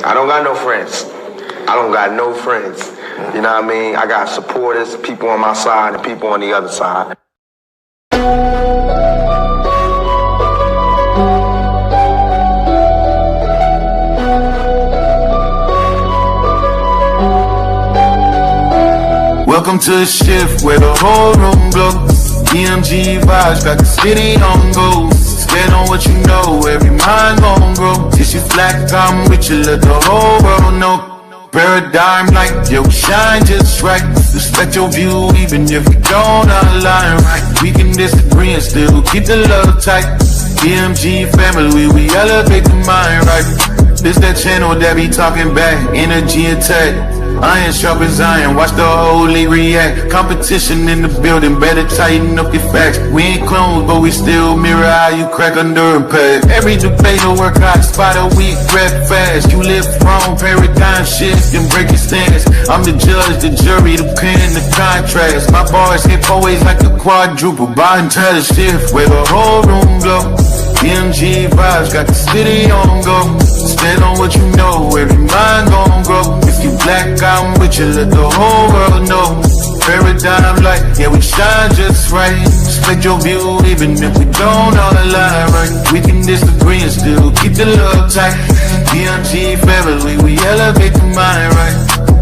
I don't got no friends. I don't got no friends. You know what I mean? I got supporters, people on my side and people on the other side. Welcome to the shift where the whole room glows. DMG vibes got the city on go. Stand on what you know, every mind gon' grow. If you black, I'm with you, let the whole world know. Paradigm like, yo, shine just right. Respect your view even if we don't align right. We can disagree and still keep the love tight. DMG family, we elevate the mind right. This that channel that be talking back, energy attack. Iron sharp as iron, watch the whole league react. Competition in the building, better tighten up your facts. We ain't clones, but we still mirror how you crack under impact. Every debate will work hot, spot a weak, rap fast. You live wrong, paradigm shift, and break your stance. I'm the judge, the jury, the pen, the contrast. My bars hit always like a quadruple, by entire shift, where the whole room glow. DMG vibes got the city on go. Stand on what you know, every mind gon' grow. If you black, I'm with you, let the whole world know. Paradigm like, yeah, we shine just right. Respect your view even if we don't all align right. We can disagree and still keep the love tight. DMG family, we elevate the mind right.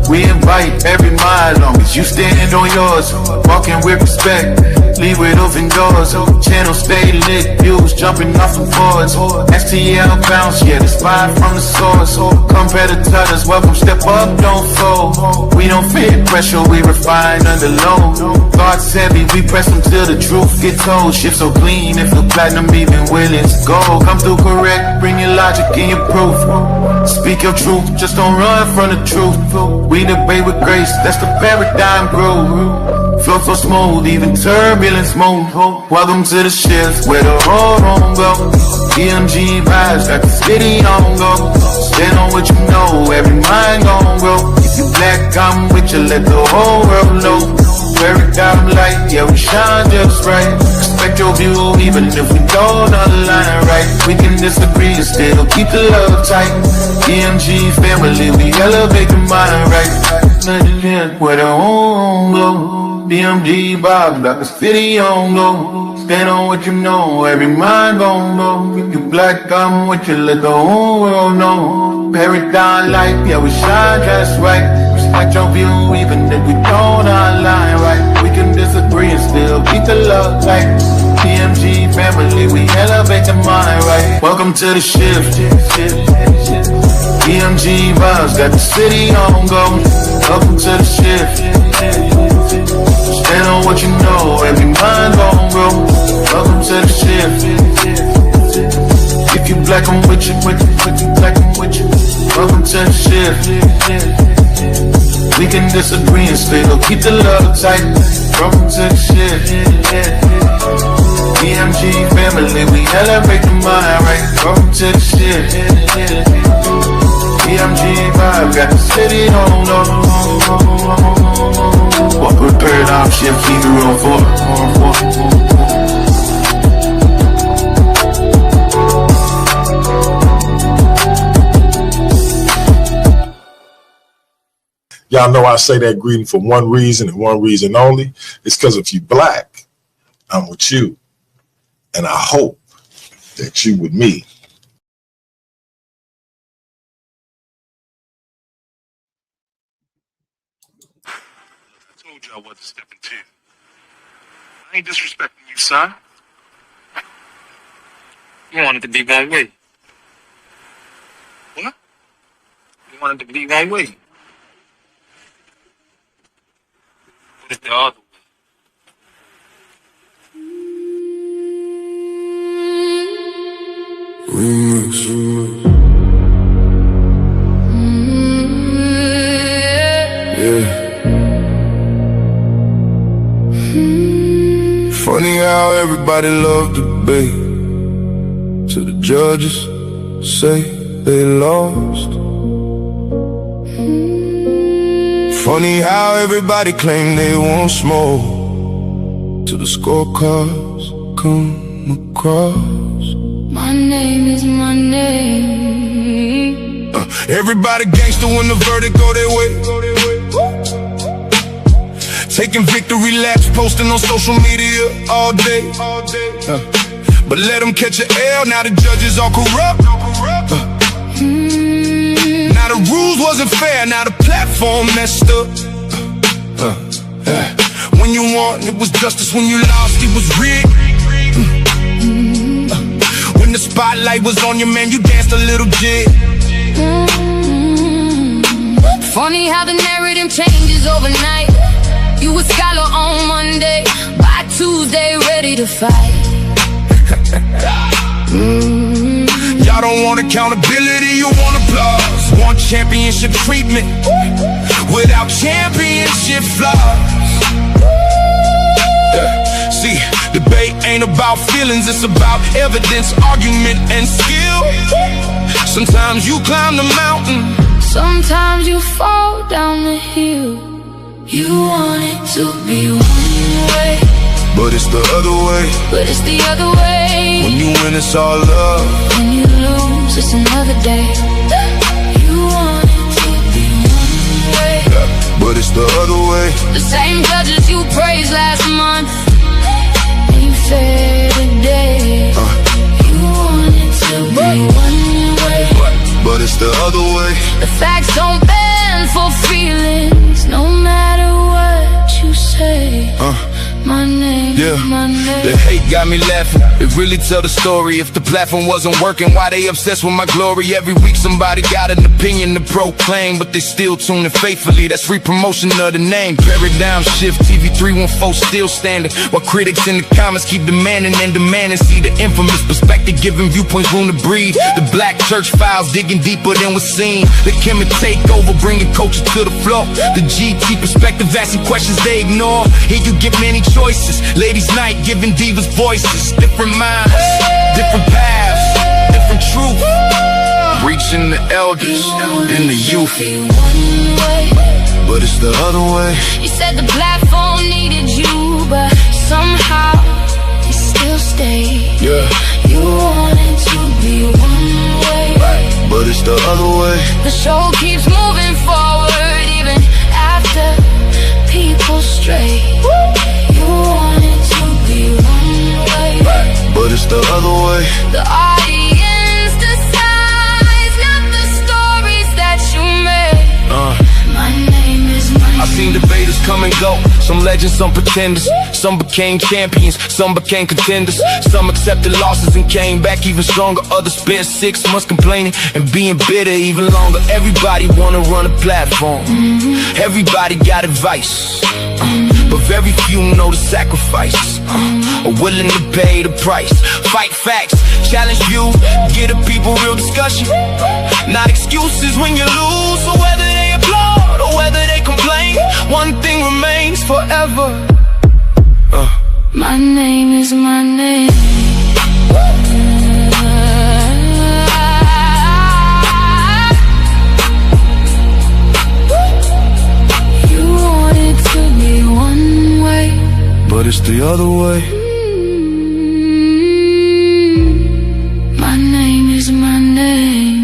We invite every mind long as you stand on yours. Walking with respect, leave with open doors. Channel stay lit, views jumping off the boards. STL bounce, yeah, the spot from the source. Competitors, welcome, step up, don't fold. We don't fit pressure, we refine under load. Thoughts heavy, we press them till the truth get told. Shift so clean, if the platinum even willing to go. Come through correct, bring your logic and your proof. Speak your truth, just don't run from the truth. We debate with grace, that's the paradigm groove. Flow so smooth, even turbulence move. Welcome to the shift where the whole room go. DMG vibes got the city on go. Stand on what you know, every mind gon' grow. If you black, I'm with you, let the whole world know. Paradigm light, yeah, we shine just right. Respect your view even if we don't align right. We can disagree and still keep the love tight. DMG family, we elevate the mind right. Where the home go. DMG vibes got the city on go. Stand on what you know, every mind gon' go. If you black, I'm with you, let the whole world know. Paradigm light, yeah, we shine just right. Respect your view even if we don't align right. We can disagree and still keep the love tight. DMG family, we elevate the mind right. Welcome to the shift. DMG vibes got the city on go. Welcome to the shift. Stand on what you know, every mind gon' grow. Welcome to the shift. If you black, I'm with you, with you, black, I'm with you. Welcome to the shift. We can disagree and still keep the love tight. Welcome to the shift. DMG family, we elevate the mind right. Welcome to the shift. DMG vibe got the city on no. Walk with paradigm shift, keep it real for. Y'all know I say that greeting for one reason and one reason only. It's because if you black, I'm with you. And I hope that you with me. I told you I wasn't stepping to. I ain't disrespecting you, son. You wanted to be one way. What? You wanted to be one way. What is the other way? Yeah. Funny how everybody loved debate till the judges say they lost. Funny how everybody claim they want smoke till the scorecards come across. My name is my name. Everybody gangster when the verdict go their way. Taking victory laps, posting on social media all day. But let them catch an L, now the judges all corrupt. Now the rules wasn't fair, now the platform messed up. When you won, it was justice. When you lost, it was rigged. When the spotlight was on you, man, you danced a little jig. Funny how the narrative changes overnight. You a scholar on Monday, by Tuesday ready to fight. Y'all don't want accountability, you want applause. Want championship treatment without championship flaws. See, debate ain't about feelings, it's about evidence, argument, and skill. Sometimes you climb the mountain, sometimes you fall down the hill. You want it to be one way, but it's the other way. but it's the other way. When you win, it's all love. When you lose, it's another day. You want it to be one way, But it's the other way. the same judges you praised last month ain't fair today. You want it to be one way, But it's the other way. the facts don't bend for feelings, no matter what you say. My name, Yeah, my name. the hate got me laughing. It really tell the story. If the platform wasn't working, why they obsessed with my glory? Every week somebody got an opinion to proclaim, but they still tune in faithfully. That's free promotion of the name. Paradigm shift, TV 314 still standing, while critics in the comments keep demanding and demanding. See the infamous perspective, giving viewpoints room to breathe. The black church files digging deeper than was seen. The Kim and take over, bringing culture to the floor. The GT perspective, asking questions they ignore. Here you get many choices. Ladies' night, giving divas voices. Different minds, different paths, different truth. Reaching the elders and the youth. But it's the other way. You said the platform needed you, but somehow it still stayed. Yeah, You wanted to be one way, but it's the other way. the show keeps moving forward even after people stray. You wanted to be one way, But it's the other way. the audience decides, not the stories that you made. My name is my I've seen debaters come and go. Some legends, some pretenders. Some became champions, some became contenders. Some accepted losses and came back even stronger. Others spent 6 months complaining and being bitter even longer. Everybody wanna run a platform. Everybody got advice, but very few know the sacrifice, are willing to pay the price. Fight facts, challenge views, get a people real discussion. Not excuses when you lose, or whether they applaud or whether they complain. One thing remains forever. My name is my name. You want it to be one way, But it's the other way. my name is my name.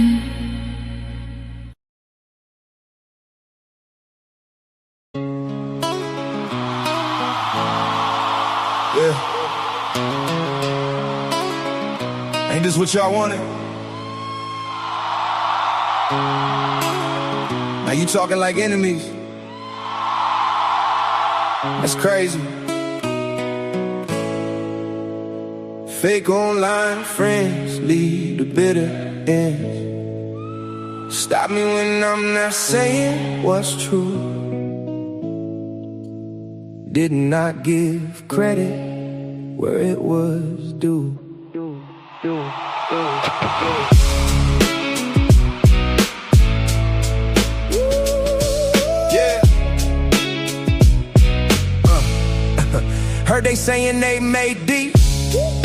Yeah. Ain't this what y'all wanted? Now you talking like enemies. That's crazy. Fake online friends lead to bitter ends. Stop me when I'm not saying what's true. Did not give credit where it was due. Yeah. Heard they saying they made deep.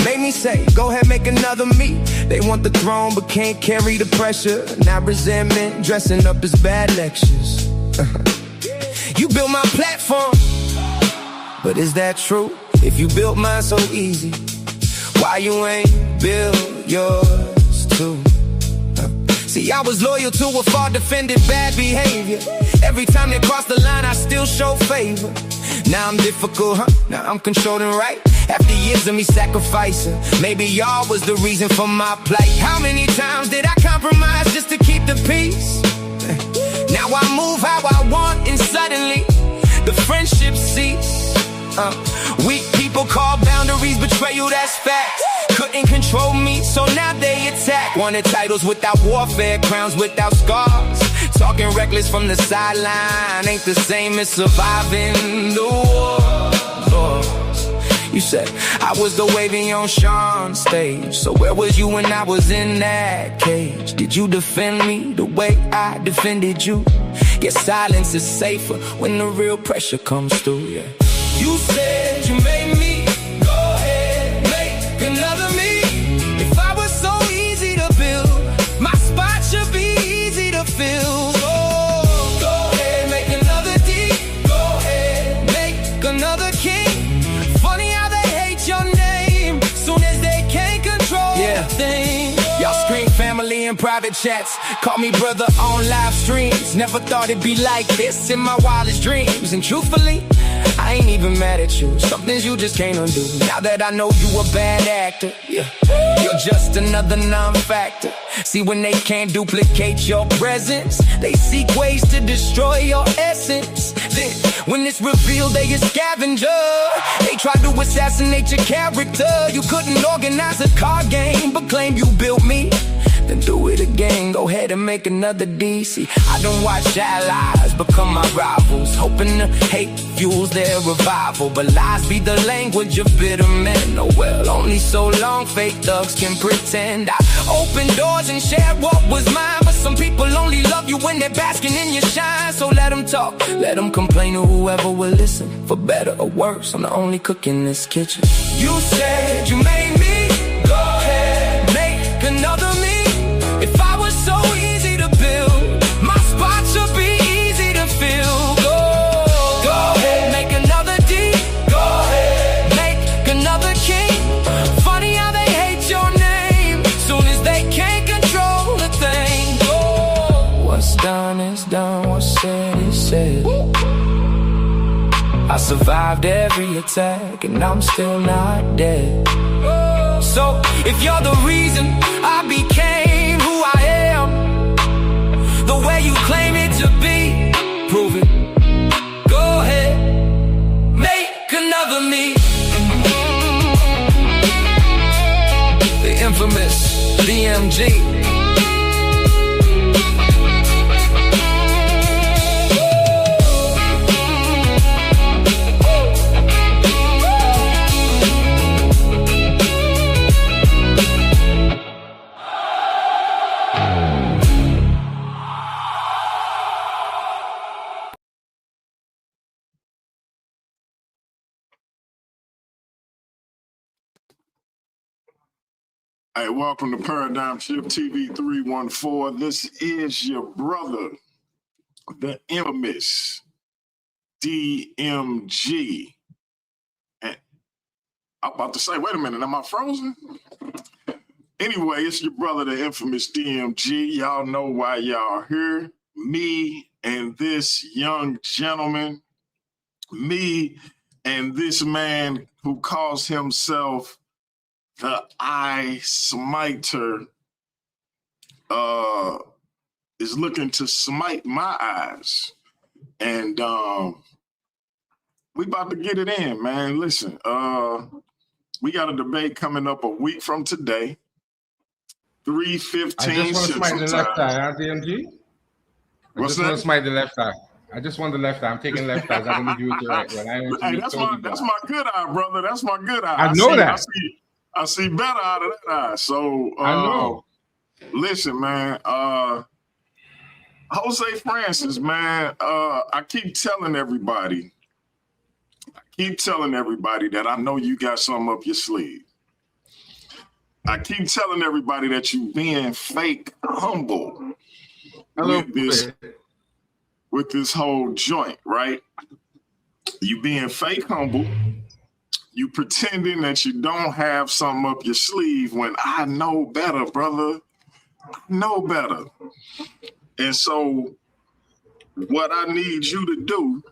Made me say, go ahead, make another me. They want the throne but can't carry the pressure. Now resentment dressing up as bad lectures. You built my platform, but is that true? If you built mine so easy, why you ain't build yours too? See, I was loyal to a far defended bad behavior. Every time they cross the line, I still show favor. Now I'm difficult, huh? Now I'm controlling, right? After years of me sacrificing, maybe y'all was the reason for my plight. How many times did I compromise just to keep the peace? Now I move how I want and suddenly the friendship cease. Weak people call boundaries betrayal, that's fact. Couldn't control me, so now they attack. Wanted titles without warfare, crowns without scars. Talking reckless from the sideline ain't the same as surviving the war. You said I was the wavy on Sean's stage, so where was you when I was in that cage? Did you defend me the way I defended you? Guess silence is safer when the real pressure comes through, yeah. You said you made me, go ahead, make another me. If I was so easy to build, my spot should be easy to fill. Go ahead, make another D, go ahead, make another king. Funny how they hate your name, soon as they can't control the thing. Y'all scream family in private chats, call me brother on live streams. Never thought it'd be like this in my wildest dreams. And truthfully, I ain't even mad at you. Some things you just can't undo. Now that I know you a bad actor, yeah, you're just another non-factor. See, when they can't duplicate your presence, they seek ways to destroy your essence. Then, when it's revealed they a scavenger, they try to assassinate your character. You couldn't organize a card game, but claim you built me. Then do it again, go ahead and make another DC. I don't watch allies become my rivals, hoping the hate fuels their revival. But lies be the language of bitter men. Oh well, only so long fake thugs can pretend. I opened doors and shared what was mine, but some people only love you when they're basking in your shine. So let them talk, let them complain to whoever will listen. For better or worse, I'm the only cook in this kitchen. You said you made me, go ahead, make another me. If I was so easy to build, my spot should be easy to fill. Go ahead, make another D, go ahead, make another king. Funny how they hate your name, soon as they can't control a thing. What's done is done, what's said is said. I survived every attack and I'm still not dead. So if you're the reason I became who I am, the way you claim it to be, prove it. Go ahead, make another me. The infamous DMG. Hey, welcome to Paradigm Shift TV 314. This is your brother, the infamous DMG. And I'm about to say, wait a minute, am I frozen? Anyway, it's your brother, the infamous DMG. Y'all know why y'all here. Me and this young gentleman, me and this man who calls himself the Smiter, is looking to smite my eyes. And we about to get it in, man. Listen, we got a debate coming up a week from today, 3:15. I just want to smite the left eye, huh, DMG? What's that? Want to smite the left eye. I just want the left eye. I'm taking left eyes. I don't need you with the right one. Hey, that's my good eye, brother. That's my good eye. I know that. I see better out of that eye. So I know. Listen, man. Jose Francis, man. I keep telling everybody that I know you got something up your sleeve. I keep telling everybody that you being fake humble with this whole joint, right? You being fake humble. You pretending that you don't have something up your sleeve when I know better, brother. know better. And so what I need you to do,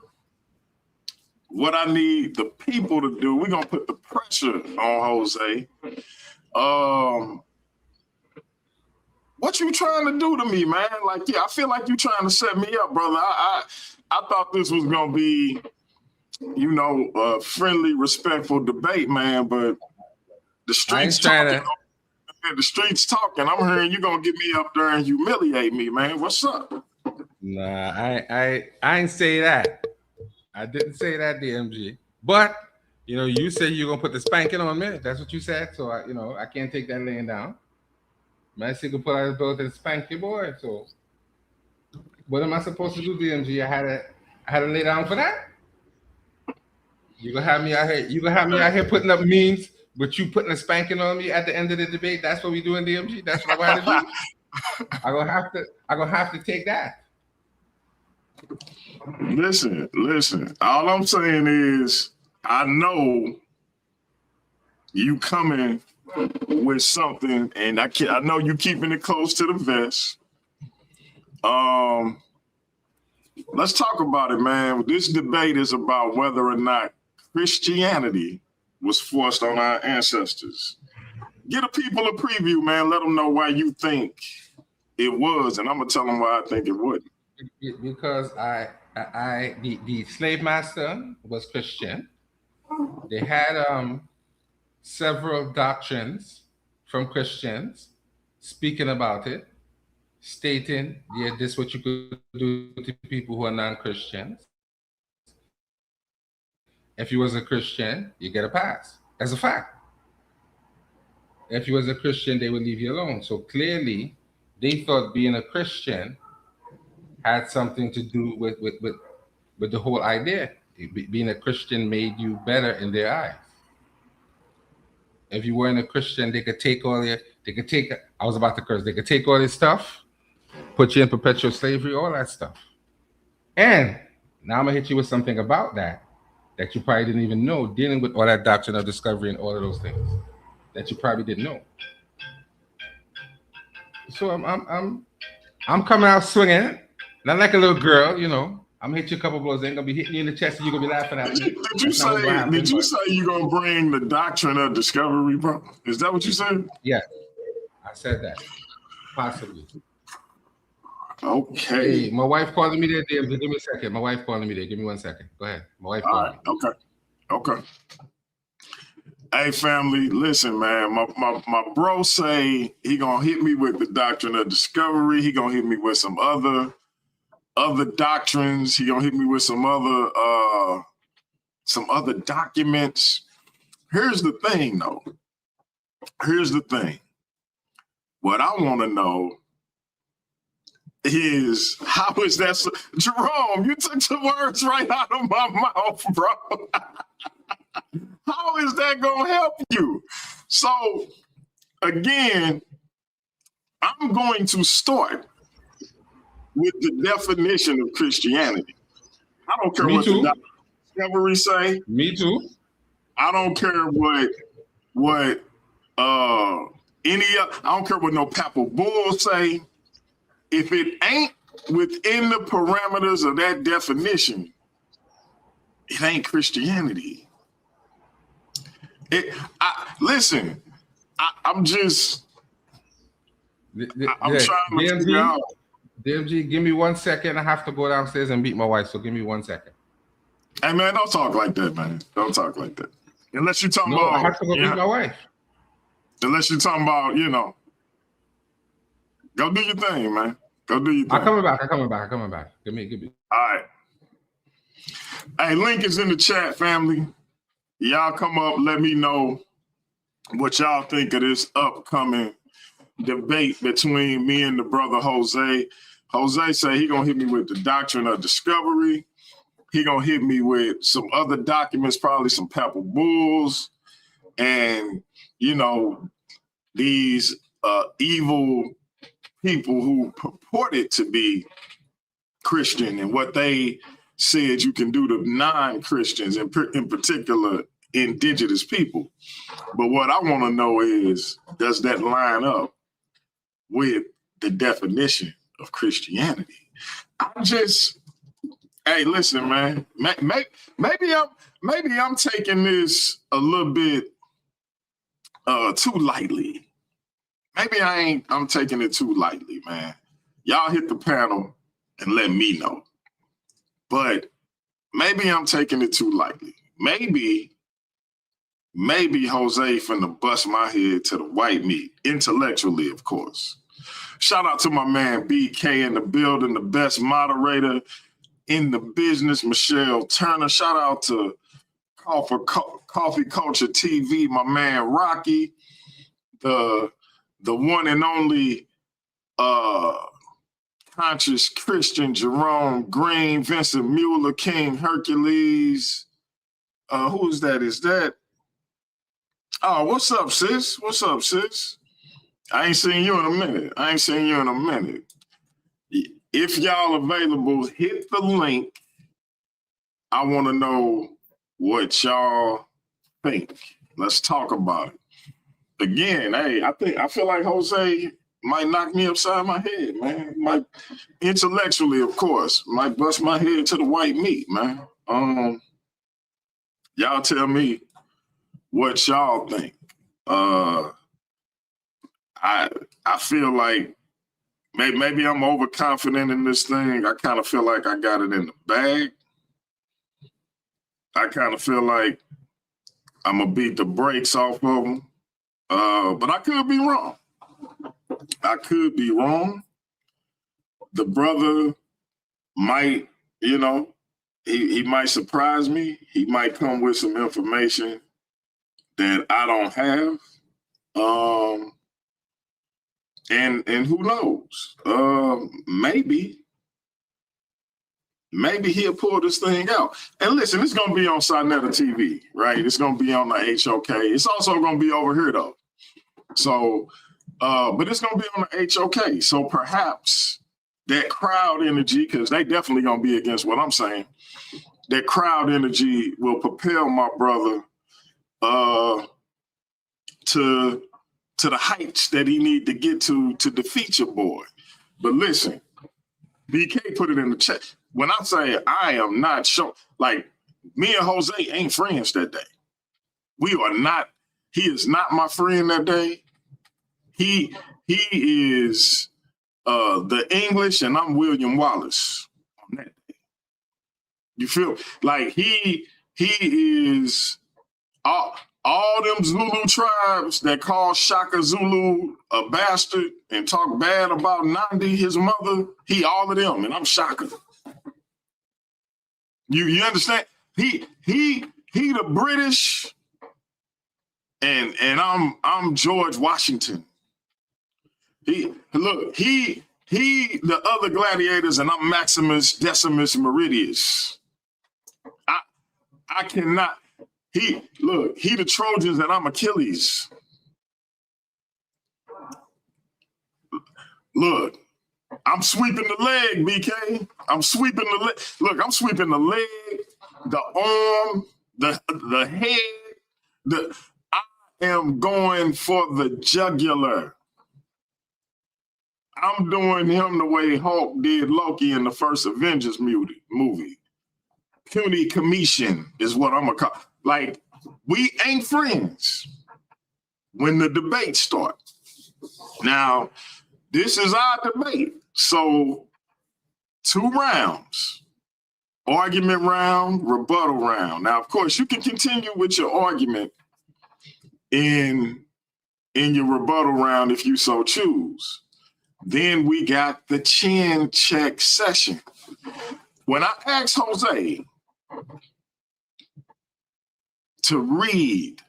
what I need the people to do, we're going to put the pressure on Jose. What you trying to do to me, man? Like, yeah, I feel like you trying to set me up, brother. I thought this was going to be, you know, a friendly, respectful debate, man, but the streets talking. The streets talking. I'm hearing you gonna get me up there and humiliate me, man. What's up? Nah, I ain't say that. I didn't say that, DMG. But you know, you said you're gonna put the spanking on me. That's what you said. So I can't take that laying down. Man, she could put out his belt and spank your boy. So what am I supposed to do, DMG? I had to lay down for that. You gonna have me out here? You gonna have me out here putting up memes, but you putting a spanking on me at the end of the debate? That's what we do in DMG. That's what I gotta do. I'm gonna have to take that. Listen. All I'm saying is, I know you coming with something, and I know you keeping it close to the vest. Let's talk about it, man. This debate is about whether or not Christianity was forced on our ancestors. Give the people a preview, man. Let them know why you think it was, and I'm gonna tell them why I think it wouldn't. Because the slave master was Christian. They had several doctrines from Christians speaking about it, stating, yeah, this is what you could do to people who are non-Christians. If you was a Christian, you get a pass. That's a fact. If you was a Christian, they would leave you alone. So clearly, they thought being a Christian had something to do with the whole idea. Being a Christian made you better in their eyes. If you weren't a Christian, they could take all your, I was about to curse, they could take all this stuff, put you in perpetual slavery, all that stuff. And now I'm gonna hit you with something about that you probably didn't even know, dealing with all that doctrine of discovery and all of those things that you probably didn't know. So I'm coming out swinging, not like a little girl, you know. I'm gonna hit you a couple blows. Ain't gonna be hitting you in the chest, and you're gonna be laughing at me. Did you say you're gonna bring the doctrine of discovery, bro? Is that what you said? Yeah, I said that. Possibly. Okay. Hey, my wife calling me there. Give me a second. My wife calling me there. Give me 1 second. Go ahead. My wife calling me. Okay. Hey, family, listen, man. My bro say he gonna hit me with the doctrine of discovery. He gonna hit me with some other doctrines. He gonna hit me with some other documents. Here's the thing, though. What I want to know is, how is that Jerome, you took the words right out of my mouth, bro. How is that gonna help you? So again, I'm going to start with the definition of Christianity. I don't care what the discovery say. Me too. I don't care what I don't care what no papal bull say. If it ain't within the parameters of that definition, it ain't Christianity. I'm just I'm trying to figure out. DMG, give me 1 second. I have to go downstairs and meet my wife, so give me 1 second. Hey, man, don't talk like that, man. Don't talk like that. Unless you're talking about... I have to go meet my wife. Unless you're talking about, go do your thing, man. Go do your thing. I'm coming back. Give me. All right. Hey, link is in the chat, family. Y'all come up, let me know what y'all think of this upcoming debate between me and the brother Jose. Jose say he gonna hit me with the doctrine of discovery. He gonna hit me with some other documents, probably some papal bulls, and these evil people who purported to be Christian and what they said you can do to non-Christians, in particular indigenous people. But what I want to know is, does that line up with the definition of Christianity. Hey, listen, man. Maybe I'm taking this a little bit too lightly. Maybe I'm taking it too lightly, man. Y'all hit the panel and let me know. But maybe I'm taking it too lightly. Maybe Jose finna bust my head to the white meat, intellectually, of course. Shout out to my man BK in the building, the best moderator in the business, Michelle Turner. Shout out to Coffee Culture TV, my man Rocky, the one and only conscious Christian Jerome Green, Vincent Mueller, King Hercules. Who's that? Is that? Oh, what's up, sis? What's up, sis? I ain't seen you in a minute. If y'all available, hit the link. I want to know what y'all think. Let's talk about it. Again, hey, I feel like Jose might knock me upside my head, man. Might intellectually, of course, might bust my head to the white meat, man. Y'all tell me what y'all think. I feel like maybe I'm overconfident in this thing. I kind of feel like I got it in the bag. I kind of feel like I'm gonna beat the brakes off of them. But I could be wrong. The brother might, he might surprise me. He might come with some information that I don't have. And who knows? Maybe he'll pull this thing out. And listen, it's gonna be on Sinetta TV, right? It's gonna be on the HOK. It's also gonna be over here though. So, but it's gonna be on the HOK. So perhaps that crowd energy, because they definitely gonna be against what I'm saying, that crowd energy will propel my brother to the heights that he need to get to defeat your boy. But listen, BK put it in the chat. When I say I am not sure, like me and Jose ain't friends that day. We are not. He is not my friend that day. He is the English and I'm William Wallace on that day. You feel like he is all them Zulu tribes that call Shaka Zulu a bastard and talk bad about Nandi, his mother. He all of them, and I'm Shaka. You understand? He the British, and I'm George Washington. He the other gladiators, and I'm Maximus Decimus Meridius. I cannot. He the Trojans, and I'm Achilles. Look, I'm sweeping the leg, BK. I'm sweeping the leg. Look, I'm sweeping the leg, the arm, the head. I am going for the jugular. I'm doing him the way Hulk did Loki in the first Avengers movie. Puny commission is what I'm gonna call. Like, we ain't friends when the debate starts. Now, this is our debate. So 2 rounds, argument round, rebuttal round. Now, of course, you can continue with your argument in your rebuttal round if you so choose. Then we got the chin check session. When I asked Jose to read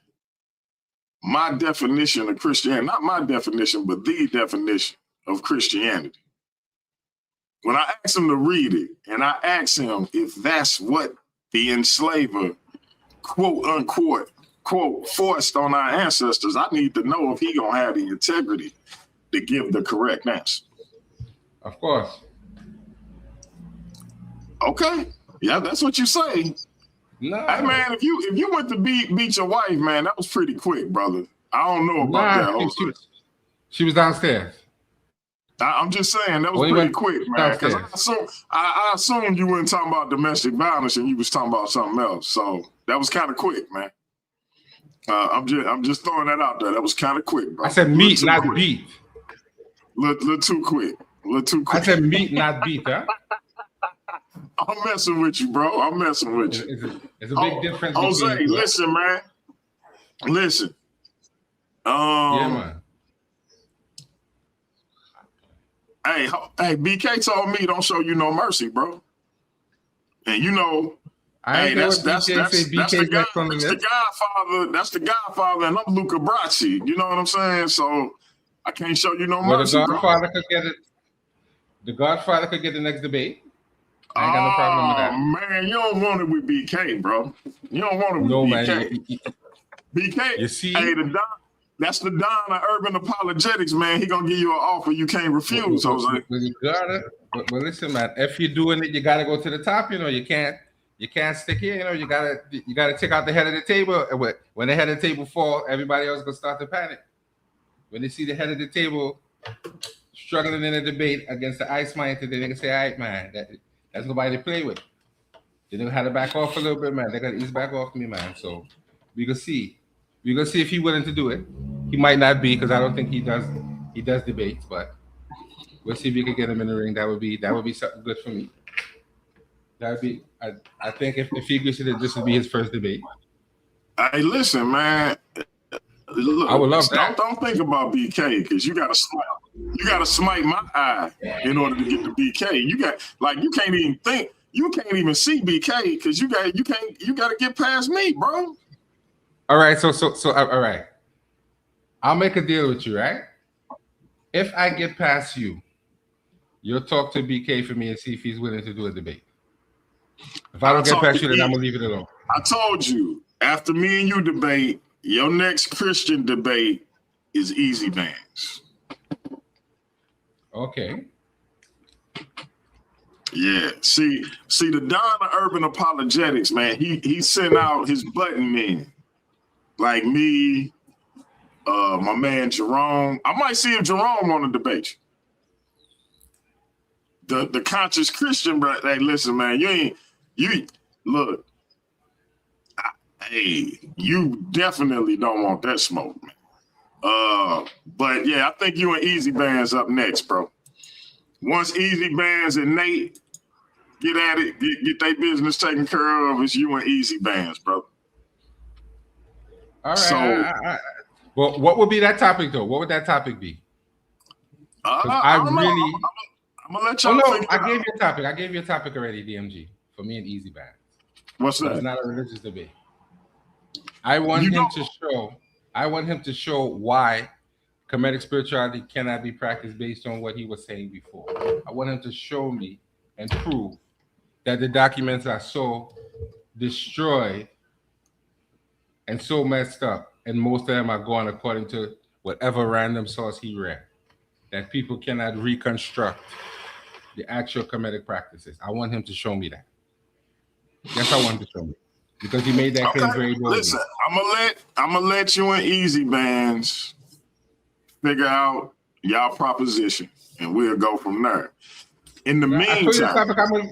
my definition of Christianity, not my definition, but the definition of Christianity. When I asked him to read it, and I asked him if that's what the enslaver, quote unquote, quote, forced on our ancestors, I need to know if he gonna have the integrity to give the correct answer. Of course. Okay. Yeah, that's what you say. No. Hey man, if you went to beat your wife, man, that was pretty quick, brother. I don't know about that. She was downstairs. I'm just saying that was pretty quick, man. Because I assumed you weren't talking about domestic violence and you was talking about something else. So that was kind of quick, man. I'm just throwing that out there. That was kind of quick, bro. I said meet, not beat. Little too quick. I said meet, not beat, huh? I'm messing with you, bro. I'm messing with you. It's a big difference. Jose, listen, man. Listen. Yeah, man. Hey, BK told me don't show you no mercy, bro. And you know, that's the Godfather. That's the Godfather, and I'm Luca Brasi. You know what I'm saying? So I can't show you no mercy, the Godfather could get it. The Godfather could get the next debate. I ain't got no problem with that. Man, you don't want it with BK, bro. You don't want it with BK. Man, BK, you see, that's the Don of urban apologetics, man. He gonna give you an offer you can't refuse, Jose. But listen, man. If you're doing it, you gotta go to the top. You know, you can't stick here. You know, you gotta take out the head of the table. When the head of the table fall, everybody else gonna start to panic. When they see the head of the table struggling in a debate against the ice Smiter, then they can say, "All right, man, that's nobody to play with." They know how to back off a little bit, man. They gotta ease back off me, man. So we can see. We're gonna see if he's willing to do it. He might not be, because I don't think he does debates, but we'll see if we can get him in the ring. That would be something good for me. That would be I think if he agrees to this would be his first debate. Hey, listen, man. Look, I would love that. Don't think about BK, because you gotta smite my eye in order to get to BK. You can't even think, you can't even see BK because you gotta get past me, bro. All right, so all right. I'll make a deal with you, right? If I get past you, you'll talk to BK for me and see if he's willing to do a debate. If I don't get past you, then I'm gonna leave it alone. I told you, after me and you debate, your next Christian debate is Easy Bands. Okay. Yeah. See the Don of urban apologetics, man. He sent out his button men. Like me, my man Jerome. I might see if Jerome want to debate you. The conscious Christian, bro. Hey, listen, man. You definitely don't want that smoke, man. But yeah, I think you and Easy Bands up next, bro. Once Easy Bands and Nate get at it, get their business taken care of, it's you and Easy Bands, bro. All right. So, well, what would be that topic, though? What would that topic be? I'm gonna let y'all. I gave you a topic. I gave you a topic already, DMG, for me and Easy Bands. What's that? It's not a religious debate. I want him to show why Kemetic spirituality cannot be practiced based on what he was saying before. I want him to show me and prove that the documents are so destroyed and so messed up, and most of them are gone according to whatever random source he read, that people cannot reconstruct the actual Kemetic practices. I want him to show me that. Yes, I want him to show me, because he made that claim very boldly. Listen, I'm gonna let you and Easy Bands figure out y'all proposition, and we'll go from there. In the meantime,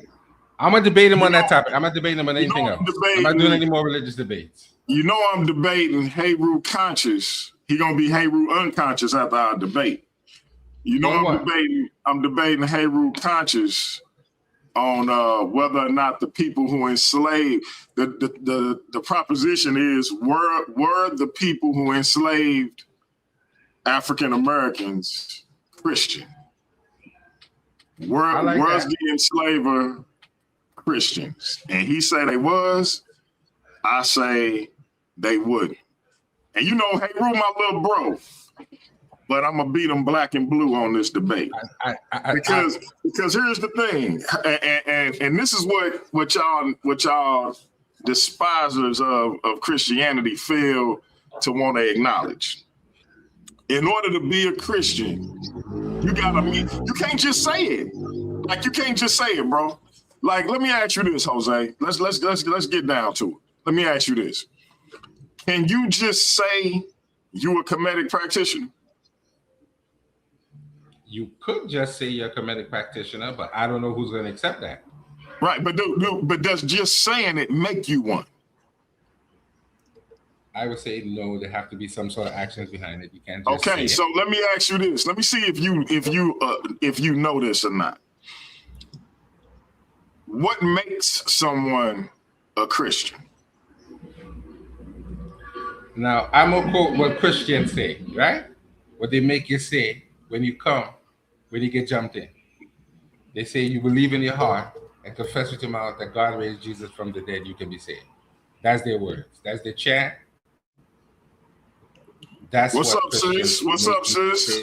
I'm gonna debate him on that topic. I'm not debating him on anything else. I'm not doing any more religious debates. You know, I'm debating Heru conscious. He gonna be Heru unconscious after our debate. You know, I'm debating Heru conscious on whether or not the people who enslaved the proposition is were the people who enslaved African Americans Christian? Was the enslaver Christians? And he said they was. I say they wouldn't. And you know, Heru my little bro, but I'm gonna beat him black and blue on this debate. Because here's the thing, and this is what y'all despisers of Christianity fail to want to acknowledge. In order to be a Christian, you can't just say it. Like, you can't just say it, bro. Like, let me ask you this, Jose. Let's get down to it. Let me ask you this. Can you just say you a Kemetic practitioner? You could just say you're a Kemetic practitioner, but I don't know who's going to accept that. Right, but does just saying it make you one? I would say no. There have to be some sort of actions behind it. You can't just say So it. let me ask you this. Let me see if you know this or not. What makes someone a Christian? Now, I'm going to quote what Christians say, right? What they make you say when you get jumped in. They say you believe in your heart and confess with your mouth that God raised Jesus from the dead, you can be saved. That's their words. That's their chant. That's What's what up, sis? What's up, sis?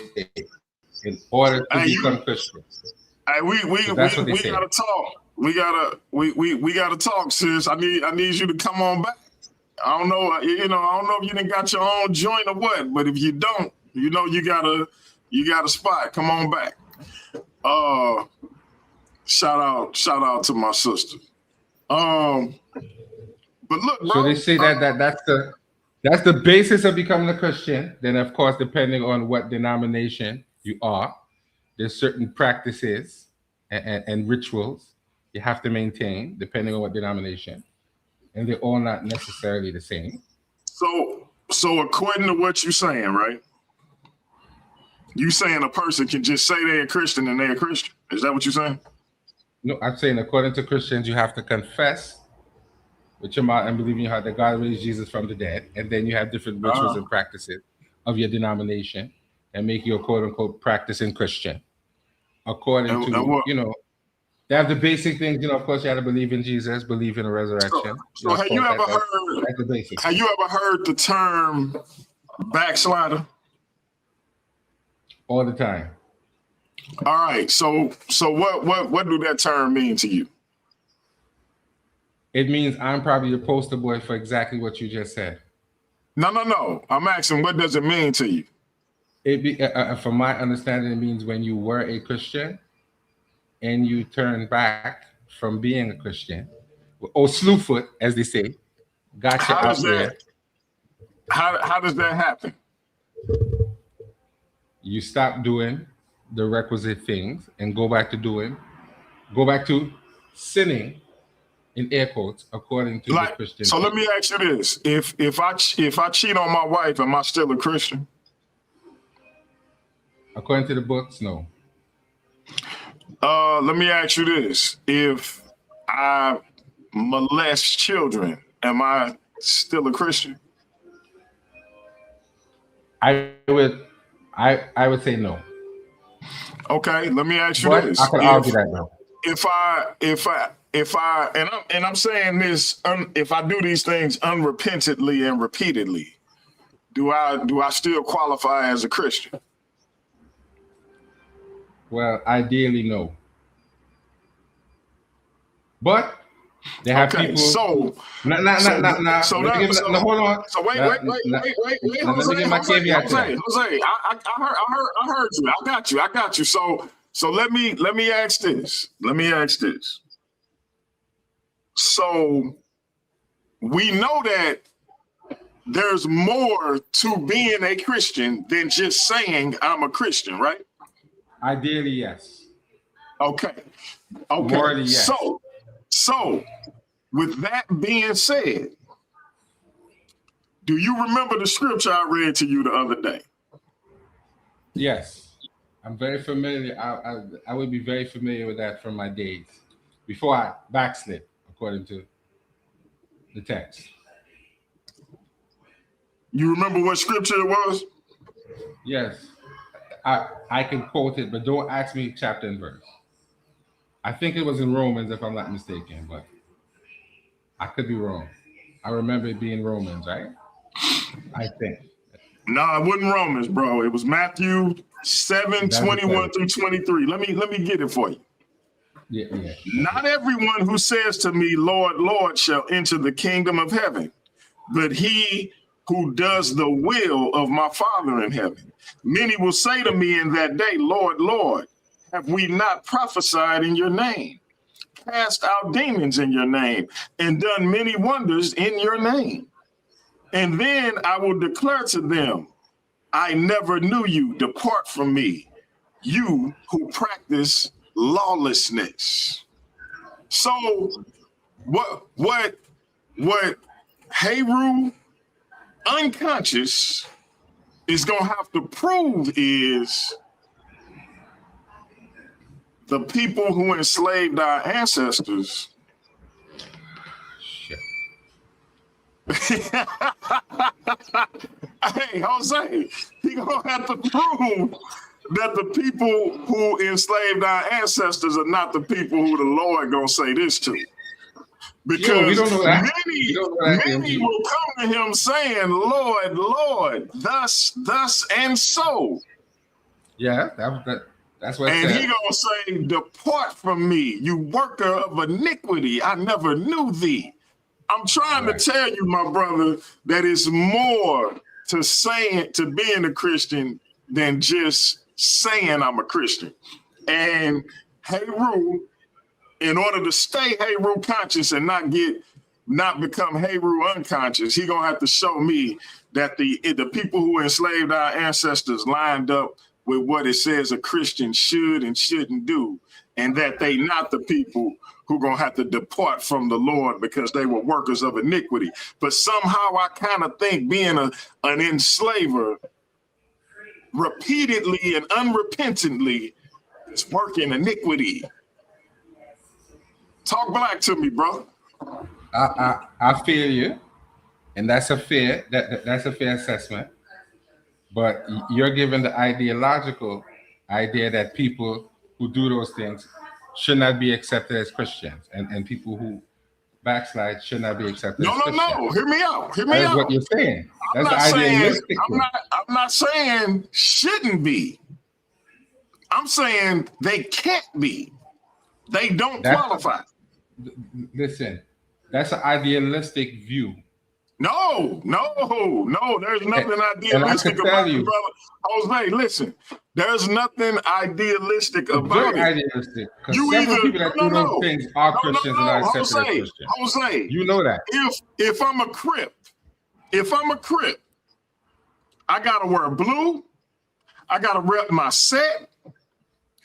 In order to become Christians. Hey, we gotta talk. We gotta talk, sis. I need you to come on back. I don't know if you done got your own joint or what, but if you don't, you got a spot. Come on back. Shout out to my sister. But look, bro. So they say that's the basis of becoming a Christian. Then, of course, depending on what denomination you are, there's certain practices and rituals you have to maintain depending on what denomination, and they're all not necessarily the same. So according to what you're saying, right? You saying a person can just say they're a Christian and they're a Christian? Is that what you're saying? No, I'm saying according to Christians, you have to confess with your mouth and believe in your heart that God raised Jesus from the dead, and then you have different rituals and practices of your denomination and make you a quote unquote practicing Christian. According to they have the basic things. Of course, you have to believe in Jesus, believe in a resurrection. So have you ever heard the term backslider? All the time. All right. So what do that term mean to you? It means I'm probably the poster boy for exactly what you just said. No. I'm asking, what does it mean to you? From my understanding, it means when you were a Christian and you turn back from being a Christian, or slewfoot, as they say, got you out there. How does that happen? You stop doing the requisite things and go back to sinning, in air quotes, according to the Christian. So let me ask you this: if I cheat on my wife, am I still a Christian? According to the books, no. Let me ask you this: if I molest children, am I still a Christian? I would say no. Okay, let me ask you this: I could argue that though. If I and I'm saying this, if I do these things unrepentantly and repeatedly, do I still qualify as a Christian? Well, ideally, no. But they have people. So hold on. So wait, Jose, I heard you. I got you. So let me ask this. So we know that there's more to being a Christian than just saying I'm a Christian, right? Ideally, yes. Okay. Morally, yes. So with that being said, do you remember the scripture I read to you the other day? Yes. I'm very familiar. I would be very familiar with that from my days before I backslid, according to the text. You remember what scripture it was? Yes. I can quote it, but don't ask me chapter and verse. I think it was in Romans, if I'm not mistaken, but I could be wrong. I remember it being Romans, right? I think. No, it wasn't Romans, bro. It was Matthew 7:21 through 23. Let me get it for you. Yeah. Not everyone who says to me, Lord, Lord, shall enter the kingdom of heaven, but he who does the will of my Father in heaven. Many will say to me in that day, Lord, Lord, have we not prophesied in your name, cast out demons in your name, and done many wonders in your name? And then I will declare to them, I never knew you. Depart from me, you who practice lawlessness. So what Heru unconscious is gonna have to prove is the people who enslaved our ancestors. Shit. Hey, Jose, he gonna have to prove that the people who enslaved our ancestors are not the people who the Lord gonna say this to. Because we don't know that. many will come to him saying, Lord, Lord, thus, and so. Yeah, that's what it And says. he gonna say, depart from me, you worker of iniquity. I never knew thee. I'm trying to tell you, my brother, that it's more to being a Christian than just saying I'm a Christian. And Heru, in order to stay Heru conscious and not become Heru unconscious, he gonna have to show me that the people who enslaved our ancestors lined up with what it says a Christian should and shouldn't do, and that they not the people who gonna have to depart from the Lord because they were workers of iniquity. But somehow I kind of think being an enslaver repeatedly and unrepentantly is working iniquity. Talk black to me, bro. I feel you, and that's a fair assessment. But you're given the ideological idea that people who do those things should not be accepted as Christians, and people who backslide should not be accepted as Christians. No. Hear me out. That's what you're saying. That's the idealistic thing. I'm not saying shouldn't be. I'm saying they can't be. They don't qualify. Listen, that's an idealistic view. No. There's nothing idealistic about it, brother. Jose, listen. There's nothing idealistic about it. Idealistic. Because several people that do those things are Christians and are accepted as Christians. Jose, you know that. If I'm a Crip, I gotta wear blue. I gotta rep my set.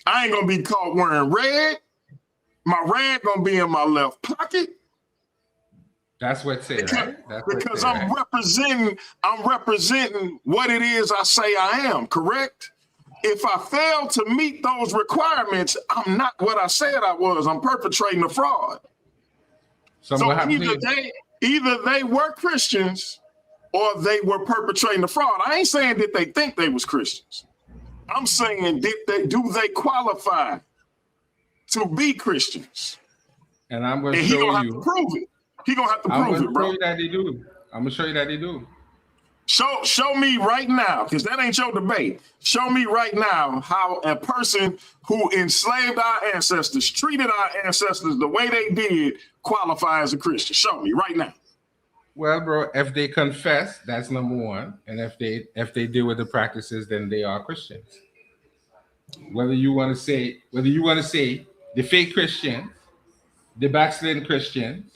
I ain't gonna be caught wearing red. My rag gonna be in my left pocket. That's what it says, right? Because I'm representing what it is I say I am, correct? If I fail to meet those requirements, I'm not what I said I was. I'm perpetrating a fraud. So either they were Christians or they were perpetrating the fraud. I ain't saying that they think they was Christians. I'm saying do they qualify to be Christians? And I'm going to show you. He gonna have to prove it. He gonna have to prove it, bro. I'm gonna show you that they do. Show me right now, because that ain't your debate. Show me right now how a person who enslaved our ancestors, treated our ancestors the way they did, qualify as a Christian. Show me right now. Well, bro, if they confess, that's number one. And if they deal with the practices, then they are Christians. Whether you want to say the fake Christians, the backslidden Christians,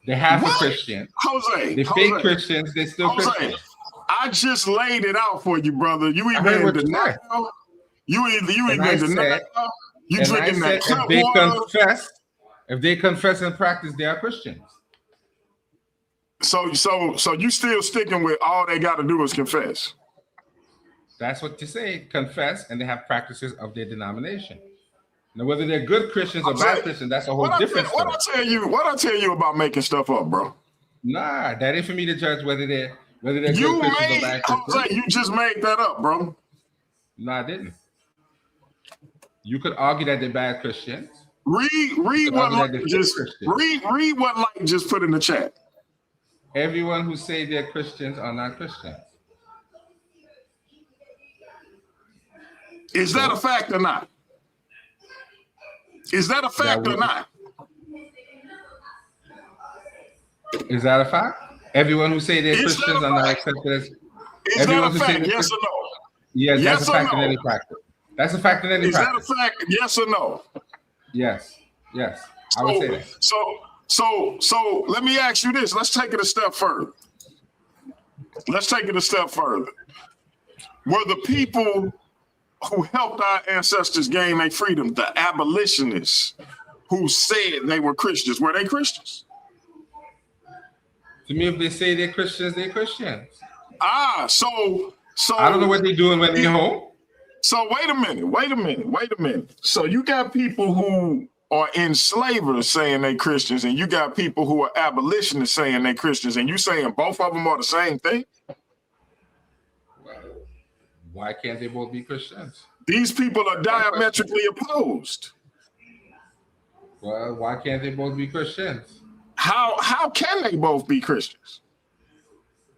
the half a Christian, Jose, the fake Christians, they're still Christians. I just laid it out for you, brother. You either in denial. You either in denial. You drinking that cup water. If they confess and practice, they are Christians. So you still sticking with all they got to do is confess. That's what you say. Confess, and they have practices of their denomination. Now, whether they're good Christians or bad Christians, that's a whole different story. What I tell you about making stuff up, bro? Nah, that ain't for me to judge whether they're good Christians or bad Christians. Jose, you just made that up, bro. No, I didn't. You could argue that they're bad Christians. Read what Light just put in the chat. Everyone who say they're Christians are not Christians. Is that a fact or not? Is that a fact or not? Is that a fact? Everyone who say they're Christians are not accepted as. Is that a fact? Yes or no? Yes, that's a fact in any practice. That's a fact in any practice. Is that a fact? Yes or no? Yes. I would say that. So let me ask you this. Let's take it a step further. Were the people who helped our ancestors gain their freedom, the abolitionists who said they were Christians. Were they Christians? To me, if they say they're Christians, they're Christians. So I don't know what they're doing when they're home. So wait a minute. So you got people who are enslavers saying they Christians, and you got people who are abolitionists saying they Christians, and you saying both of them are the same thing? Well, why can't they both be Christians? These people are diametrically opposed. Well, why can't they both be Christians? How can they both be Christians?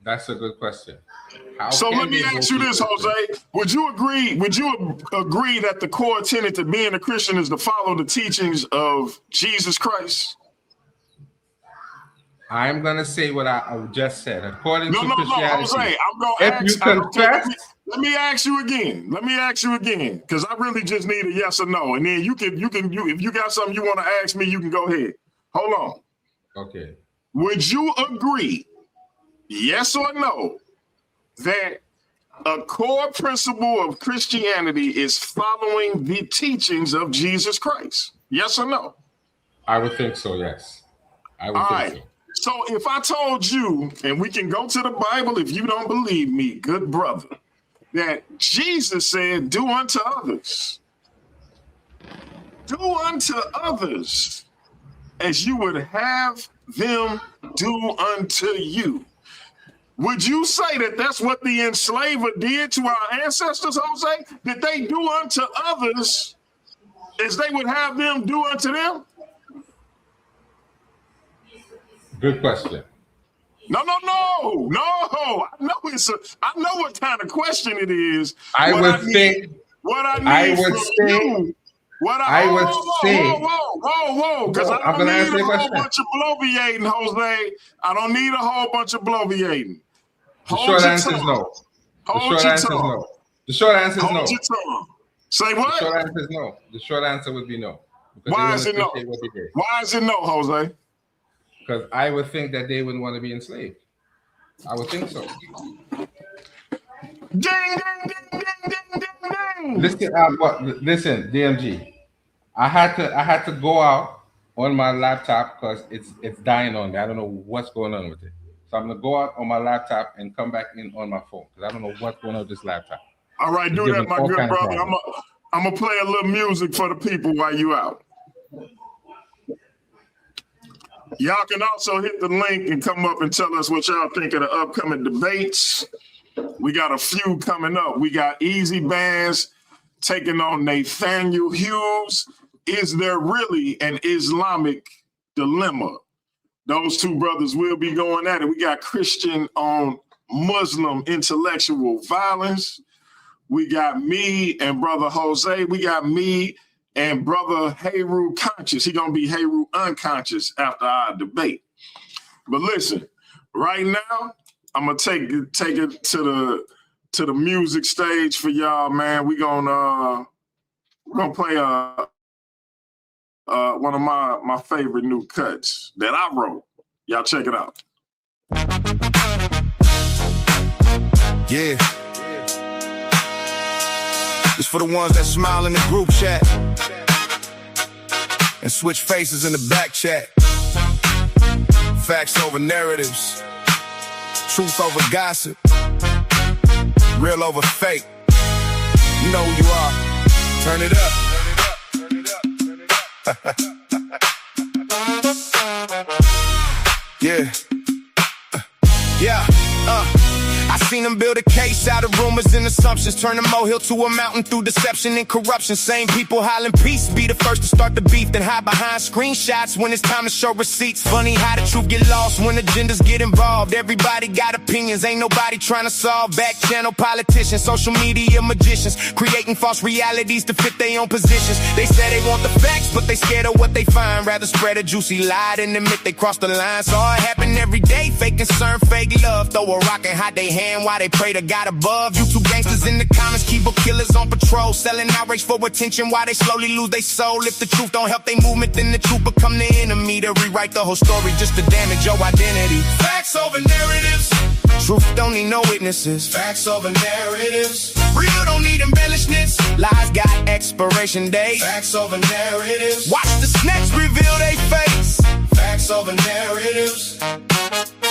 That's a good question. So let me ask you this, Jose. Would you agree that the core tenet to being a Christian is to follow the teachings of Jesus Christ? I'm going to say what I just said. According to Christianity. No, Jose, I'm going to ask you confess. Let me ask you again, because I really just need a yes or no. And then you if you got something you want to ask me, you can go ahead. Hold on. Okay. Would you agree, yes or no, that a core principle of Christianity is following the teachings of Jesus Christ? Yes or no? I would think so, yes. I would think so. So if I told you, and we can go to the Bible if you don't believe me, good brother, that Jesus said, do unto others. Do unto others as you would have them do unto you. Would you say that that's what the enslaver did to our ancestors, Jose? Did they do unto others as they would have them do unto them? Good question. No. I know what kind of question it is. I would say. Because I don't need a whole bunch of bloviating, Jose. I don't need a whole bunch of bloviating. The short answer is no. The short answer is no. Hold your tongue. Say what? The short answer is no. The short answer would be no. Why is it no? Why is it no, Jose? Because I would think that they wouldn't want to be enslaved. I would think so. Ding, ding, ding, ding, ding, ding. Listen, DMG. I had to go out on my laptop because it's dying on me. I don't know what's going on with it. So I'm gonna go out on my laptop and come back in on my phone because I don't know what's going on with this laptop. All right, do that, my good brother. I'm gonna play a little music for the people while you out. Y'all can also hit the link and come up and tell us what y'all think of the upcoming debates. We got a few coming up. We got Easy Bands taking on Nathaniel Hughes. Is there really an Islamic dilemma? Those two brothers will be going at it. We got Christian on Muslim intellectual violence. We got me and brother Jose. We got me and brother Heru conscious. He gonna be Heru unconscious after our debate. But listen, right now, I'm gonna take it to the music stage for y'all, man. We're gonna play one of my favorite new cuts that I wrote. Y'all check it out. Yeah. It's for the ones that smile in the group chat and switch faces in the back chat. Facts over narratives, truth over gossip, real over fake. You know who you are. Turn it up. Yeah. I seen them build a case out of rumors and assumptions, turn a molehill to a mountain through deception and corruption. Same people hollering peace, be the first to start the beef, then hide behind screenshots when it's time to show receipts. Funny how the truth get lost when agendas get involved. Everybody got opinions, ain't nobody trying to solve. Back channel politicians, social media magicians, creating false realities to fit their own positions. They say they want the facts, but they scared of what they find. Rather spread a juicy lie than admit they crossed the line. Saw it happen every day, fake concern, fake love. Throw a rock and hide they hand wondering why they pray to God above. You two gangsters in the comments, keyboard killers on patrol, selling outrage for attention while they slowly lose their soul. If the truth don't help they movement, then the truth become the enemy. To rewrite the whole story just to damage your identity. Facts over narratives. Truth don't need no witnesses. Facts over narratives. Real don't need embellishments. Lies got expiration date. Facts over narratives. Watch the snakes reveal they face. Facts over narratives.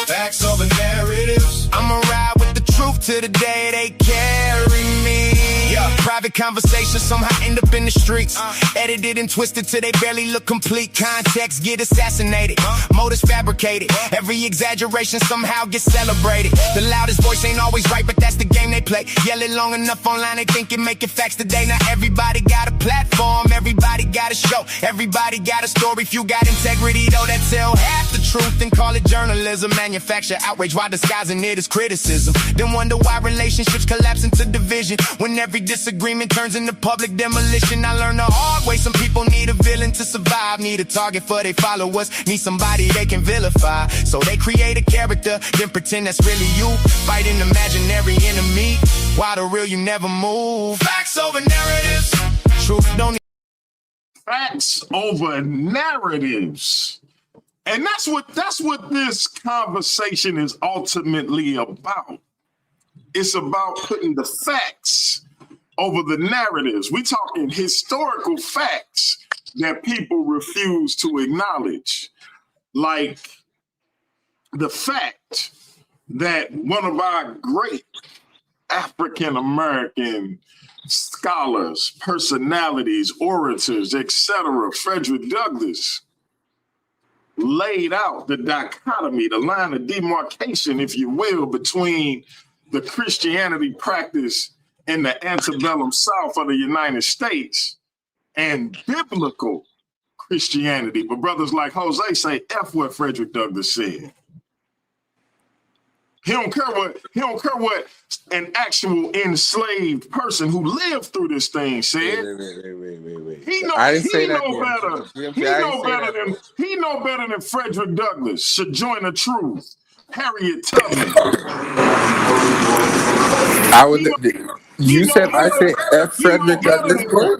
Facts over narratives. I'ma ride with the truth to the day they carry me. Private conversations somehow end up in the streets. Edited and twisted till they barely look complete. Context get assassinated. Motives fabricated. Every exaggeration somehow gets celebrated. The loudest voice ain't always right, but that's the game they play. Yell it long enough online, they think it make it facts today. Now everybody got a platform, everybody got a show, everybody got a story. Few got integrity though that tell half the truth and call it journalism. Manufacture outrage while disguising it as criticism. Then wonder why relationships collapse into division when every disagreement turns into public demolition. I learned the hard way. Some people need a villain to survive, need a target for their followers, need somebody they can vilify. So they create a character, then pretend that's really you, fighting imaginary enemy. Why the real you never move? Facts over narratives. Truth don't. Facts over narratives. And that's what this conversation is ultimately about. It's about putting the facts over the narratives. We talking historical facts that people refuse to acknowledge. Like the fact that one of our great African-American scholars, personalities, orators, etc., Frederick Douglass, laid out the dichotomy, the line of demarcation, if you will, between the Christianity practice in the antebellum South of the United States and biblical Christianity. But brothers like Jose say, F what Frederick Douglass said. He don't care what an actual enslaved person who lived through this thing said. Wait. He know better than Frederick Douglass, Sojourner Truth, Harriet Tubman. You said I say F Frederick Douglass, bro?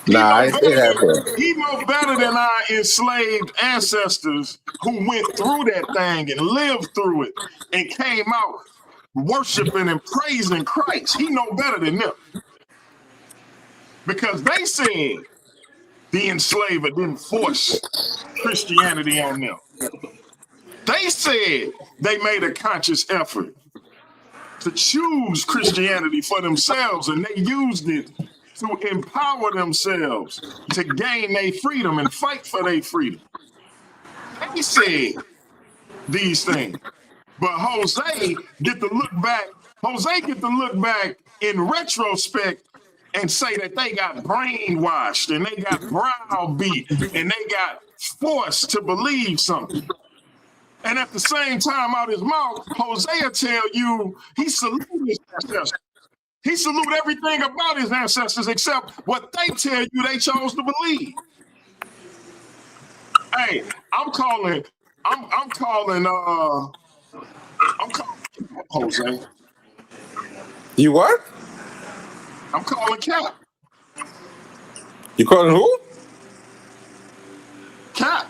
Nah, I say that, bro. He know better than our enslaved ancestors who went through that thing and lived through it and came out worshiping and praising Christ. He know better than them. Because they said the enslaver didn't force Christianity on them. They said they made a conscious effort to choose Christianity for themselves, and they used it to empower themselves to gain their freedom and fight for their freedom. They said these things. But Jose get to look back in retrospect and say that they got brainwashed and they got browbeat and they got forced to believe something. And at the same time out his mouth, Jose will tell you he saluted his ancestors. He salute everything about his ancestors except what they tell you they chose to believe. Hey, I'm calling Jose. You what? I'm calling Cap. You calling who? Cap.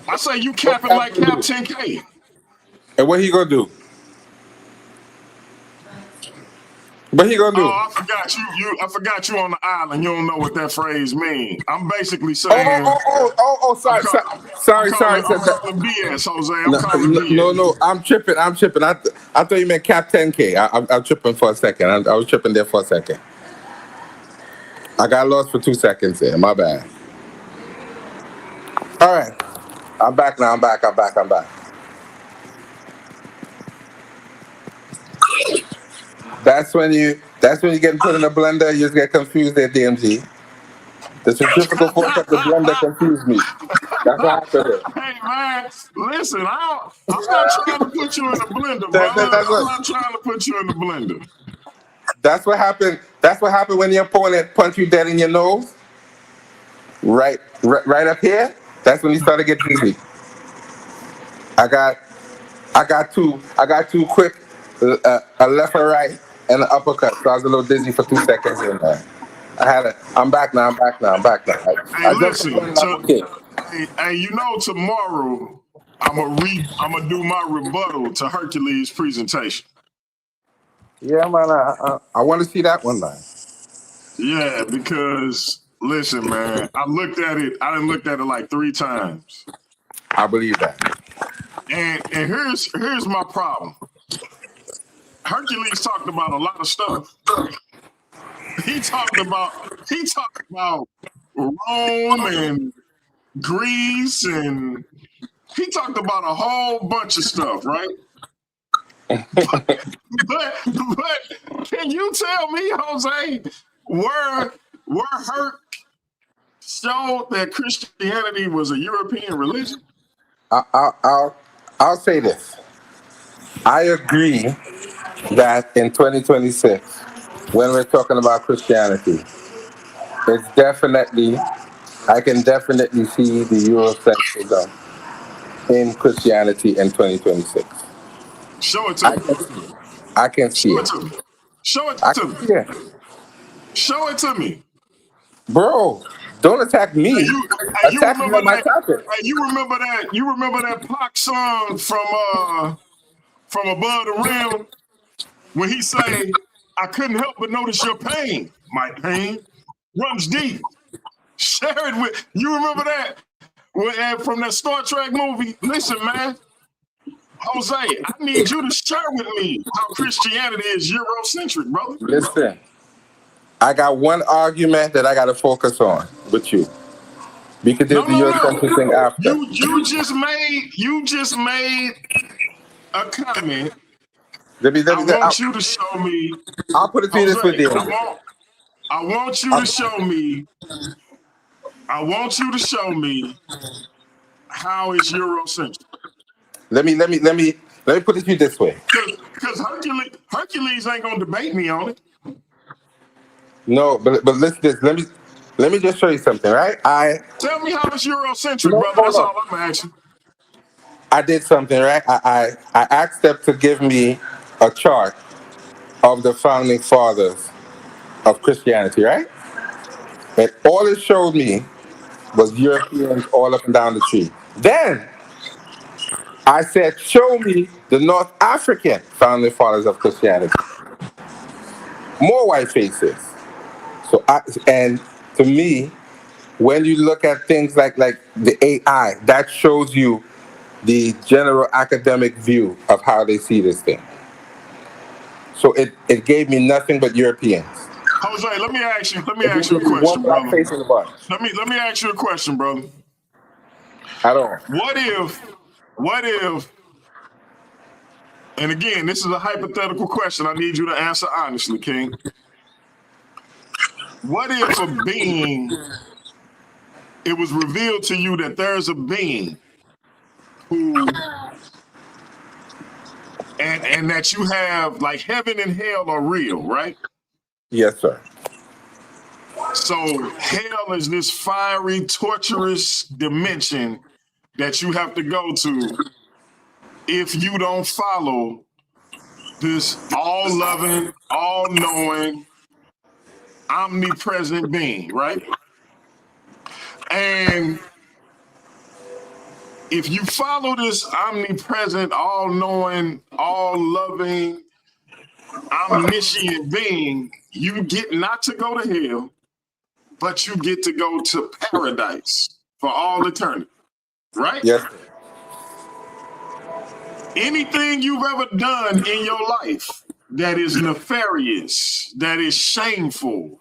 I say you capping like Cap 10K. And what he gonna do? What he gonna do? Oh, I forgot you on the island. You don't know what that phrase means. I'm basically saying. Sorry. I'm calling BS, Jose. I'm calling BS. No, I'm tripping. I thought you meant Cap 10K. I'm tripping for a second. I was tripping there for a second. I got lost for 2 seconds there. My bad. All right. I'm back now. I'm back. That's when you get put in a blender. You just get confused there, DMG. The centrifugal force of the blender confused me. That's what happened. Hey man, listen, I'm not trying to put you in the blender, brother. I'm not trying to put you in the blender. That's what happened. That's what happened when your opponent punched you dead in your nose. Right up here. That's when you started getting dizzy. I got I got two quick, a left and right and an uppercut. So I was a little dizzy for 2 seconds in there. I'm back now. Hey, I jumped listen. in and I'm okay. Hey, you know tomorrow I'm gonna do my rebuttal to Hercules' presentation. Yeah, man. I want to see that one, man. Yeah, because listen, man, I done looked at it like 3 times. I believe that. And here's my problem. Hercules talked about a lot of stuff. He talked about Rome and Greece, and he talked about a whole bunch of stuff, right? but can you tell me, Jose, where Herc showed that Christianity was a European religion? I'll say this. I agree that in 2026, when we're talking about Christianity, I can definitely see the Eurocentrism in Christianity in 2026. Show it to me. I can see Show it. it to me. Show it I to can me. see it. Show it to me. Bro, don't attack me. You Attack me remember on my that? topic. You remember that? You remember that Pac song from Above the Rim when he say, "I couldn't help but notice your pain. My pain runs deep." Share it with you. Remember that from that Star Trek movie? Listen, man, Jose, I need you to share with me how Christianity is Eurocentric, brother. Listen, I got one argument that I got to focus on with you. We could do the Eurocentric thing after. You just made a comment. I want you to show me. I'll put it to you this way, David. I want you to show me. I want you to show me how it's Eurocentric. Let me put it to you this way. Because Hercules ain't gonna debate me on it. No, but listen, let me just show you something, right? Tell me how it's Eurocentric, brother. That's all I'm asking. I did something, right? I asked them to give me a chart of the founding fathers of Christianity, right? And all it showed me was Europeans all up and down the tree. Then I said, show me the North African founding fathers of Christianity. More white faces. And to me, when you look at things like the AI, that shows you the general academic view of how they see this thing. So it gave me nothing but Europeans. Jose, let me ask you a question, brother. Let me ask you a question, brother. I don't. What if, and again, this is a hypothetical question. I need you to answer honestly, King. What if a being, it was revealed to you that there's a being who, and that you have, like, heaven and hell are real, right? Yes, sir. So hell is this fiery, torturous dimension that you have to go to if you don't follow this all-loving, all-knowing, omnipresent being, right? And if you follow this omnipresent, all-knowing, all-loving, omniscient being, you get not to go to hell, but you get to go to paradise for all eternity, right? Yes. Anything you've ever done in your life that is nefarious, that is shameful,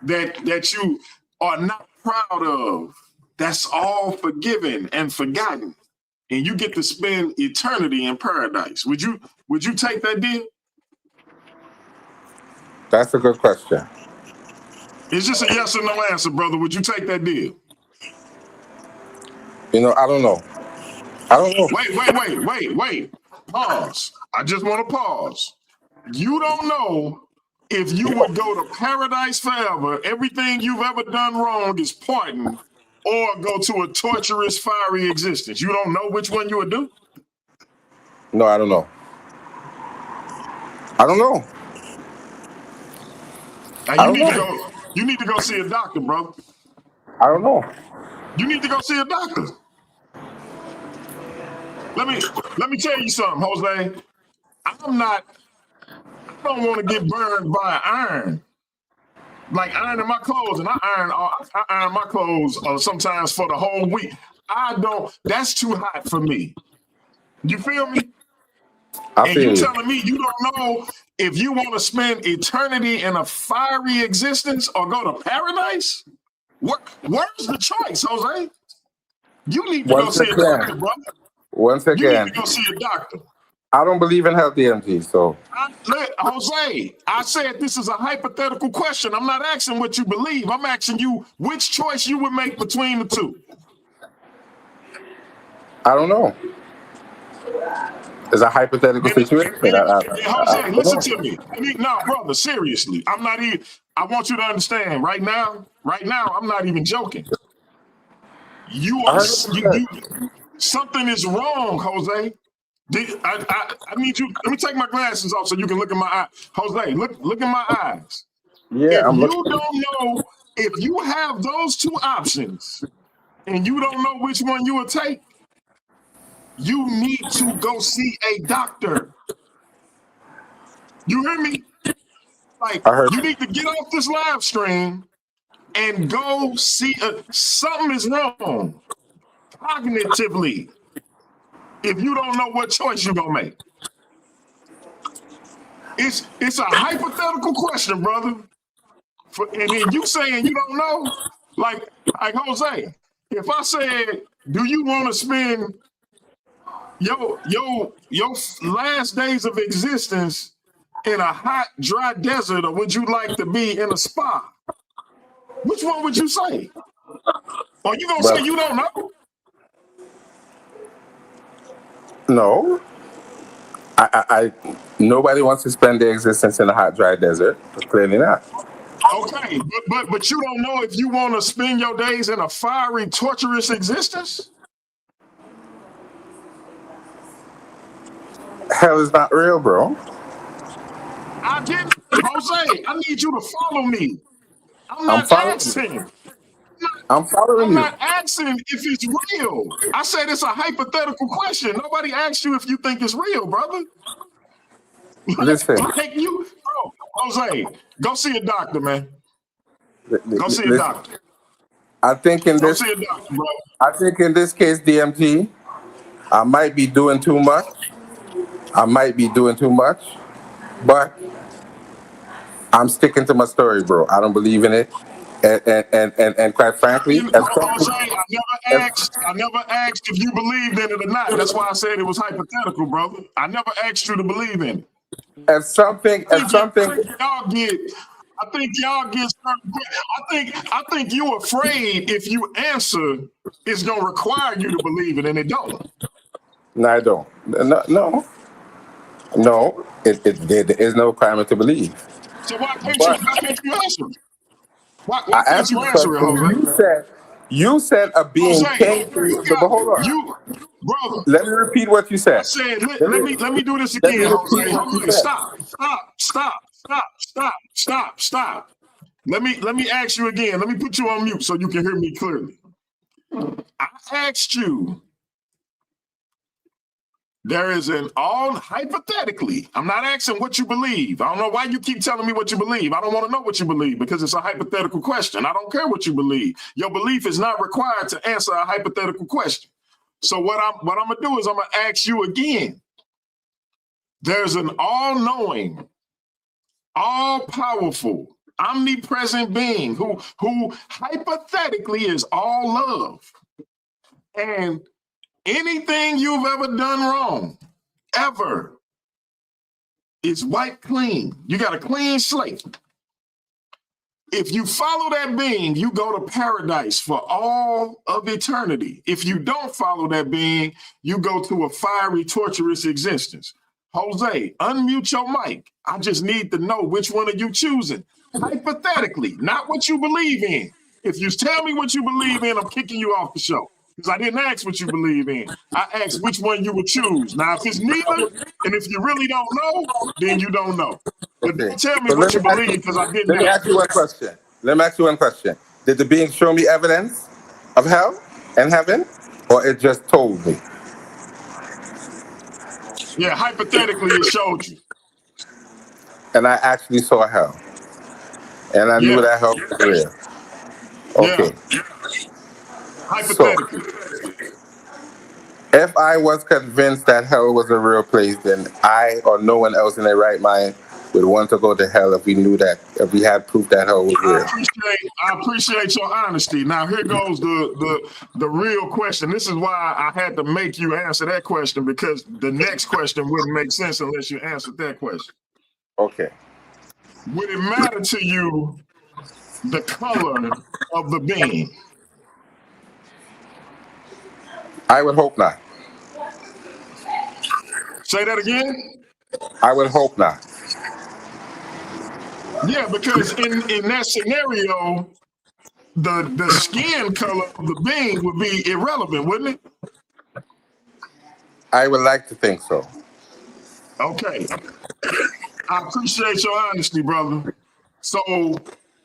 that you are not proud of, that's all forgiven and forgotten, and you get to spend eternity in paradise. Would you take that deal? That's a good question. It's just a yes or no answer, brother. Would you take that deal? I don't know. Wait. Pause. I just want to pause. You don't know if you would go to paradise forever, everything you've ever done wrong is pardoned, or go to a torturous, fiery existence. You don't know which one you would do? No, I don't know. I don't know. And you need to go see a doctor, bro. I don't know. You need to go see a doctor. Let me tell you something, Jose. I don't want to get burned by iron. Like ironing my clothes, and I iron my clothes sometimes for the whole week. That's too hot for me. You feel me? I feel you you. telling me you don't know if you want to spend eternity in a fiery existence or go to paradise? Where's the choice, Jose? You need to go see a doctor, brother. Once You need again, to go see a doctor. I don't believe in health, DMG. So, Jose, I said this is a hypothetical question. I'm not asking what you believe. I'm asking you which choice you would make between the two. I don't know. It's a hypothetical situation. Jose, listen to me. No, brother, seriously. I want you to understand right now, I'm not even joking. Something is wrong, Jose. I need you. Let me take my glasses off so you can look in my eye. Jose, look in my eyes. Yeah, If you don't know, if you have those two options and you don't know which one you will take, you need to go see a doctor. You hear me? Like, you need to get off this live stream and go see something is wrong cognitively if you don't know what choice you're gonna make. It's a hypothetical question, brother. And then you saying you don't know, like Jose, if I said, do you want to spend your last days of existence in a hot, dry desert, or would you like to be in a spa? Which one would you say? Or you gonna say you don't know? No. I nobody wants to spend their existence in a hot, dry desert. Clearly not. Okay, but you don't know if you want to spend your days in a fiery, torturous existence? Hell is not real, bro. I get it, Jose. I need you to follow me. I'm not asking. I'm following you. I'm not asking if it's real. I said it's a hypothetical question. Nobody asked you if you think it's real, brother. Listen. Like you, bro, Jose, go see a doctor, man. Go see a doctor. I think in this case, DMT, I might be doing too much. But I'm sticking to my story, bro. I don't believe in it. And quite frankly, I never asked if you believed in it or not. That's why I said it was hypothetical, brother. I never asked you to believe in it. I think you're afraid if you answer, it's gonna require you to believe it, and it don't. No, I don't. No. There is no requirement to believe. So why can't you answer it? Why I can't asked you you answer it, Jose? You said a being came to you. But hold on. Brother. Let me repeat what you said. I said, let me do this again, Jose. Stop. Let me ask you again. Let me put you on mute so you can hear me clearly. I asked you. There is hypothetically, I'm not asking what you believe. I don't know why you keep telling me what you believe. I don't want to know what you believe because it's a hypothetical question. I don't care what you believe. Your belief is not required to answer a hypothetical question. So what I'm gonna do is I'm gonna ask you again. There's an all-knowing, all-powerful, omnipresent being who hypothetically is all love. And anything you've ever done wrong, ever, is wiped clean. You got a clean slate. If you follow that being, you go to paradise for all of eternity. If you don't follow that being, you go to a fiery, torturous existence. Jose, unmute your mic. I just need to know which one are you choosing. Hypothetically, not what you believe in. If you tell me what you believe in, I'm kicking you off the show. Because I didn't ask what you believe in. I asked which one you would choose. Now, if it's neither, and if you really don't know, then you don't know. But Okay. don't tell me So what you believe, because I didn't let me ask. ask you one question. Let me ask you one question. Did the being show me evidence of hell and heaven, or it just told me? Yeah, hypothetically, it showed you. And I actually saw hell, and I knew Yeah, that hell was real. yeah, Okay. So, hypothetically. if I was convinced that hell was a real place, then I or no one else in their right mind would want to go to hell if we knew that, if we had proof that hell was real. I appreciate your honesty. Now here goes the real question. This is why I had to make you answer that question, because the next question wouldn't make sense unless you answered that question. Okay. Would it matter to you the color of the being? I would hope not. Say that again? I would hope not. Yeah, because in that scenario, the skin color of the being would be irrelevant, wouldn't it? I would like to think so. Okay. I appreciate your honesty, brother. So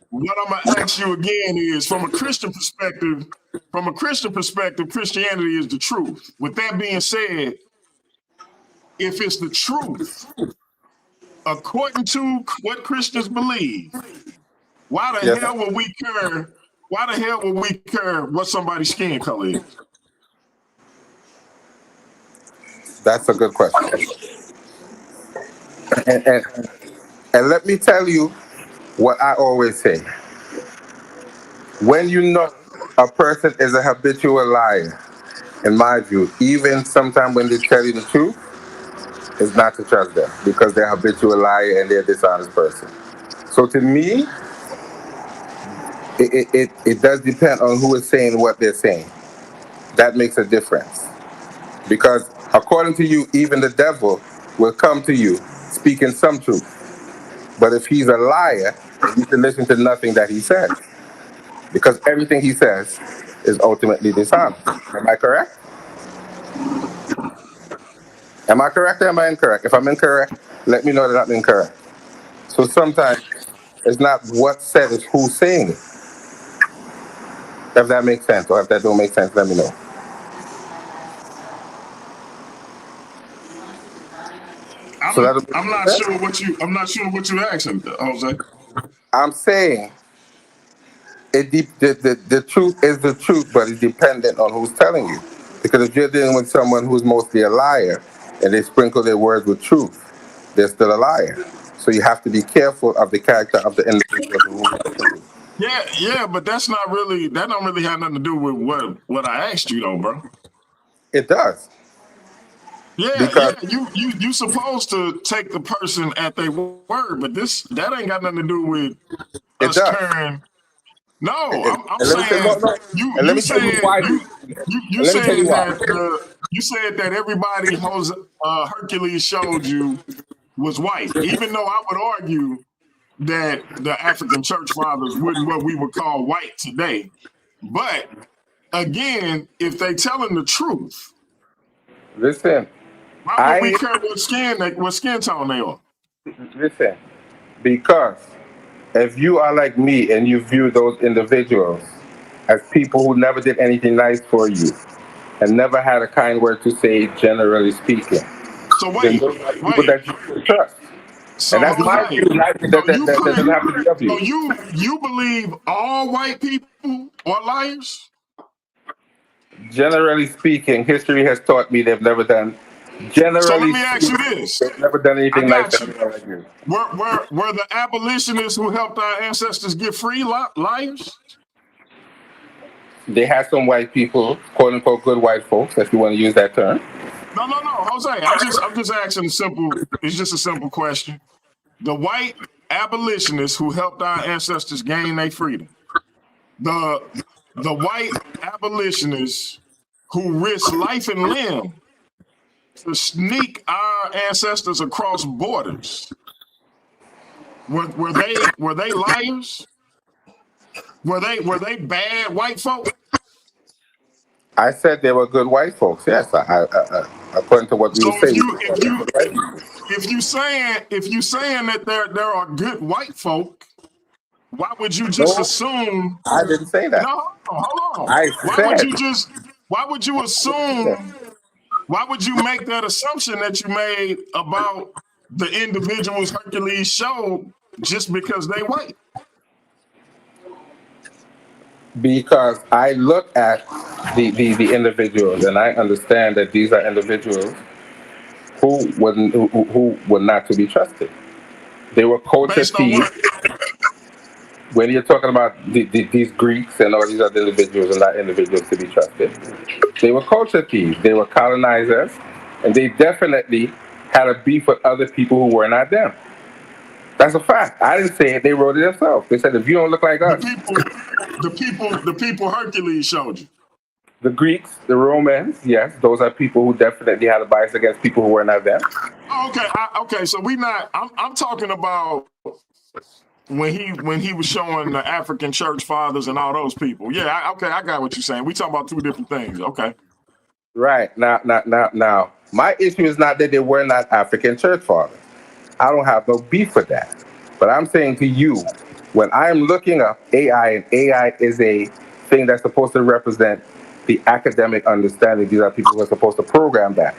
what I'm gonna ask you again is, from a Christian perspective, Christianity is the truth. With that being said, if it's the truth, according to what Christians believe, why the Yes. hell would we care? Why the hell would we care what somebody's skin color is? That's a good question. And, and, and let me tell you what I always say. When you know a person is a habitual liar, in my view, even sometimes when they tell you the truth, it's not to trust them because they're a habitual liar and they're a dishonest person. So to me, it does depend on who is saying what they're saying. That makes a difference. Because according to you, even the devil will come to you speaking some truth. But if he's a liar, you can listen to nothing that he says. Because everything he says is ultimately dishonest. Am I correct? Am I correct or am I incorrect? If I'm incorrect, let me know that I'm incorrect. So sometimes it's not what's said, it's who's saying it. If that makes sense, or if that don't make sense, let me know. So that'll I'm make not sense? sure what you asking, Jose. I'm saying the truth is the truth, but it's dependent on who's telling you. Because if you're dealing with someone who's mostly a liar and they sprinkle their words with truth, they're still a liar. So you have to be careful of the character of the individual who. Yeah, but that don't really have nothing to do with what I asked you though, bro. It does. Yeah, Because you supposed to take the person at their word, but that ain't got nothing to do with it us does. caring. No, I'm And let me tell you, saying no. And let you me tell you said why. you And let me tell you said why. that you said that everybody Hercules showed you was white, even though I would argue that the African church fathers wouldn't what we would call white today. But again, if they telling the truth, Listen, why would we I care what skin tone they are? listen because if you are like me and you view those individuals as people who never did anything nice for you and never had a kind word to say, generally speaking, So then wait, those are people wait. that you should trust. So And that's my Jose, view. That doesn't have to be of so you. you believe all white people are liars? Generally speaking, history has taught me they've never done. So let Generally me ask you speaking, this. they've never done I anything nice got to you. anyone like you. Were the abolitionists who helped our ancestors get free liars? They had some white people, quote unquote, good white folks, if you want to use that term. No, Jose. I'm just asking simple. It's just a simple question. The white abolitionists who helped our ancestors gain their freedom. The white abolitionists who risked life and limb to sneak our ancestors across borders. Were they liars? Were they bad white folk? I said they were good white folks. Yes, according to what we So were saying. if you saying that there are good white folk, why would you just No, assume? I didn't say that. No, hold on. I said. Why would you assume? Why would you make that assumption that you made about the individuals Hercules showed just because they white? Because I look at the individuals and I understand that these are individuals who were not to be trusted. They were culture Based on thieves. what? When you're talking about these Greeks and all these other individuals and not individuals to be trusted, they were culture thieves. They were colonizers, and they definitely had a beef with other people who were not them. That's a fact. I didn't say it. They wrote it themselves. They said, if you don't look like us, The people Hercules showed you. the Greeks, the Romans, yes, those are people who definitely had a bias against people who were not them. Okay, okay. So we not. I'm talking about when he was showing the African church fathers and all those people. Yeah, okay, I got what you're saying. We talking about two different things. Okay. Right. Now. My issue is not that they were not African church fathers. I don't have no beef with that. But I'm saying to you, when I'm looking up AI, and AI is a thing that's supposed to represent the academic understanding, these are people who are supposed to program that,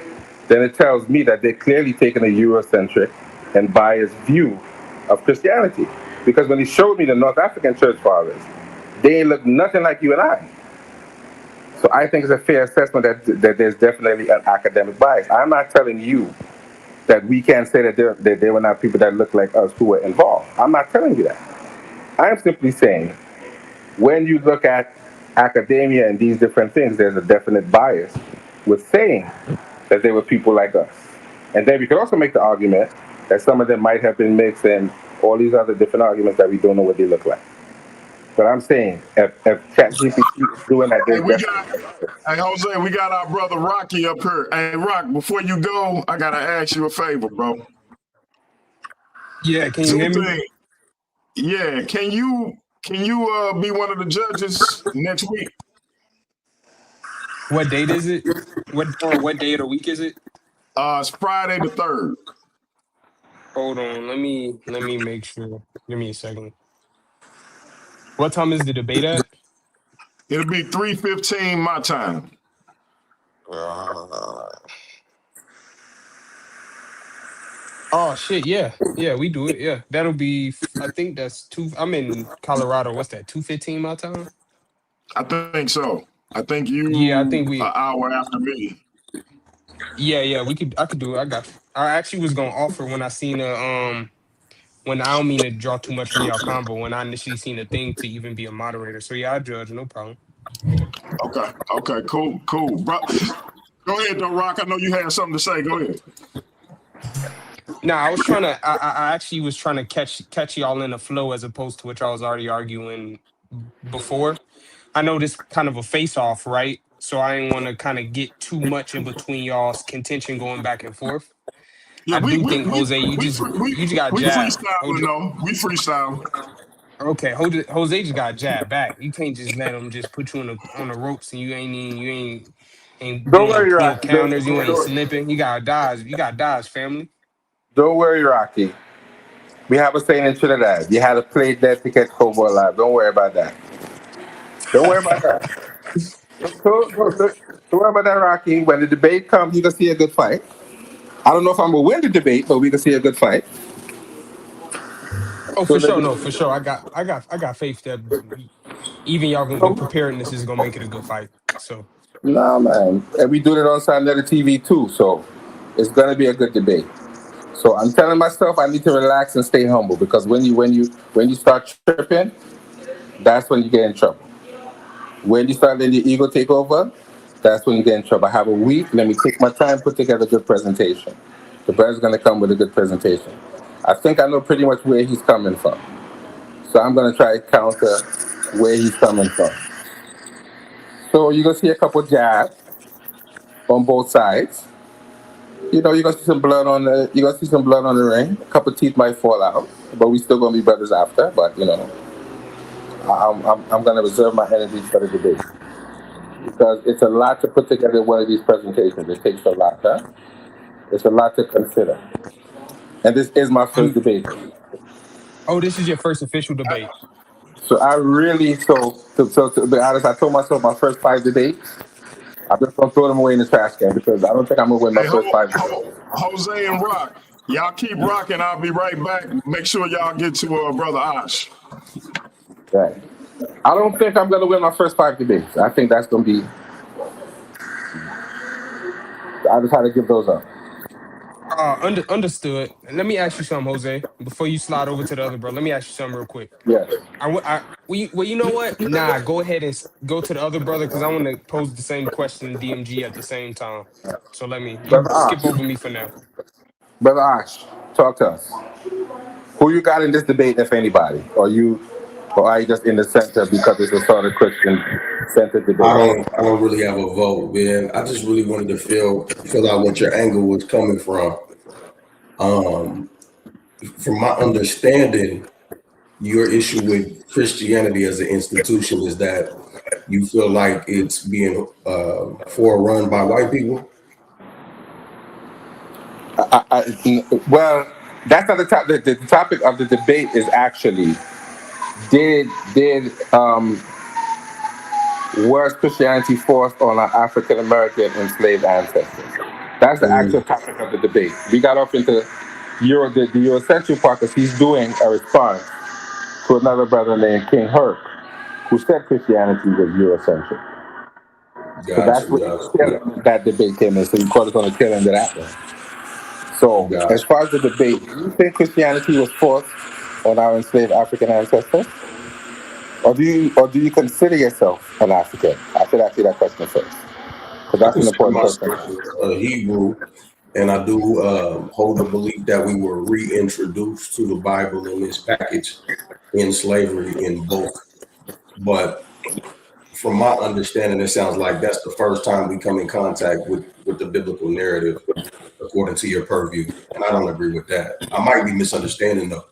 then it tells me that they're clearly taking a Eurocentric and biased view of Christianity. Because when he showed me the North African church fathers, they look nothing like you and I. So I think it's a fair assessment that there's definitely an academic bias. I'm not telling you that we can't say that there were not people that look like us who were involved. I'm not telling you that. I'm simply saying when you look at academia and these different things, there's a definite bias with saying that there were people like us. And then we could also make the argument that some of them might have been mixed and all these other different arguments that we don't know what they look like. But I'm saying if ChatGPT is doing that, Hey, there's definitely. hey, Jose, we got our brother Rocky up here. Hey, Rock, before you go, I gotta ask you a favor, bro. Yeah, can you Two hear me? things. Yeah, can you be one of the judges next week? What date is it? What day of the week is it? It's Friday the 3rd. Hold on, let me make sure. Give me a second. What time is the debate at? It'll be 3:15 my time. Oh shit, yeah, we do it. Yeah, that'll be. I think that's two. I'm in Colorado. What's that? 2:15 my time. I think so. I think Yeah, I you think an we. hour after me. Yeah, we could. I could do it. I got you. I actually was gonna offer when I seen a When I don't mean to draw too much from y'all combo. When I initially seen a thing to even be a moderator. So yeah, I judge. No problem. Okay. Okay. Cool. Bro, go ahead, though, Rock. I know you had something to say. Go ahead. No, I was trying to. I actually was trying to catch y'all in the flow as opposed to what y'all was already arguing before. I know this kind of a face off, right? So I didn't want to kind of get too much in between y'all's contention going back and forth. Yeah, I we do we think we Jose, we you just got we jabbed. freestyling though. We freestyle. Okay, Jose just got jabbed back. You can't just let him just put you on the ropes and you ain't Don't doing worry, no Rocky. counters. You ain't slipping. You got dodge. You got dodge, family. Don't worry, Rocky. We have a saying in Trinidad. You had to play dead to catch Cobra alive. Don't worry about that. Don't worry about that. Don't worry about that, Rocky. When the debate comes, you can see a good fight. I don't know if I'm gonna win the debate, but we can see a good fight. Oh, So for sure. No, the, for sure. I got faith that even y'all your preparedness is gonna make it a good fight. So nah, man, and we do it on Sunday TV too. So it's gonna be a good debate. So I'm telling myself I need to relax and stay humble because when you start tripping, that's when you get in trouble. When you start letting your ego take over, that's when you get in trouble. I have a week. Let me take my time, put together a good presentation. The brother's going to come with a good presentation. I think I know pretty much where he's coming from. So I'm going to try to counter where he's coming from. So you're going to see a couple jabs on both sides. You're going to see some blood on the ring. A couple teeth might fall out, but we still going to be brothers after. But I'm going to reserve my energy for the debate. because it's a lot to put together one of these presentations. It takes a lot, huh? It's a lot to consider. And this is my first Um, debate. oh, this is your first official debate. So I really, to be honest, I told myself my first 5 debates, I'm just gonna throw them away in the trash can because I don't think I'm gonna win my Hey, first 5 debates. Jose and Rock, y'all keep rocking. I'll be right back. Make sure y'all get to Brother Osh. Right. I don't think I'm gonna win my first 5 debates. I think that's gonna be. I just had to give those up. Understood. Let me ask you something, Jose. Before you slide over to the other bro, let me ask you something real quick. Yes. Well, you know what? Nah, go ahead and go to the other brother because I want to pose the same question to DMG at the same time. So you Brother skip Ash. over me for now. Brother Ash, talk to us. Who you got in this debate, if anybody? Or are you just in the center because it's a sort of Christian centered debate? I don't really have a vote, man. I just really wanted to feel out what your angle was coming from. From my understanding, your issue with Christianity as an institution is that you feel like it's being forerun by white people. Well, that's not the topic. The topic of the debate is actually did was Christianity forced on our African American enslaved ancestors? That's the actual topic of the debate. We got off into the Eurocentral part because he's doing a response to another brother named King Herc, who said Christianity was Eurocentric. So that's what that debate came in. So you call it on the tail end of that one. So as far as the debate, do you think Christianity was forced on our enslaved African ancestors? Or do you consider yourself an African? I should ask you that question first, because I that's an consider important myself question. a Hebrew, and I do hold the belief that we were reintroduced to the Bible in this package in slavery in both. But from my understanding, it sounds like that's the first time we come in contact with the biblical narrative, according to your purview. And I don't agree with that. I might be misunderstanding though.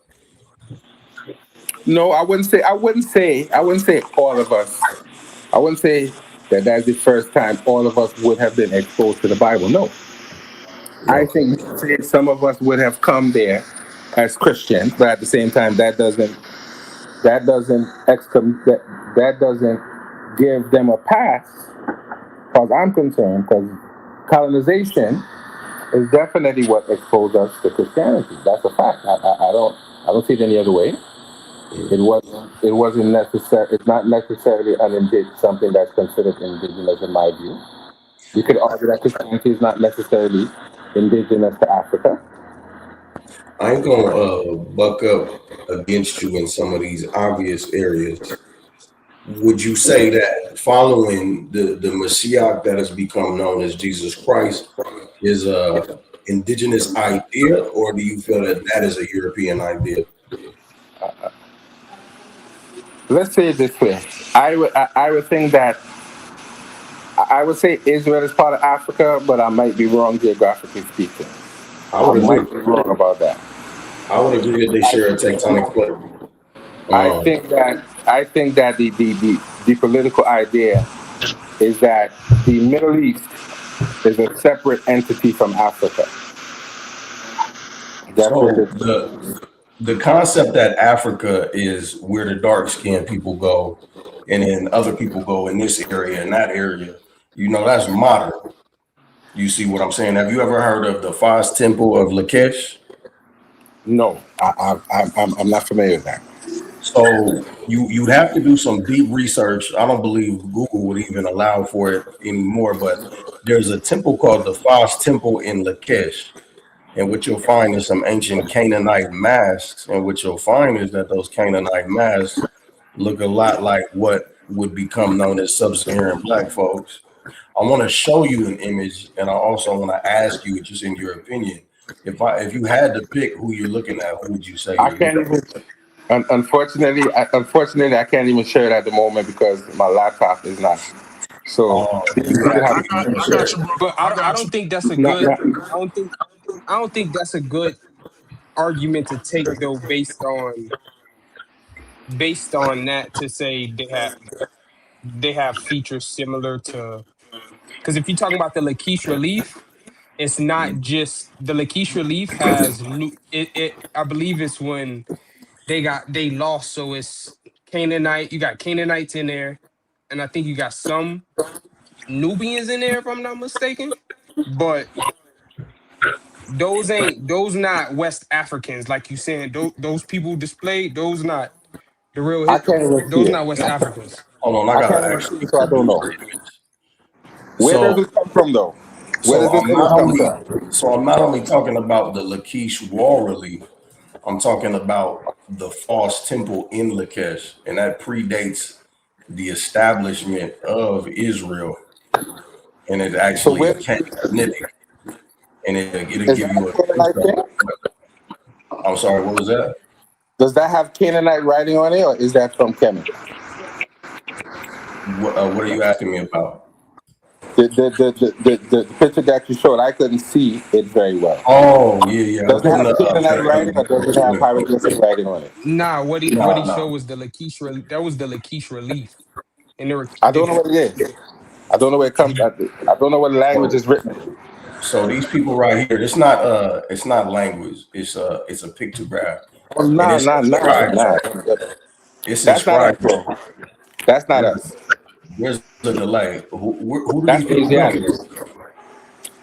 No, I wouldn't say all of us. I wouldn't say that that's the first time all of us would have been exposed to the Bible. No. I think some of us would have come there as Christians, but at the same time, that doesn't give them a pass, as far as I'm concerned, because colonization is definitely what exposed us to Christianity. That's a fact. I don't see it any other way. It wasn't necessary. It's not necessarily something that's considered indigenous in my view. You could argue that Christianity is not necessarily indigenous to Africa. I ain't gonna buck up against you in some of these obvious areas. Would you say that following the Messiah that has become known as Jesus Christ is a indigenous idea, or do you feel that is a European idea? Let's say it this way. I would think that I would say Israel is part of Africa, but I might be wrong geographically speaking. I might be wrong about that. I would agree that they share a tectonic plate. I think that the political idea is that the Middle East is a separate entity from Africa. The concept that Africa is where the dark skinned people go, and then other people go in this area and that area, that's modern. You see what I'm saying? Have you ever heard of the Face Temple of Lakesh? No, I'm not familiar with that. So you'd have to do some deep research. I don't believe Google would even allow for it anymore, but there's a temple called the Face Temple in Lakesh. And what you'll find is some ancient Canaanite masks. And what you'll find is that those Canaanite masks look a lot like what would become known as sub-Saharan black folks. I want to show you an image, and I also want to ask you, just in your opinion, if you had to pick who you're looking at, who would you say? I can't even. Unfortunately, I can't even share it at the moment because my laptop is not. So I don't think that's a good. I don't think that's a good argument to take though, based on that to say they have. they have features similar to. Because if you're talking about the Laquish relief, it's not just the Laquish relief has new. It I believe it's when they lost, so it's Canaanite. You got Canaanites in there, and I think you got some Nubians in there, if I'm not mistaken. But those not West Africans like you saying. Those people displayed, those not the real I hit. can't even see Those it. not West Africans. Hold on, I I gotta can't even see actually it, so I don't know. do this. Where does So it come from, though? Where so does this I'm image not come only from? so I'm not only talking about the Lachish wall relief, I'm talking about the false temple in Lachish, and that predates the establishment of Israel, and it's So actually where Canaanitic, and it'll is give that you a a taste Canaanite of thing? it. I'm sorry, what was that? Does that have Canaanite writing on it, or is that from Kemet? What are you asking me about? The picture that you showed, I couldn't see it very well. Oh yeah, I'm Does it putting have the Canaanite writing, or image does it as have well. hieroglyphic writing on it? Nah, what he No, showed was the Laquish relief. That was the Laquish relief, and there were I don't know what it is. I don't know where it comes. I don't know what language is so written in. so these people right here, it's not language, it's a pictograph, Oh, and nah, it's nah, nah, inscribed. nah. It's That's not us, inscribed. bro. That's not There's us. there's a delay. Who do That's these people come from? Asiatics.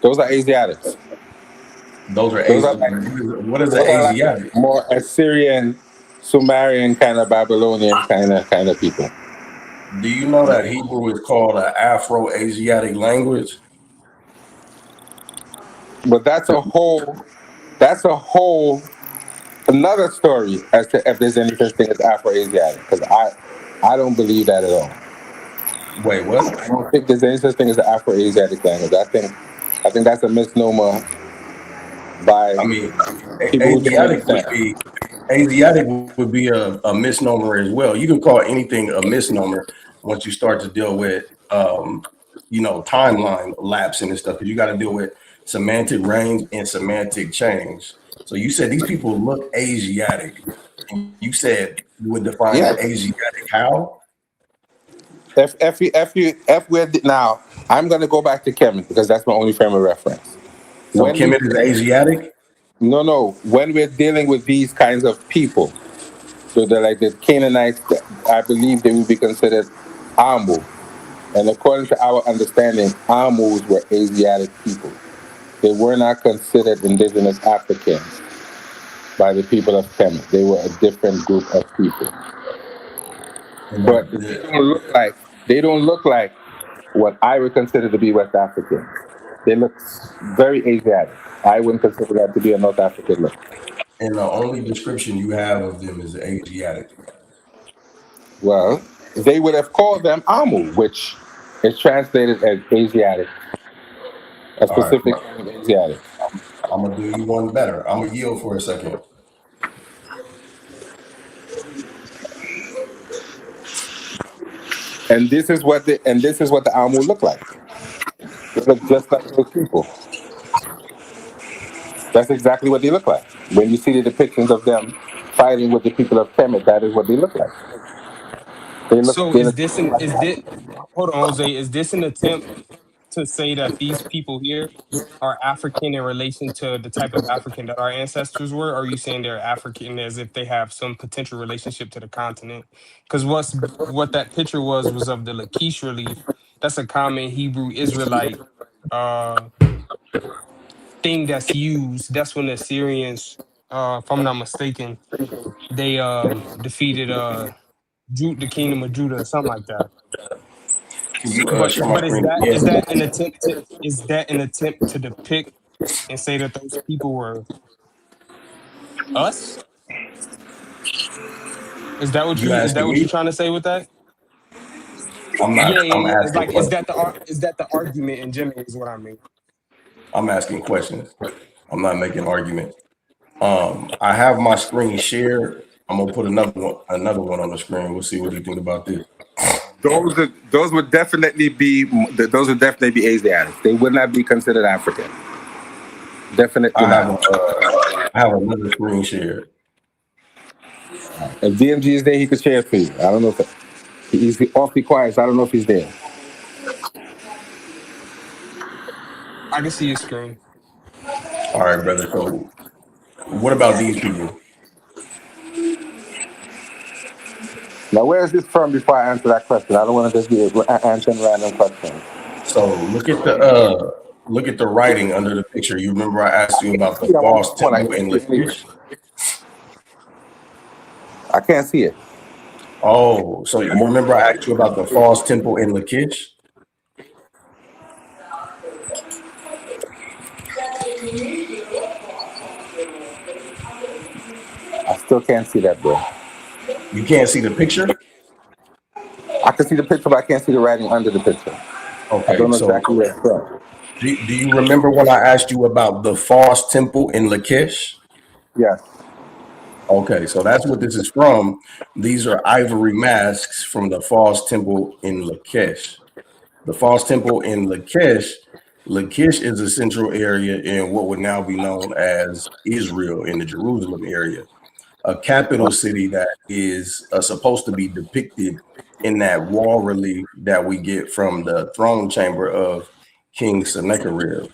Those are Asiatics. Those are Those are Asian. like What is an those are like Asiatic? more Assyrian, Sumerian kind of Babylonian kind of people. Do you know that Hebrew is called an Afro-Asiatic language? But that's a whole another story as to if there's any such thing as Afro-Asiatic. Because I don't believe that at all. Wait, what? I don't think there's any such thing as an Afro-Asiatic language. I think that's a misnomer by I mean, people who don't understand. Asiatic would be a misnomer as well. You can call anything a misnomer once you start to deal with timeline lapsing and stuff, because you got to deal with semantic range and semantic change. So you said these people look Asiatic. You said you would define Yeah. an Asiatic how? If we're now, I'm going to go back to Kevin because that's my only frame of reference. So When we Kemet is Asiatic? no, when we're dealing with these kinds of people, so they're like the Canaanites, I believe they would be considered Amu. And according to our understanding, Amus were Asiatic people. They were not considered indigenous Africans by the people of Kemet. They were a different group of people. But they don't look like what I would consider to be West African. They look very Asiatic. I wouldn't consider that to be a North African look. And the only description you have of them is Asiatic. Well, they would have called them Amu, which is translated as Asiatic, a All right, specific kind of Asiatic. I'm gonna do you one better. I'm gonna yield for a second. And this is what the Amu look like. They look just like those people. That's exactly what they look like. When you see the depictions of them fighting with the people of Kemet, that is what they look like. So They is look this an is this hold on, Jose? Is this an attempt to say that these people here are African in relation to the type of African that our ancestors were? Or are you saying they're African as if they have some potential relationship to the continent? Because what that picture was of the Laquish relief. That's a common Hebrew Israelite uh thing that's used. That's when the Assyrians, if I'm not mistaken, they defeated the kingdom of Judah or something like that. Can you But share my is screen that again? an attempt to depict and say that those people were us? You Is that asking what you're me? trying to say with that? I'm not. Yeah, yeah, I'm yeah. It's asking like is questions. that the argument in general is what I mean. I'm asking questions. I'm not making arguments. I have my screen shared. I'm gonna put another one on the screen. We'll see what you think about this. those would definitely be Asiatic. They would not be considered African. Definitely I have not. another screen shared. If DMG is there, he could share it for you. I don't know if He's awfully quiet, so I don't know if he's there. I can see your screen. All right, brother. So what about these people? Now, where is this from before I answer that question? I don't want to just be answering random questions. So look at the writing under the picture. You remember I asked you about the Yeah, false I temple can't in see it anyway. Lachish? I can't see it. Oh, so you remember I asked you about the false temple in Lachish? I still can't see that, bro. You can't see the picture? I can see the picture, but I can't see the writing under the picture. I Okay, don't know so exactly where it's from. do you remember when I asked you about the false temple in Lachish? Yes. Okay, so that's what this is from. These are ivory masks from the false temple in Lachish. The false temple in Lachish. Lachish is a central area in what would now be known as Israel, in the Jerusalem area, a capital city that is supposed to be depicted in that wall relief that we get from the throne chamber of King Sennacherib.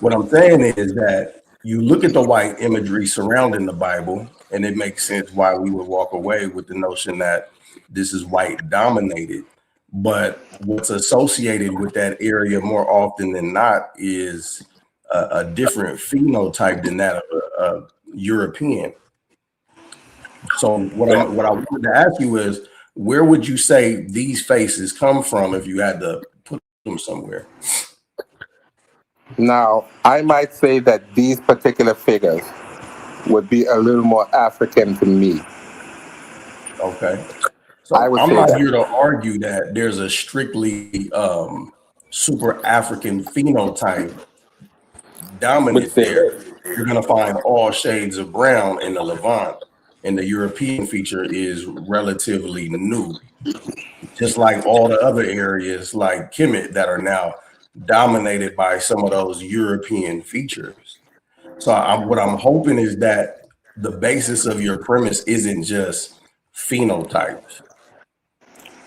What I'm saying is that you look at the white imagery surrounding the Bible, and it makes sense why we would walk away with the notion that this is white dominated. But what's associated with that area more often than not is a different phenotype than that of a European. So what I wanted to ask you is, where would you say these faces come from if you had to put them somewhere? Now, I might say that these particular figures would be a little more African to me. Okay. I So would I'm say not that. here to argue that there's a strictly super African phenotype Would dominant say there. this. You're going to find all shades of brown in the Levant, and the European feature is relatively new, just like all the other areas like Kemet that are now dominated by some of those European features. So what I'm hoping is that the basis of your premise isn't just phenotypes,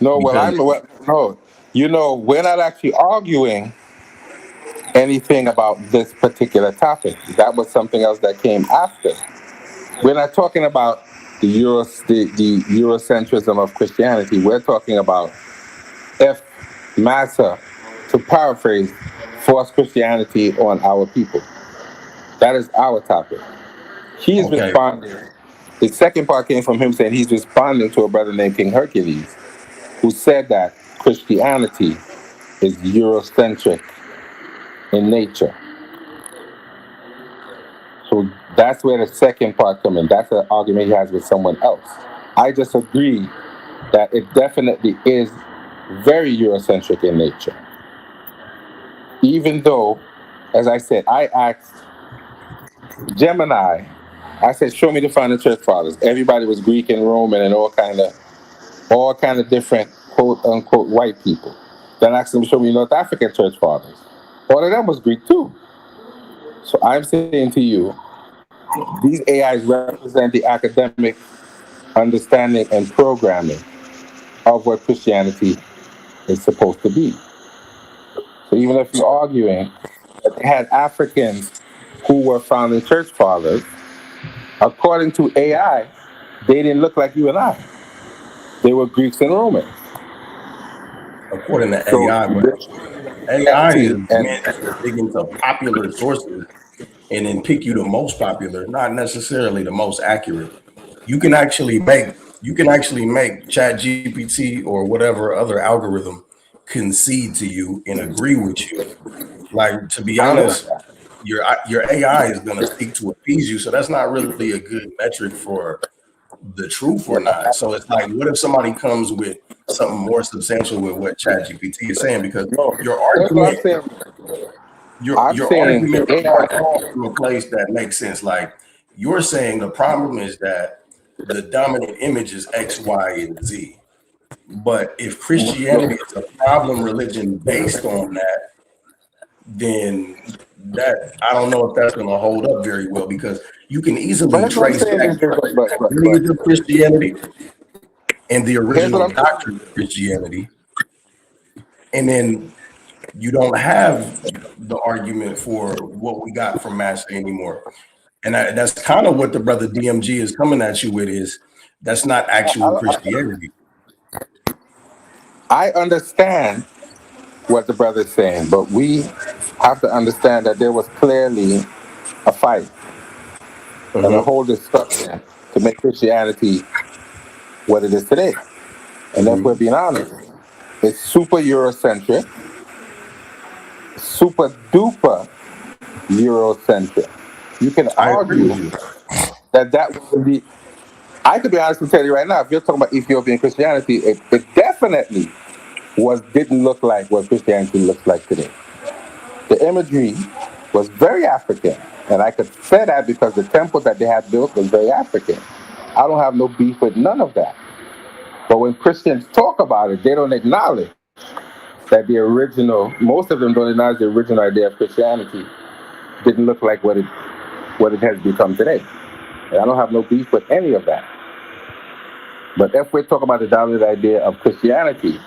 No, because no. You know, we're not actually arguing anything about this particular topic. That was something else that came after. We're not talking about the Eurocentrism of Christianity. We're talking about if Massa, to paraphrase, forced Christianity on our people. That is our topic. He's okay, responding. The second part came from him saying he's responding to a brother named King Hercules, who said that Christianity is Eurocentric in nature. So that's where the second part comes in. That's an argument he has with someone else. I just agree that it definitely is very Eurocentric in nature. Even though, as I said, I asked Gemini, I said, show me the founding church fathers. Everybody was Greek and Roman and all kind of different quote unquote white people. Then I asked them to show me North African church fathers. All of them was Greek too. So I'm saying to you, these AIs represent the academic understanding and programming of what Christianity is supposed to be. So even if you're arguing that they had Africans who were founding church fathers, according to AI, they didn't look like you and I. They were Greeks and Romans. according to So AI, but AI is meant to dig into popular sources and then pick you the most popular, not necessarily the most accurate. You can actually make Chat GPT or whatever other algorithm concede to you and agree with you. Like, to be I know honest, your AI is going to seek to appease you, so that's not really a good metric for the truth or not. So it's like, what if somebody comes with something more substantial with what ChatGPT is saying? Because no. your That's what I'm argument, saying. your I'm your saying argument the starts AI. off to a place that makes sense. Like, you're saying the problem is that the dominant image is X, Y, and Z. But if Christianity is a problem religion based on that, then that, I don't know if that's going to hold up very well, because you can But easily that's what I'm trace saying. back the lineage of Christianity and the Here's original what I'm doctrine of Christianity, and then you don't have the argument for what we got from Master anymore. And that's kind of what the brother DMG is coming at you with, is that's not actual Christianity. I understand what the brother's saying, but we have to understand that there was clearly a fight and a whole discussion to make Christianity what it is today. And if we're being honest, it's super Eurocentric, super duper Eurocentric. You can argue that would be. I could be honest and tell you right now, if you're talking about Ethiopian Christianity, it definitely didn't look like what Christianity looks like today. The imagery was very African, and I could say that because the temple that they had built was very African. I don't have no beef with none of that. But when Christians talk about it, they don't acknowledge that the original, most of them don't acknowledge the original idea of Christianity didn't look like what it has become today. And I don't have no beef with any of that. But if we're talking about the dominant idea of Christianity,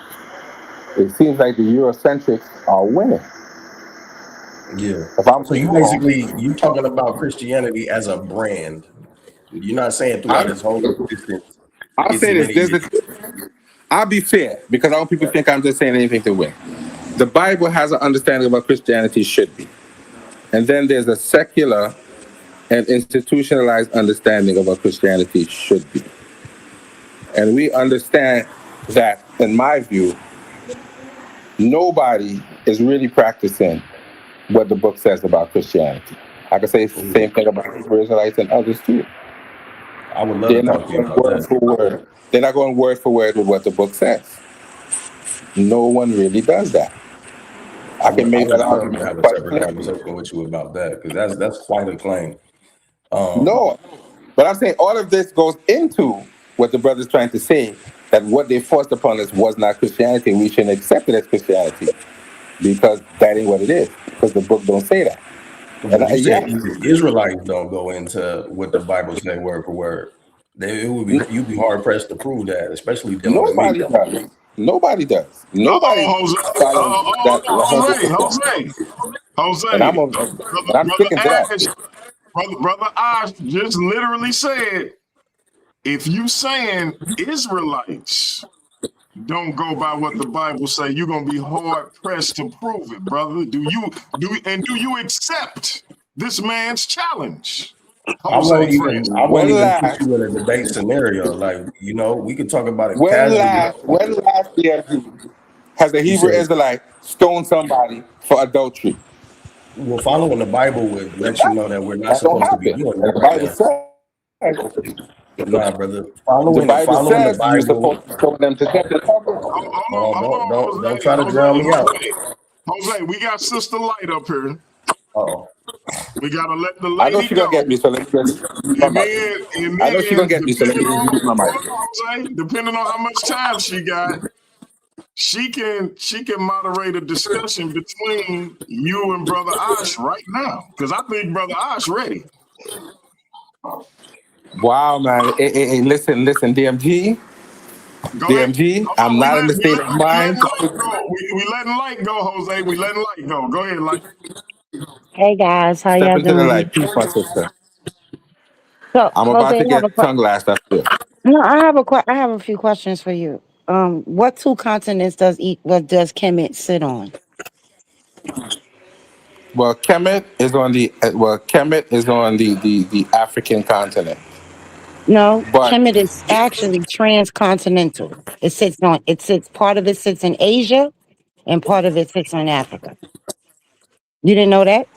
it seems like the Eurocentrics are winning. Yeah. If I'm So you talking about Christianity as a brand. You're not saying throughout its whole existence. I'll say this. I'll be fair, because I don't want people to think I'm just saying anything to win. The Bible has an understanding of what Christianity should be. And then there's a secular and institutionalized understanding of what Christianity should be. And we understand that, in my view, nobody is really practicing what the book says about Christianity. I could say the same thing about Hebrew Israelites and others too. I would love to talk to you about that. They're not going word for word with what the book says. No one really does that. I can make that argument. Have a separate conversation with you about that, because that's quite a claim. No, but I'm saying all of this goes into what the brother's trying to say, that what they forced upon us was not Christianity. We shouldn't accept it as Christianity, because that ain't what it is, because the book don't say that. And Israelites don't go into what the Bible say word for word. You'd be hard pressed to prove that, especially dealing with me. Nobody does. Jose. And I'm sticking to that. Brother Ash just literally said, if you saying Israelites don't go by what the Bible say, you're gonna be hard pressed to prove it, brother. Do you accept this man's challenge? I won't even put you in a debate scenario. Like, we could talk about it casually. When last DMG has a Hebrew Israelite stoned somebody for adultery? Well, following the Bible would let you know that we're not supposed to be doing that right now. Nah, brother. Following the Bible. You're supposed to stone them to death. Don't try to drown me out. Jose, we got Sister Light up here. Oh. We gotta let the lady I know she's gonna get me, so let me just I know she's gonna get me, so let me just use my mic. Depending on how much time she got, she can moderate a discussion between you and Brother Ash right now, because I think Brother Ash ready. Wow, man! Hey, listen, DMG. I'm not in the state of mind. We letting light go, Jose. We letting light go. Go ahead, light. Hey guys, how Step y'all into the doing? light. Peace, my sister. So, I'm about to get tongue lashed after. No, I have a few questions for you. What two continents does Kemet sit on? Well, Kemet is on the African continent. No, but Kemet is actually transcontinental. Part of it sits in Asia, and part of it sits in Africa. You didn't know that?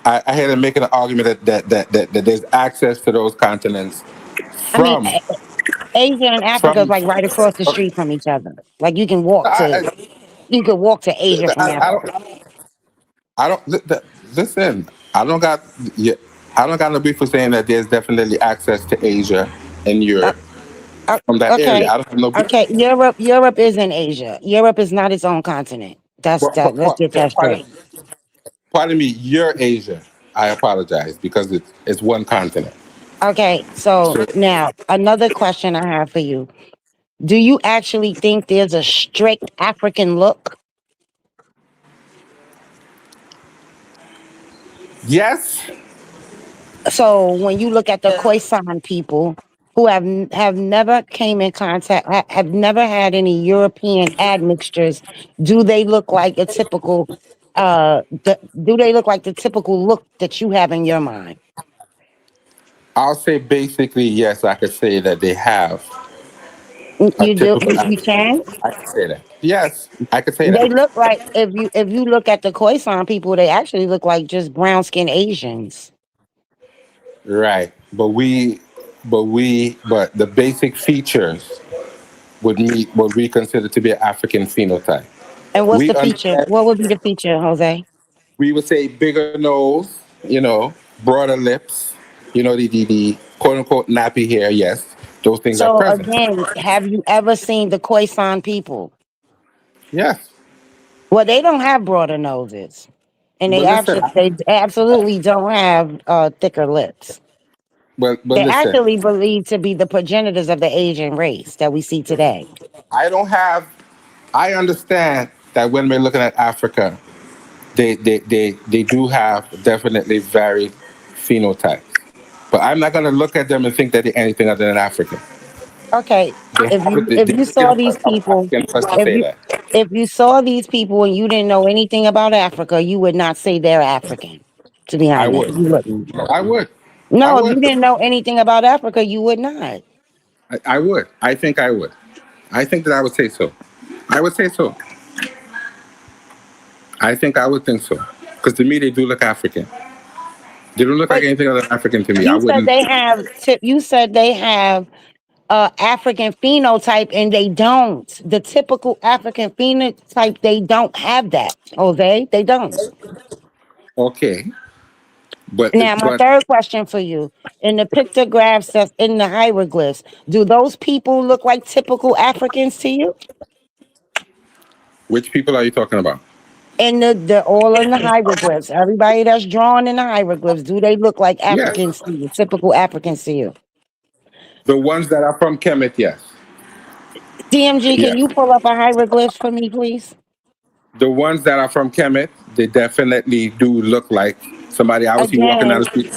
I had to make an argument that there's access to those continents from Asia and Africa is like right across the street from each other. Like you can walk to Asia from Africa. Listen. I don't got no beef for saying that there's definitely access to Asia and Europe from that area. I don't have no beef. Okay, Europe is in Asia. Europe is not its own continent. Let's get that straight. Pardon me, you're Asia. I apologize because it's one continent. Okay, so So now another question I have for you. Do you actually think there's a strict African look? yes, So when you look at the Khoisan people who have never came in contact, have never had any European admixtures, do they look like a typical? Do they look like the typical look that you have in your mind? I'll say basically yes. I could say that they have a You do. typical You African can. look. I could say that. Yes, I could say They that. look like if you look at the Khoisan people, they actually look like just brown skinned Asians. Right, but the basic features would meet what we consider to be an African phenotype. And what's We the feature? understand. What would be the feature, Jose? We would say bigger nose, broader lips, the quote unquote nappy hair. Yes, those things are So present. again, have you ever seen the Khoisan people? Yes, Well, they don't have broader noses, and but listen, they absolutely don't have thicker lips. but They're listen, actually believed to be the progenitors of the Asian race that we see today. I don't have. I understand that when we're looking at Africa, they do have definitely varied phenotypes. But I'm not going to look at them and think that they're anything other than African. Okay, They have it. if They're you big saw enough these of people, African for us to if say you that. if you saw these people and you didn't know anything about Africa, you would not say they're African. To be I honest, would. you wouldn't. I would. I No, if you would. didn't know anything about Africa, you would not. I would. I think I would. I think that I would say so. I would say so. I think I would think so. Because to me, they do look African. They don't look like But anything other than African to me. I you said wouldn't. they have. You said they have African phenotype, and they don't. The typical African phenotype, they don't have that. Jose, they don't. Okay, but Now, my but third question for you: in the pictographs that's in the hieroglyphs, do those people look like typical Africans to you? which people are you talking about? In the all in the hieroglyphs, everybody that's drawn in the hieroglyphs, do they look like Yes, Africans to you? Typical Africans to you? the ones that are from Kemet. Yes, DMG, can yes. you pull up a hieroglyph for me, please? The ones that are from Kemet, they definitely do look like somebody I would see walking down Again, the street.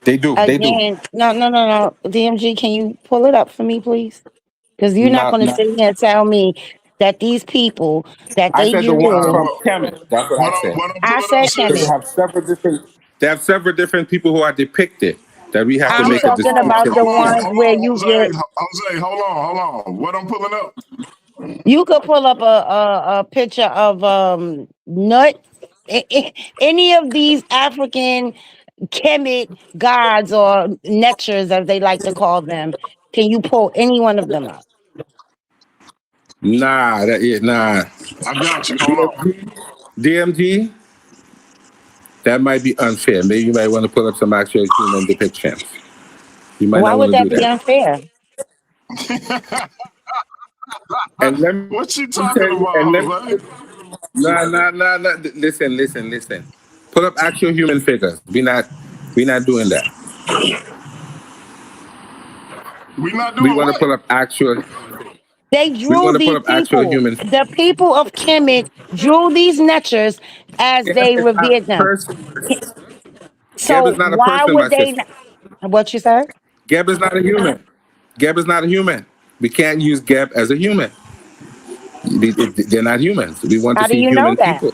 They do. They do. no. DMG, can you pull it up for me, please? Because you're not Not, going to not. sit here and tell me that these people that I they said the ones drew. from Kemet. That's what I said. What I'm I pulling up, said Because they sis. Kemet. have several different. They have several different people who are depicted that we have to I'm Jose, make a talking hold about distinction the on, between. ones hold where on, you get. Jose. Jose, hold on. What I'm pulling up? You could pull up a picture of nut. Any of these African Kemet gods or nectars, as they like to call them. Can you pull any one of them up? Nah. I got you. Hold on. DMG, that might be unfair. Maybe you might want to put up some actual human depictions. You might Why not would want to that do be that. unfair? And let me What you tell talking you, and about, let me, Jose? nah. Listen. Put up actual human figures. We not doing that. We not We doing want to what? put up actual. They We drew want to put these up actual people. human. The people of Kemet drew these nectars as Geb they is not revered a them. person. Geb So is not a why person, my would they sister. not? What you said? Geb is not a human. Geb is not a human. We can't use Geb as a human. They're not humans. We want to How do see you know human that? people.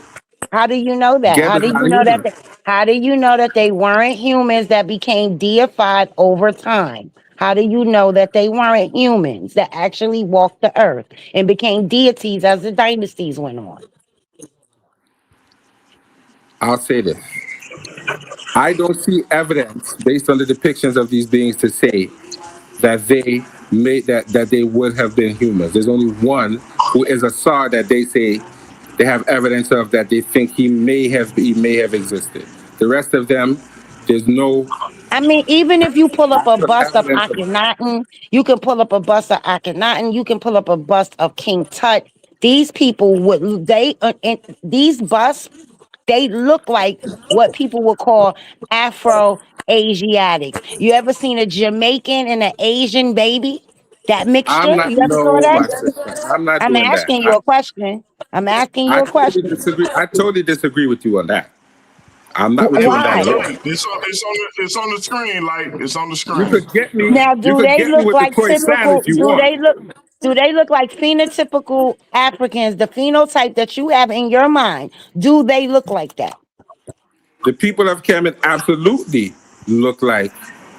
How do you know that? Geb is not a human. How do you know that they weren't humans that became deified over time? How do you know that they weren't humans that actually walked the earth and became deities as the dynasties went on? I'll say this. I don't see evidence based on the depictions of these beings to say that they would have been humans. There's only one who is a Sar that they say they have evidence of that they think he may have existed. The rest of them, there's no I mean, even if you pull up a actual bust of evidence of. Akhenaten, you can pull up a bust of Akhenaten, you can pull up a bust of King Tut. These people would they and these busts They look like what people would call Afro-Asiatics. You ever seen a Jamaican and an Asian baby? That I'm mixture? not. You ever saw No, that? my sister. I'm not I'm doing that. asking you a question. I'm asking you I a totally question. disagree. I totally disagree with you on that. I'm not with Hey, you on look, that Why? at all. it's on the screen, like it's on the You screen. could get me. Now, You do could they get me look with the like croissant typical? if you want. Do they look like phenotypical Africans? The phenotype that you have in your mind, do they look like that? The people of Kemet absolutely look like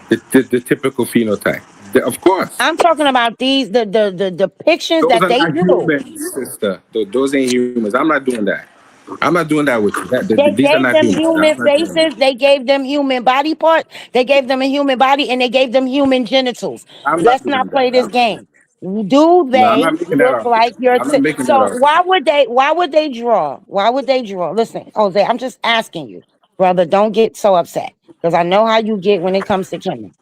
the typical phenotype. Of course. I'm talking about these the depictions Those that are they not do. humans, sister. Those ain't humans. I'm not doing that. I'm not doing that with you. They These are gave not them humans. I'm human not doing that. faces. They gave them human body parts. They gave them a human body, and they gave them human genitals. I'm not Let's doing not that. play this game. Do No, I'm they not making that look like argument. your? I'm not making that So argument. Why would they draw? Why would they draw? Listen, Jose, I'm just asking you, brother. Don't get so upset because I know how you get when it comes to Kim.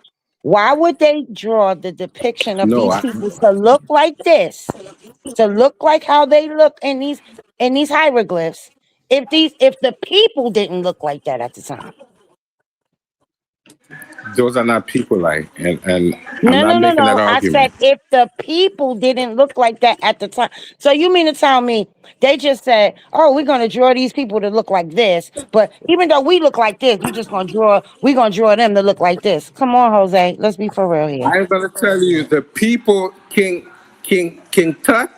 Why would they draw the depiction of No, these people to look like this? To look like how they look in these hieroglyphs if the people didn't look like that at the time. those are not people like, and I'm No, not no, no, making that no. I said argument. if the people didn't look like that at the time. So you mean to tell me they just said, "Oh, we're gonna draw these people to look like this," but even though we look like this, we're gonna draw them to look like this. Come on, Jose. Let's be for real here. I'm gonna tell you, the people, King Tut,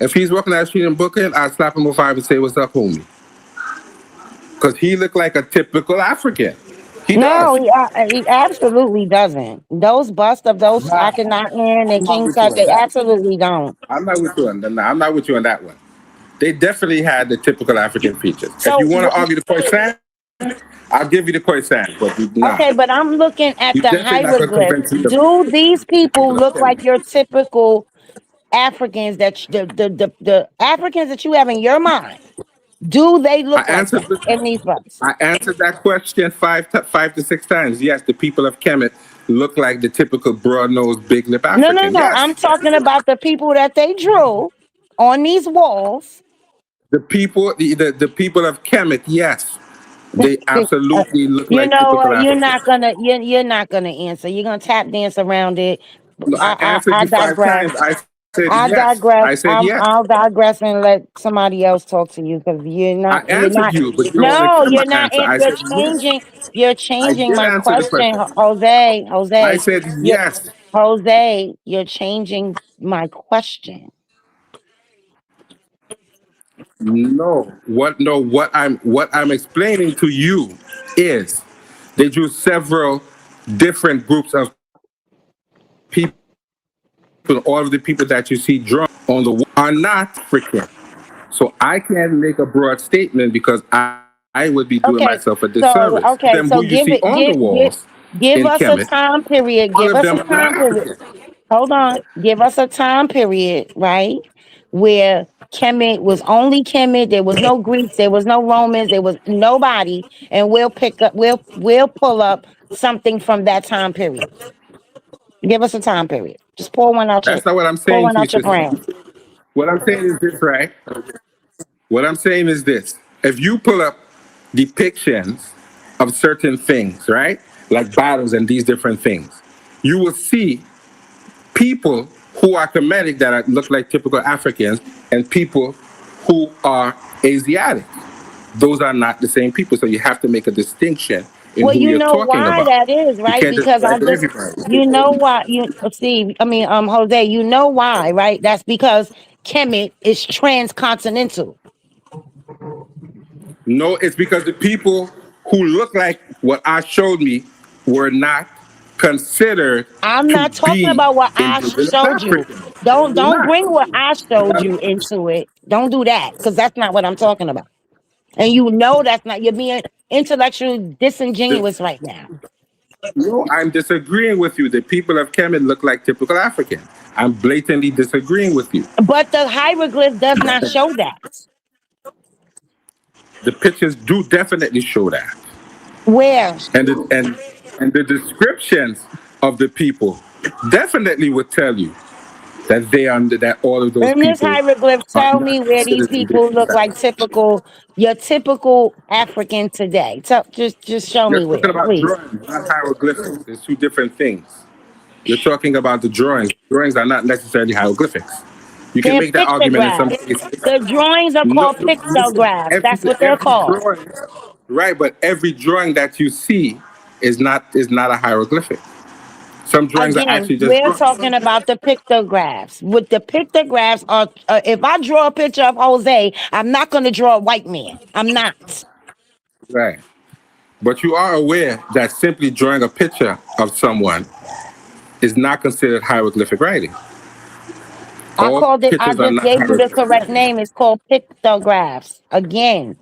if he's walking down the street in Brooklyn, I'd slap him with five and say, "What's up, homie?" Because he looked like a typical African. He No, does. he absolutely doesn't. Those busts of those Nah, Akhenaten I'm and not King with you Tut, on they that. absolutely don't. I'm not with you on that. Nah, I'm not with you on that one. They definitely had the typical African features. If So you want to argue the croissant, I'll give you the croissant. But nah, okay, but I'm looking at you the definitely not gonna hieroglyphs. convince me the Do these people people of look like Kemet. your typical Africans the Africans that you have in your mind? Do they I look like answered that in these books? I answered that question five to six times. Yes, the people of Kemet look like the typical broad-nosed, big-lip No, no, African. no. I'm Yes, talking about the people that they drew on these walls. the people of Kemet. Yes, they absolutely look You like know typical what? Africans. You're not gonna answer. You're gonna tap dance around it. No, I answered I you five digress. times. I said I yes. digress. I said yes. I'll digress and let somebody else talk to you because I you're answered not you, but you don't want to no, accept my you're not answer. I you're said yes. you're I changing did my answer the question, question. I Jose. said You yes. Jose, you're changing my question. No. What I'm explaining to you is they drew several different groups of people. All of the people that you see drawn on the wall are not African. So I can't make a broad statement because I would be doing Okay. myself a disservice. Them So who you see on the walls give in us a Kemet, time period. all Give of us them a are not time period. African. Hold on. Give us a time period, right? Where Kemet was only Kemet. There was no Greeks. There was no Romans. There was nobody. And we'll pull up something from that time period. Give us a time period. Just That's not what I'm pull saying one to you, out your sister. brain. What I'm saying is this, right? What I'm saying is this. If you pull up depictions of certain things, right? Like battles and these different things, you will see people who are Kemetic look like typical Africans and people who are Asiatic. Those are not the same people. So you have to make a distinction in Well, who you you're know talking why about. that is, You right? can't just Because I label just, everybody. you know why you see. I mean, Jose, you know why, right? That's because Kemet is transcontinental. No, it's because the people who look like what I showed me were not considered I'm to not talking be about what I indigenous showed you. Africans. They're Don't not. bring what I showed you into it. Don't do that because that's not what I'm talking about. And you know that's not. You're being intellectually disingenuous right now. No, I'm disagreeing with you. The people of Kemet look like typical African. I'm blatantly disagreeing with you. But the hieroglyph does not show that. The pictures do definitely show that. Where? And the descriptions of the people definitely would tell you that that all of those In this people hieroglyph, are tell me not where these considered people indigenous look like Africans. your typical African today. So just show You're me talking where, about please. drawings, not hieroglyphics. There's two different things. You're talking about the drawings. Drawings are not necessarily hieroglyphics. You can They're make that argument in some pictographs. cases. The drawings are No, called listen, pictographs. That's what they're every called. drawing, right? But every drawing that you see is not a hieroglyphic. Some drawings are Again, actually just we're drawings. talking about the pictographs. With the pictographs are, if I draw a picture of Jose, I'm not going to draw a white man. I'm not. Right. But you are aware that simply drawing a picture of someone is not considered hieroglyphic writing. All I pictures are just not gave you the correct hieroglyphic. name. It's called pictographs. Again,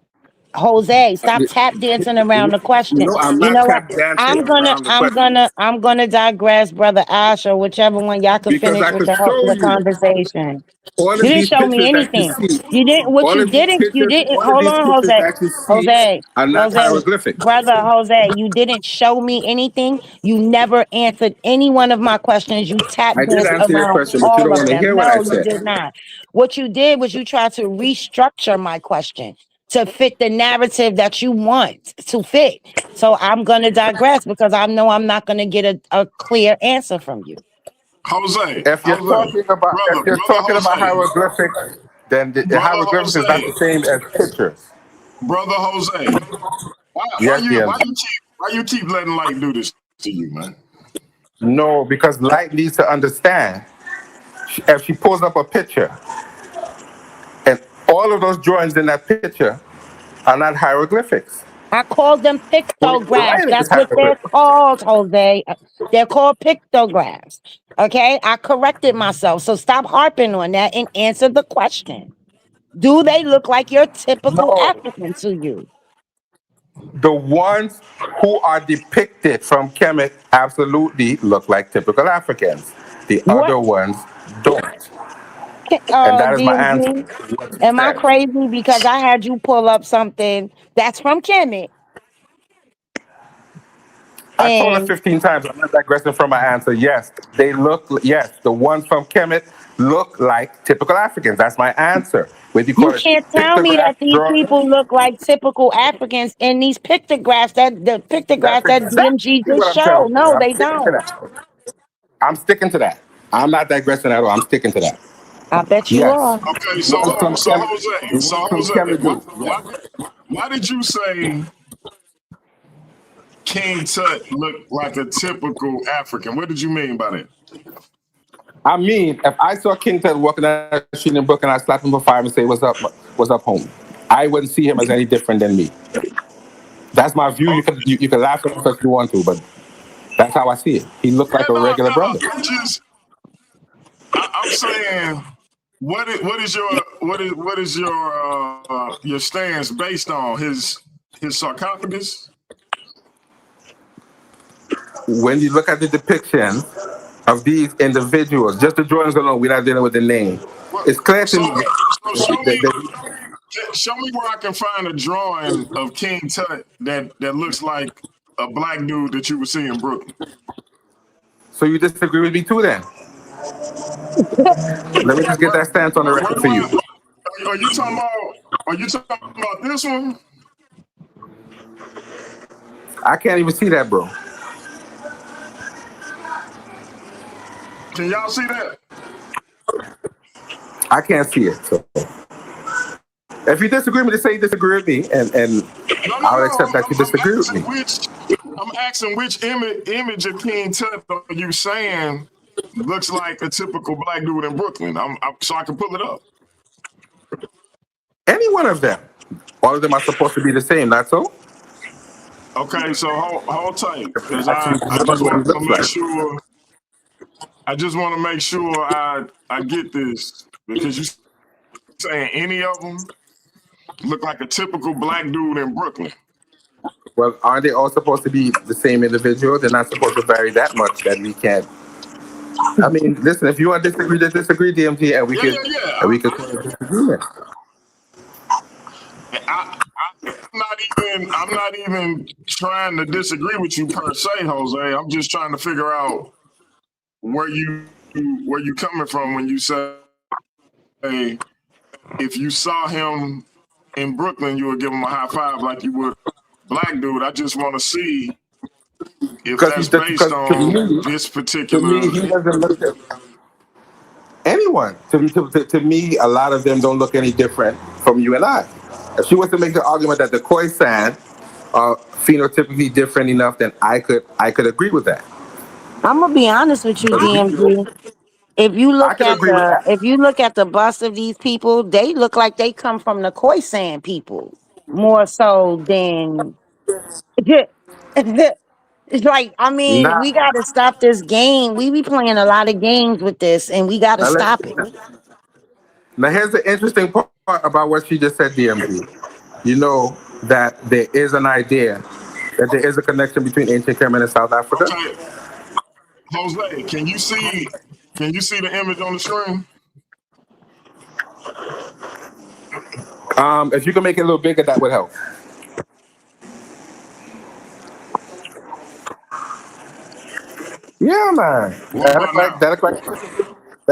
Jose, stop tap dancing around the question. No, I'm You not know what? tap dancing around the question I'm gonna digress, brother Ash, or whichever one y'all can because finish I with could the show you conversation. all You of didn't these show me pictures that you anything. see. You didn't. What All you of these didn't. You pictures, didn't. all of Hold these on, pictures Jose. that you see Jose. are not Jose. hieroglyphic. Brother Jose, you didn't show me anything. You never answered any one of my questions. You tap I did danced answer your around question, but you all don't of want to them. hear what I No, you said. did not. What you did was you tried to restructure my question to fit the narrative that you want to fit. So I'm gonna digress because I know I'm not gonna get a clear answer from you. Jose, If you're Jose, talking about brother Jose, hieroglyphics, then the brother hieroglyphics is not Jose, the same as pictures. brother Jose. Yes, DMG. Why you keep letting light do this to you, man? No, because Light needs to understand. If she pulls up a picture, and all of those drawings in that picture are not hieroglyphics. I call them Only the pictographs. writing is That's what they're hieroglyphic. called, Jose. They're called pictographs. Okay, I corrected myself. So stop harping on that and answer the question. Do they look like your typical No, African to you? the ones who are depicted from Kemet absolutely look like typical Africans. The What, other ones don't. And that is my answer DMG? to what you Am I said. crazy because I had you pull up something that's from Kemet I told her and 15 times, I'm not digressing from my answer. Yes, yes, the ones from Kemet look like typical Africans. That's my answer. Whether you you call it can't tell me that pictograph, these drawing, people look like typical Africans in these pictographs that's that DMG exactly just what I'm showed. telling you. No, And I'm they sticking to don't. that. I'm sticking to that. I'm not digressing at all. I'm sticking to that. I bet you Yes. are. Okay, The ones from Kemet, the So ones from Jose, Kemet do. Yes. why did you say King Tut looked like a typical African? What did you mean by that? I mean, if I saw King Tut walking down the street in Brooklyn, I'd slap him for 5 and say, what's up, homie? I wouldn't see him as any different than me. That's my view. You can laugh at us if you want to, but that's how I see it. He looked like a regular brother. I'm saying, what is your stance based on his sarcophagus? When you look at the depiction of these individuals, just the drawings alone, we're not dealing with the name. It's clear to me. Show me where I can find a drawing of King Tut that looks like a black dude that you would see in Brooklyn. So you disagree with me too, then? Let me just get that stance on the record for you. Are you talking about this one? I can't even see that, bro. Can y'all see that? I can't see it. So if you disagree with me, just say you disagree with me, and I'll accept that you disagree with me. I'm asking which image of King Tut are you saying looks like a typical black dude in Brooklyn? So I can pull it up. Any one of them. All of them are supposed to be the same, not so? Okay, so hold tight, because I just want to make sure I get this, because you saying any of them look like a typical black dude in Brooklyn. Well, aren't they all supposed to be the same individual? They're not supposed to vary that much that we can't. I mean, listen, if you want to disagree, then disagree, DMG, and we can come to disagreement. I'm not even trying to disagree with you per se, Jose. I'm just trying to figure out where you where you coming from when you say if you saw him in Brooklyn, you would give him a high five like you would black dude. I just want to see if that's based because on this to particular. me, he doesn't look at anyone. To me, a lot of them don't look any different from you and I. If she was to make the argument that the Khoisan are phenotypically different enough, then I could agree with that. I'm gonna be honest with you, DMG. I could agree with that. If you look at the bust of these people, they look like they come from the Khoisan people more so than it's like, I mean, we Nah, gotta stop this game. We be playing a lot of games with this and we gotta now, stop it. now here's the interesting part about what she just said, DMG. You know that there is an idea that there is a connection between ancient Kemet and South Africa. Okay, Jose, can you see the image on the screen? If you can make it a little bigger, that would help. Yeah, man. What about now? That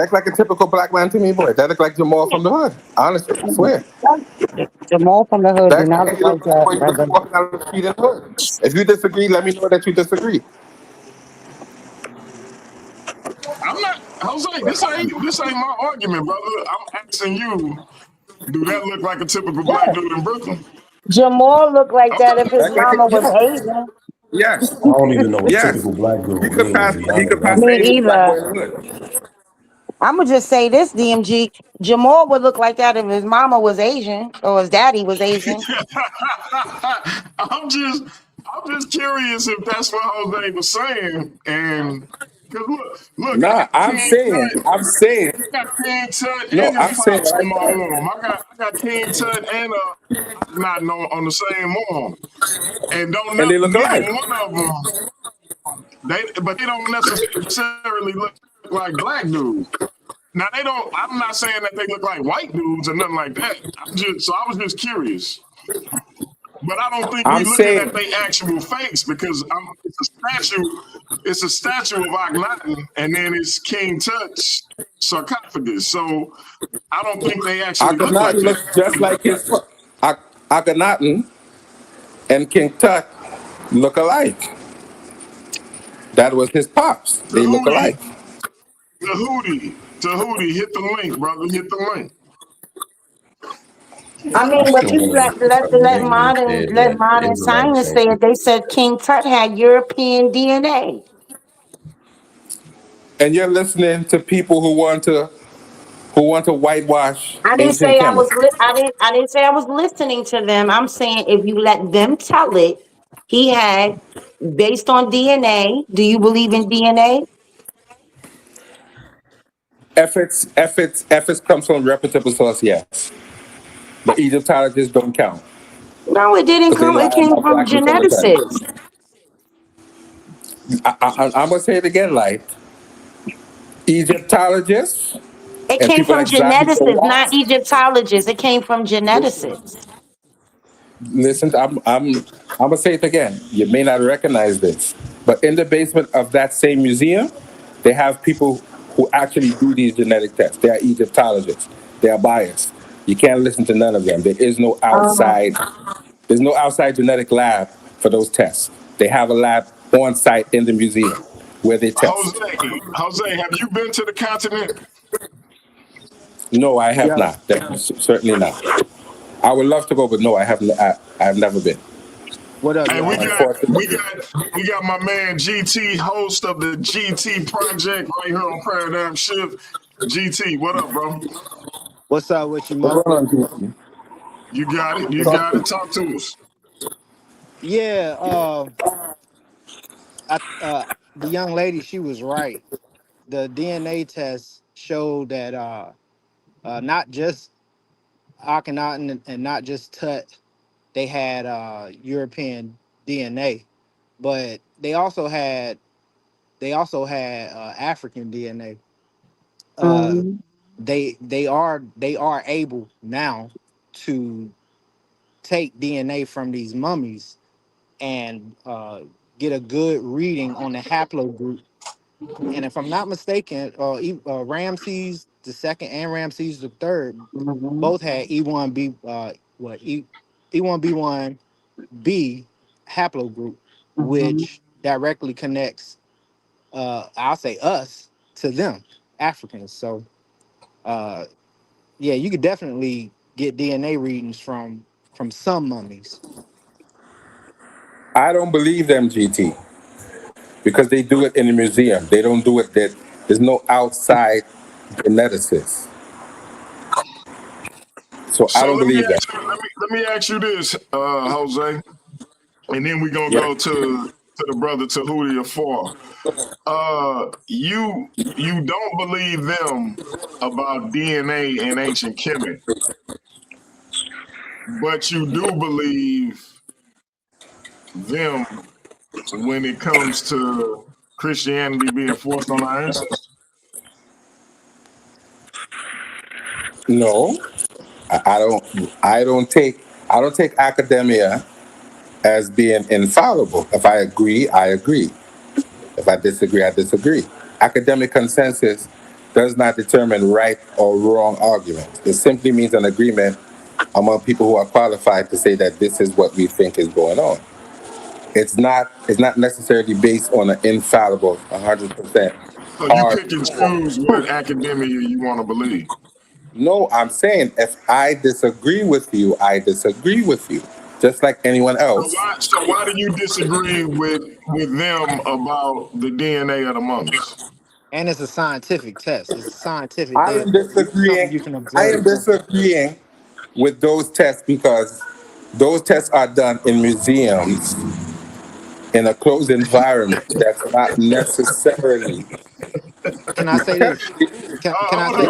look like a typical black man to me, boy. That look like Jamal from the hood. Honestly, I swear. Jamal from the hood do That not look look like like the that, boy brother. just walking out of the street in the hood. If you disagree, let me know that you disagree. I'm not Jose. This ain't my argument, brother. I'm asking you. Do that look like a typical black dude in Brooklyn? Jamal looked like that if Okay. his That like mama it, was yeah. Asian. Yes. I don't even know what Yes. typical black He dude could means, pass to be he honest. could pass the Me Asian black boy either. in the hood. I'ma just say this, DMG. Jamal would look like that if his mama was Asian or his daddy was Asian. I'm just curious if that's what Jose was saying. And because look, I Nah, got King Tut, I'm saying, I got King Tut no, and his I'm saying pops what on I my said. arm. I got King Tut and not on the same arm, and don't And know they look neither alike. one of them. But they don't necessarily look like black dudes. Now they don't. I'm not saying that they look like white dudes or nothing like that. I was just curious. But I don't think we I'm looking at saying, they actual fakes because it's a statue. It's a statue of Akhenaten, and then it's King Tut's sarcophagus. So I don't think they actually look like Akhenaten that. looks just like his Akhenaten and King Tut look alike. That was his pops. They look Tahuti, alike. Tahuti, hit the link, brother. Hit the link. I I mean, but still you want to get to some nigga that said let that modern Israelites science ain't say it. They people. said King Tut had European DNA. And you're listening to people who want to whitewash I didn't ancient say I Kemet. was. I didn't say I was listening to them. I'm saying if you let them tell it, he had based on DNA. Do you believe in DNA? Efforts comes from reputable source, yes. But Egyptologists don't count No, it didn't because they come. It lie came about from blackness all the time. geneticists. I'm gonna say it again, like Egyptologists It and came people from like Zahi geneticists, not Powell. Egyptologists. It came from geneticists. Listen, I'm gonna say it again. You may not recognize this, but in the basement of that same museum, they have people who actually do these genetic tests. They are Egyptologists. They are biased. You can't listen to none of them. Um, There's no outside genetic lab for those tests. They have a lab on site in the museum where they test. Jose, have you been to the continent? No, I have Yeah. not. Certainly not. I would love to go, but no, I have never been. What up, Hey, we y'all? got we Unfortunately. got we got my man GT, host of the GT Project, right here on Paradigm Shift. GT, what up, bro? What's up with you, What's Mo? going on, Keith? You got it. You Talk got to it. me. Talk to us. Yeah, the young lady, she was right. The DNA test showed that not just Akhenaten and not just Tut, they had European DNA, but they also had African DNA. Uh, um, they are able now to take DNA from these mummies and get a good reading on the haplogroup And if I'm not mistaken, Ramses the second and Ramses the third Mhm. both had E1B E1B1B haplogroup, Mhm. which directly connects I'll say us to them Africans. So uh, yeah, you could definitely get DNA readings from some mummies. I don't believe them, GT, because they do it in the museum. They don't do it that there's no outside geneticist. So I So don't believe that. let me ask you this, Jose, and then we're gonna Yeah. go to the brother Tahuti Afar. You don't believe them about DNA and ancient Kemet, but you do believe them when it comes to Christianity being forced on our ancestors. No, I don't. I don't take academia as being infallible. If I agree, I agree. If I disagree, I disagree. Academic consensus does not determine right or wrong arguments. It simply means an agreement among people who are qualified to say that this is what we think is going on. It's not necessarily based on an infallible 100% So you hard pick and choose proof. what academia you want to believe. No, I'm saying if I disagree with you, I disagree with you, just like anyone else. So why do you disagree with them about the DNA of the mummies? And it's a scientific test. It's scientific I data. am Something disagreeing. you can I am observe. disagreeing with those tests because those tests are done in museums in a closed environment. That's not necessarily. Can I say this? Can I Hold say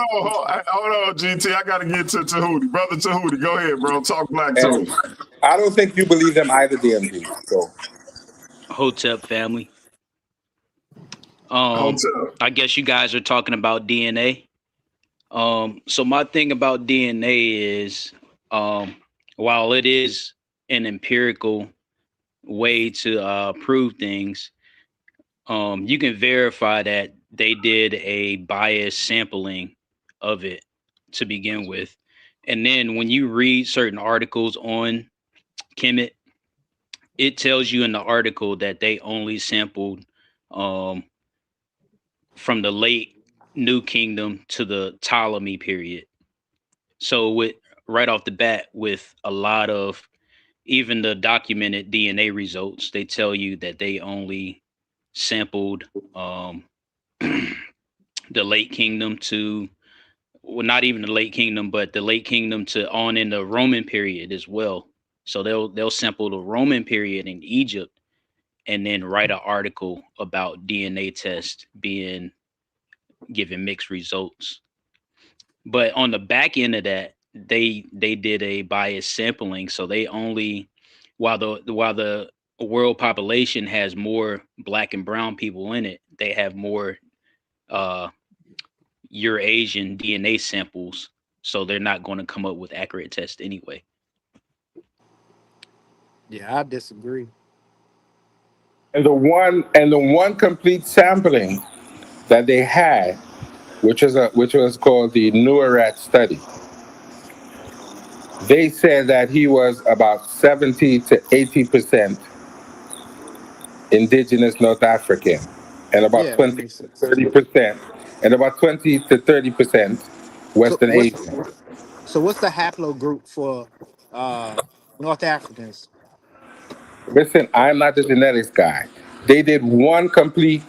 on, hold on, GT. I gotta get to Tahuti, brother Tahuti. Go ahead, bro. Talk black to And us. I don't think you believe them either, DMG. So Hotep family. Um, Hotel. I guess you guys are talking about DNA. So my thing about DNA is, um, while it is an empirical way to prove things, you can verify that they did a biased sampling of it to begin with. And then when you read certain articles on Kemet, it tells you in the article that they only sampled um, from the late New Kingdom to the Ptolemy period. So with right off the bat, with a lot of even the documented DNA results, they tell you that they only sampled um, the late kingdom to, well, not even the late kingdom, but the late kingdom to on in the Roman period as well. So they'll sample the Roman period in Egypt and then write an article about DNA test being given mixed results. But on the back end of that, they did a biased sampling, so they only, while the world population has more black and brown people in it, they have more uh Eurasian DNA samples, so they're not going to come up with accurate tests anyway. yeah, I disagree. and the one complete sampling that they had, which was called the Nuarat study, they said that he was about 70 to 80% indigenous North African, and about Yeah, that 20 makes to sense. 30%, and about 20 to 30% So Western what's Asian. what's the haplogroup for uh North Africans? Listen, I'm not the genetics guy. They did one complete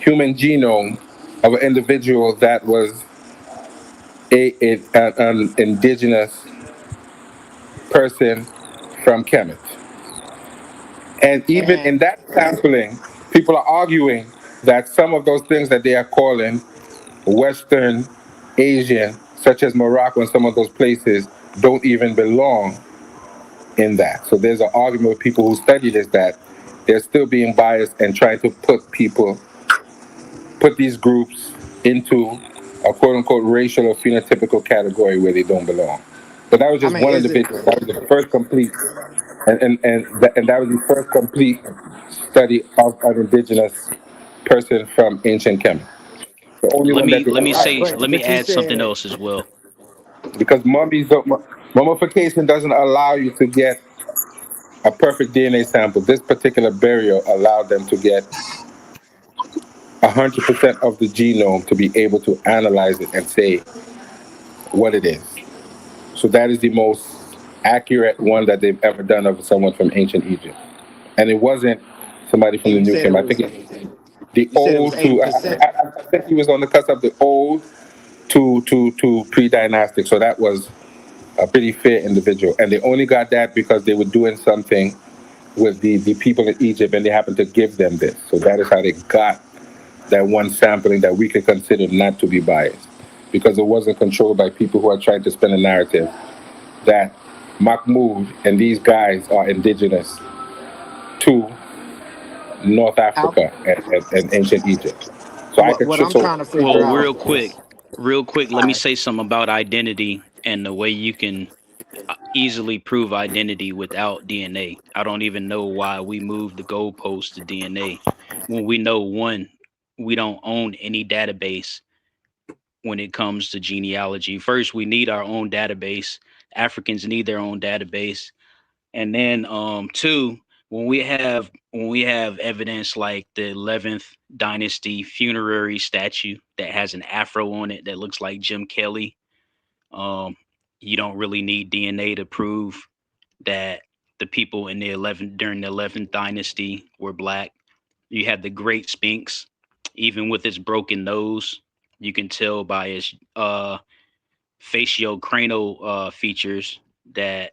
human genome of an individual that was an indigenous person from Kemet. And even And in that sampling, people are arguing that some of those things that they are calling Western Asian, such as Morocco and some of those places, don't even belong in that. So there's an argument with people who study this that they're still being biased and trying to put these groups into a quote unquote racial or phenotypical category where they don't belong. But that was I just mean, one is it individual. That was the first complete, and that was the first complete study of an indigenous person from ancient Kemet. The only one that they let me Right, say identified. but let me but you add something said else as well. Because mummification doesn't allow you to get a perfect DNA sample. This particular burial allowed them to get 100% of the genome to be able to analyze it and say what it is. So that is the most accurate one that they've ever done of someone from ancient Egypt. And it wasn't somebody from and the you new said Kim. it I was think it's the you said it was old to. 80%. I think he was on the cusp of the old to pre-dynastic. So that was a pretty fair individual, and they only got that because they were doing something with the people in Egypt, and they happened to give them this. So that is how they got that one sampling that we could consider not to be biased, because it wasn't controlled by people who are trying to spin a narrative that Mahmoud and these guys are indigenous to North How Africa and ancient Egypt. So I could what I'm so trying to figure Well, out real quick, let all me right, say something about identity and the way you can easily prove identity without DNA. I don't even know why we moved the goalpost to DNA when we know one, we don't own any database when it comes to genealogy. First, we need our own database. Africans need their own database. And then two, when we have evidence like the 11th dynasty funerary statue that has an afro on it that looks like Jim Kelly, um, you don't really need DNA to prove that the people in the 11th during the 11th dynasty were black. You have the Great Sphinx, even with its broken nose, you can tell by its faciocranial features that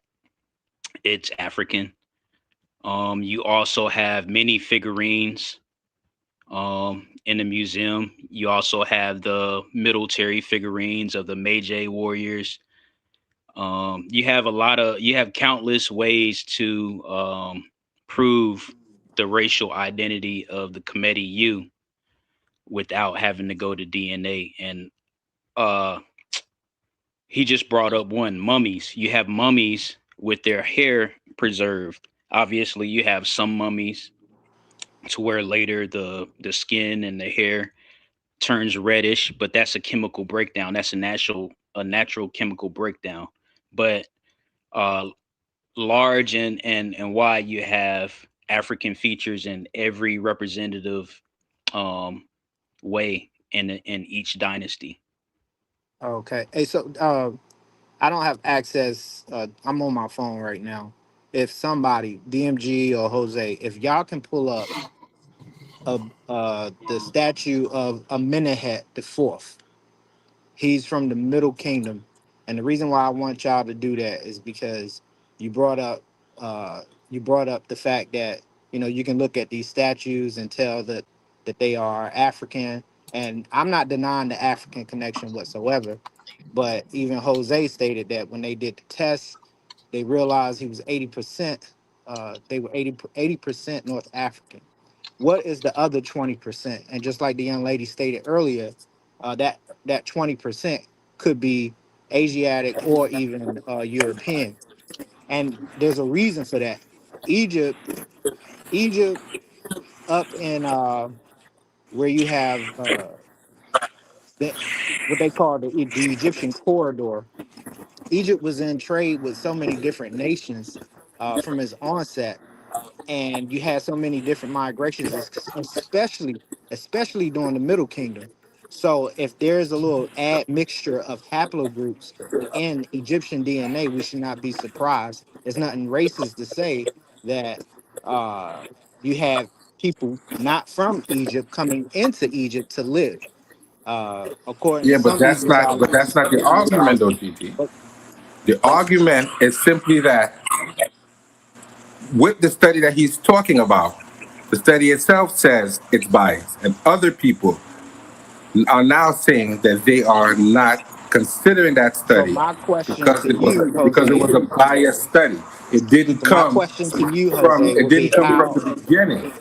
it's African. You also have many figurines in the museum. You also have the military figurines of the Meiji warriors. You have countless ways to prove the racial identity of the Cometi U without having to go to DNA. And uh, he just brought up one mummies. You have mummies with their hair preserved. Obviously, you have some mummies to where later the skin and the hair turns reddish, but that's a chemical breakdown. That's a natural chemical breakdown. But uh large and wide, you have African features in every representative um way in each dynasty. okay. Hey, so I don't have access. I'm on my phone right now. If somebody, DMG or Jose, if y'all can pull up the statue of Amenehet the Fourth, he's from the Middle Kingdom, and the reason why I want y'all to do that is because you brought up uh, you brought up the fact that you can look at these statues and tell that they are African, and I'm not denying the African connection whatsoever. But even Jose stated that when they did the test, they realized he was 80%. They were 80% North African. What is the other 20%? And just like the young lady stated earlier, that 20% could be Asiatic or even European. And there's a reason for that. Egypt, Egypt, up in where you have the, what they call the Egyptian corridor. Egypt was in trade with so many different nations from its onset, and you had so many different migrations, especially during the Middle Kingdom. So if there's a little admixture of haplogroups in Egyptian DNA, we should not be surprised. There's nothing racist to say that uh, you have people not from Egypt coming into Egypt to live. According to yeah, but some that's Egyptologists, not the argument, though, GT. but The argument is simply that with the study that he's talking about, the study itself says it's biased, and other people are now saying that they are not considering that so study my question because to you, it Jose, was a biased study. so my question to you, Jose, It would didn't be come from the beginning.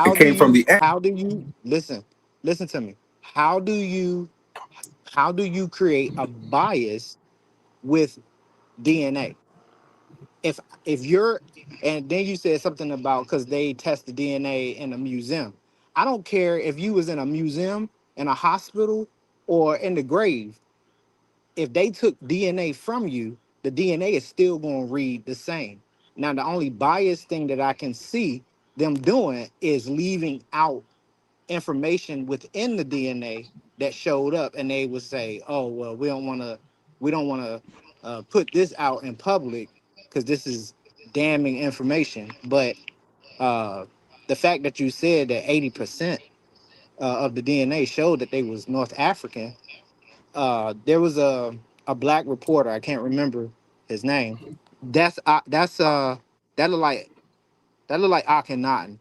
It came from the end. how do you listen to me? How do you create a bias with DNA? If you're and then you said something about because they test the DNA in a museum. I don't care if you was in a museum, in a hospital, or in the grave. If they took DNA from you, the DNA is still going to read the same. Now, the only biased thing that I can see them doing is leaving out information within the DNA that showed up, and they would say, "Oh, well, we don't want to put this out in public because this is damning information." But the fact that you said that 80% of the DNA showed that they was North African, there was a black reporter, I can't remember his name. That look like Akhenaten.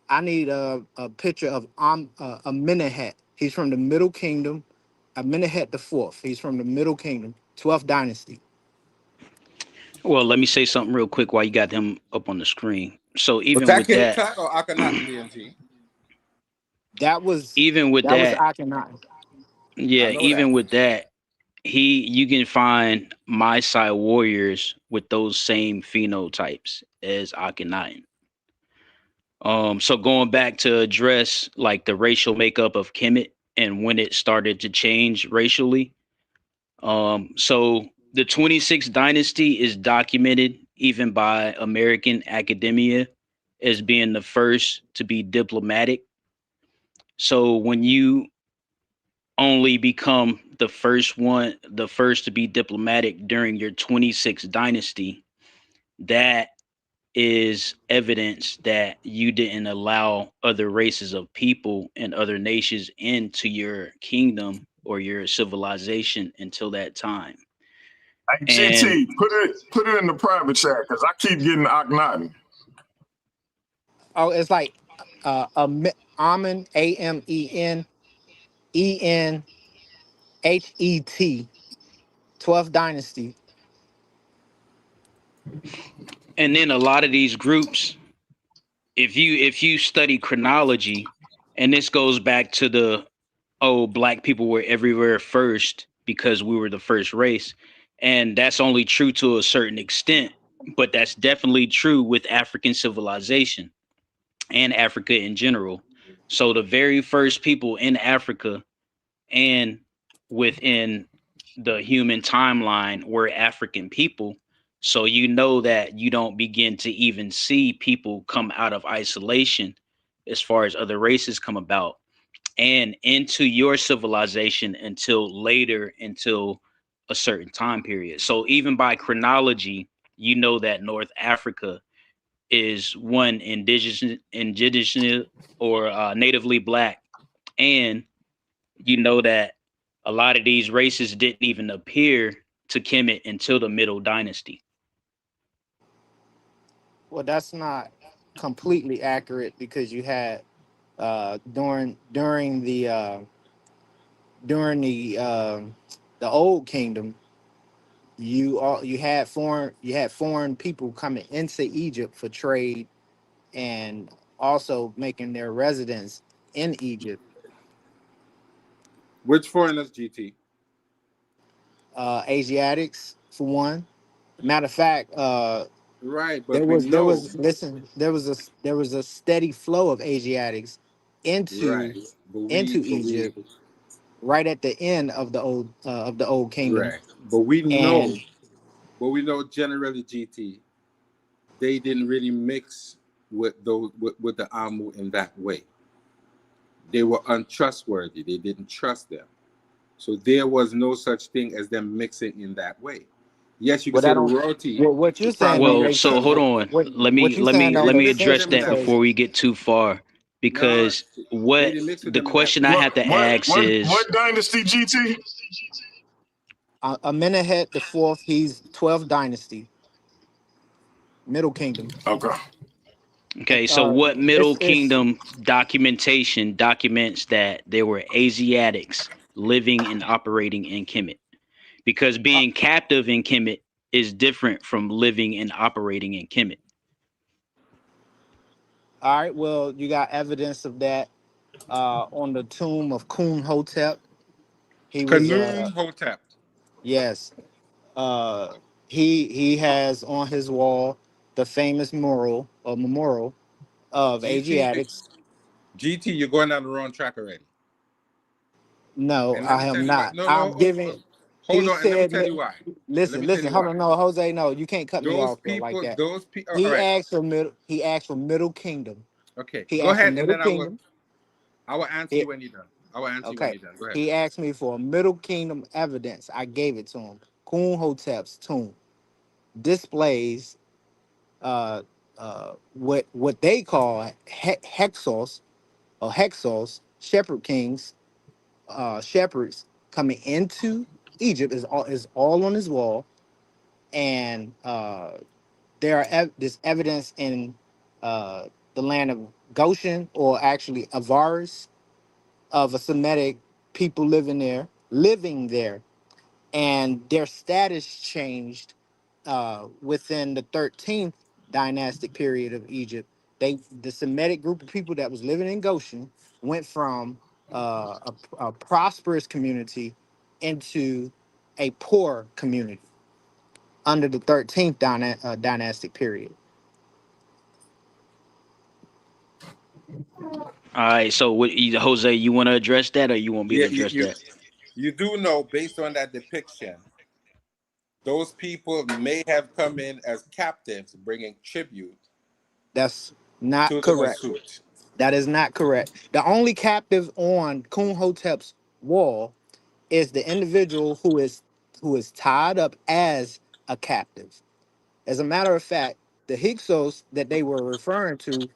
I need a picture of Amenemhet. He's from the Middle Kingdom. Amenemhet the Fourth. He's from the Middle Kingdom, 12th dynasty. Well, let me say something real quick while you got him up on the screen. So Was even that with King that, Tut or Akhenaten, DMG? That was even with that was that, Akhenaten. I yeah, know that. even with that, you can find my side warriors with those same phenotypes as Akhenaten. So going back to address like the racial makeup of Kemet and when it started to change racially. So the 26th dynasty is documented even by American academia as being the first to be diplomatic. So when you only become the first to be diplomatic during your 26th dynasty, that is evidence that you didn't allow other races of people and other nations into your kingdom or your civilization until that time. Hey, And GT, put it in the private chat because I keep getting Akhenaten. Oh, it's like Amen, Amenenhet, 12th dynasty. and then a lot of these groups, if you study chronology, and this goes back to the black people were everywhere first because we were the first race, and that's only true to a certain extent, but that's definitely true with African civilization and Africa in general. So the very first people in Africa and within the human timeline were African people. So you know that you don't begin to even see people come out of isolation as far as other races come about and into your civilization until later, until a certain time period. So even by chronology, you know that North Africa is one indigenous or natively black, and you know that a lot of these races didn't even appear to Kemet until the Middle Dynasty. Well, that's not completely accurate because you had during the old kingdom, you had foreign people coming into Egypt for trade and also making their residence in Egypt. Which foreigners, GT? Asiatics for one. Matter of fact, Right, but there we was there know. was listen there was a steady flow of Asiatics Right, into but into we Egypt right at the end of the old kingdom. right, but we know, And generally, GT, they didn't really mix with those with the Amu in that way. They were untrustworthy. They didn't trust them. So there was no such thing as them mixing in that way. Yes, you can what say I the don't royalty what you're saying probably don't Well, make so sense. hold because on. Let What me you let saying me they don't let didn't me make mix with sense address them in that that because before way. we get too far, No, because they what didn't mix with the them in that question way. I have to ask is, What dynasty, GT? Amenemhet the fourth, he's 12th dynasty, Middle Kingdom. Okay. okay, so Uh, what Middle it's Kingdom documentation documents that there were Asiatics living and operating in Kemet? Because being captive in Kemet is different from living and operating in Kemet. all right. Well, you got evidence of that on the tomb of Kun Hotep. He was Kanum Hotep. yes. Uh, he has on his wall the famous memorial of GT, Asiatics. GT, you're going down the wrong track already. No, And let me I tell am you why. not. No, I'm no, giving. hold He on, and let me said, tell you why. Let "Listen, me tell you listen. Hold why. on, no, Jose, no, you can't cut me Those off, bro, like people, that." all He right. asked for middle. He asked for Middle Kingdom. Okay, He go asked for ahead, and Middle then Kingdom. I will answer you It, when you're done. I will answer you when okay. you're done. Go ahead. He asked me for Middle Kingdom evidence. I gave it to him. Hotep's tomb displays what they call hexos or hexos, shepherd kings, shepherds coming into Egypt is all on his wall, and there's evidence in the land of Goshen, or actually Avaris, of a Semitic people living there, and their status changed within the 13th dynastic period of Egypt. The Semitic group of people that was living in Goshen went from a prosperous community into a poor community under the 13th dynastic period. All right. So, Jose, you want to address that, or you want me Yeah, to address that? you do know, based on that depiction, those people may have come in as captives, bringing tribute That's not to the correct. Nasut. That is not correct. The only captive on Hotep's wall is the individual who is tied up as a captive. As a matter of fact, the Hyksos that they were referring to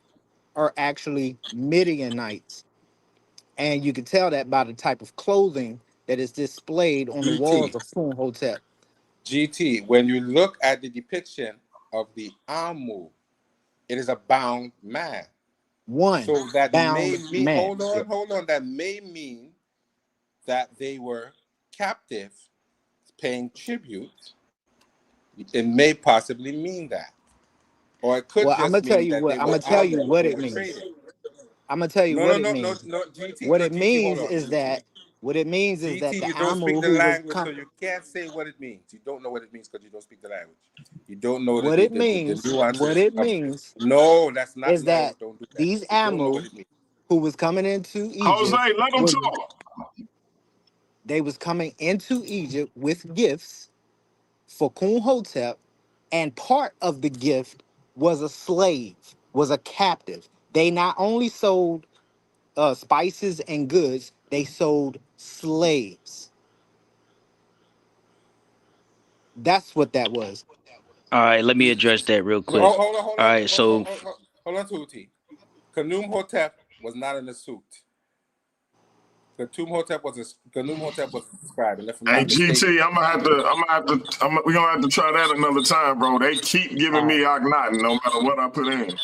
are actually Midianites, and you can tell that by the type of clothing that is displayed on the walls GT, of Hotep. GT. When you look at the depiction of the Amu, it is a bound man. One So that may bound mean, man. Yeah. hold on. That may mean that they were captive, paying tribute. It may possibly mean that, or it could Well, I'm gonna just tell mean you that what they I'm were gonna tell out you there, what they it were means. trading. I'm gonna tell you No, what no, it no, no, means. no, GT, What no, it GT, hold means on, is that GT, the you don't speak Amu the who was language, so coming. you can't say what it means. You don't know what it means because you don't speak the language. You don't know What it the means, what nuances it of. means No, that's not is no. that Don't do that. these You don't know what Amu it means. who was coming into Jose, Egypt let them was talk. they was coming into Egypt with gifts for Hotep, and part of the gift was a slave, was a captive. They not only sold spices and goods, they sold slaves. That's what that was. All right. Let me address that real quick. All right. So, Hold on, Tuti. Khnum Hotep was not in a suit. Khnum Hotep was a scribe, and if I'm Hey not mistaken. GT, we're gonna have to try that another time, bro. They keep giving All right. me Akhenaten no matter what I put in.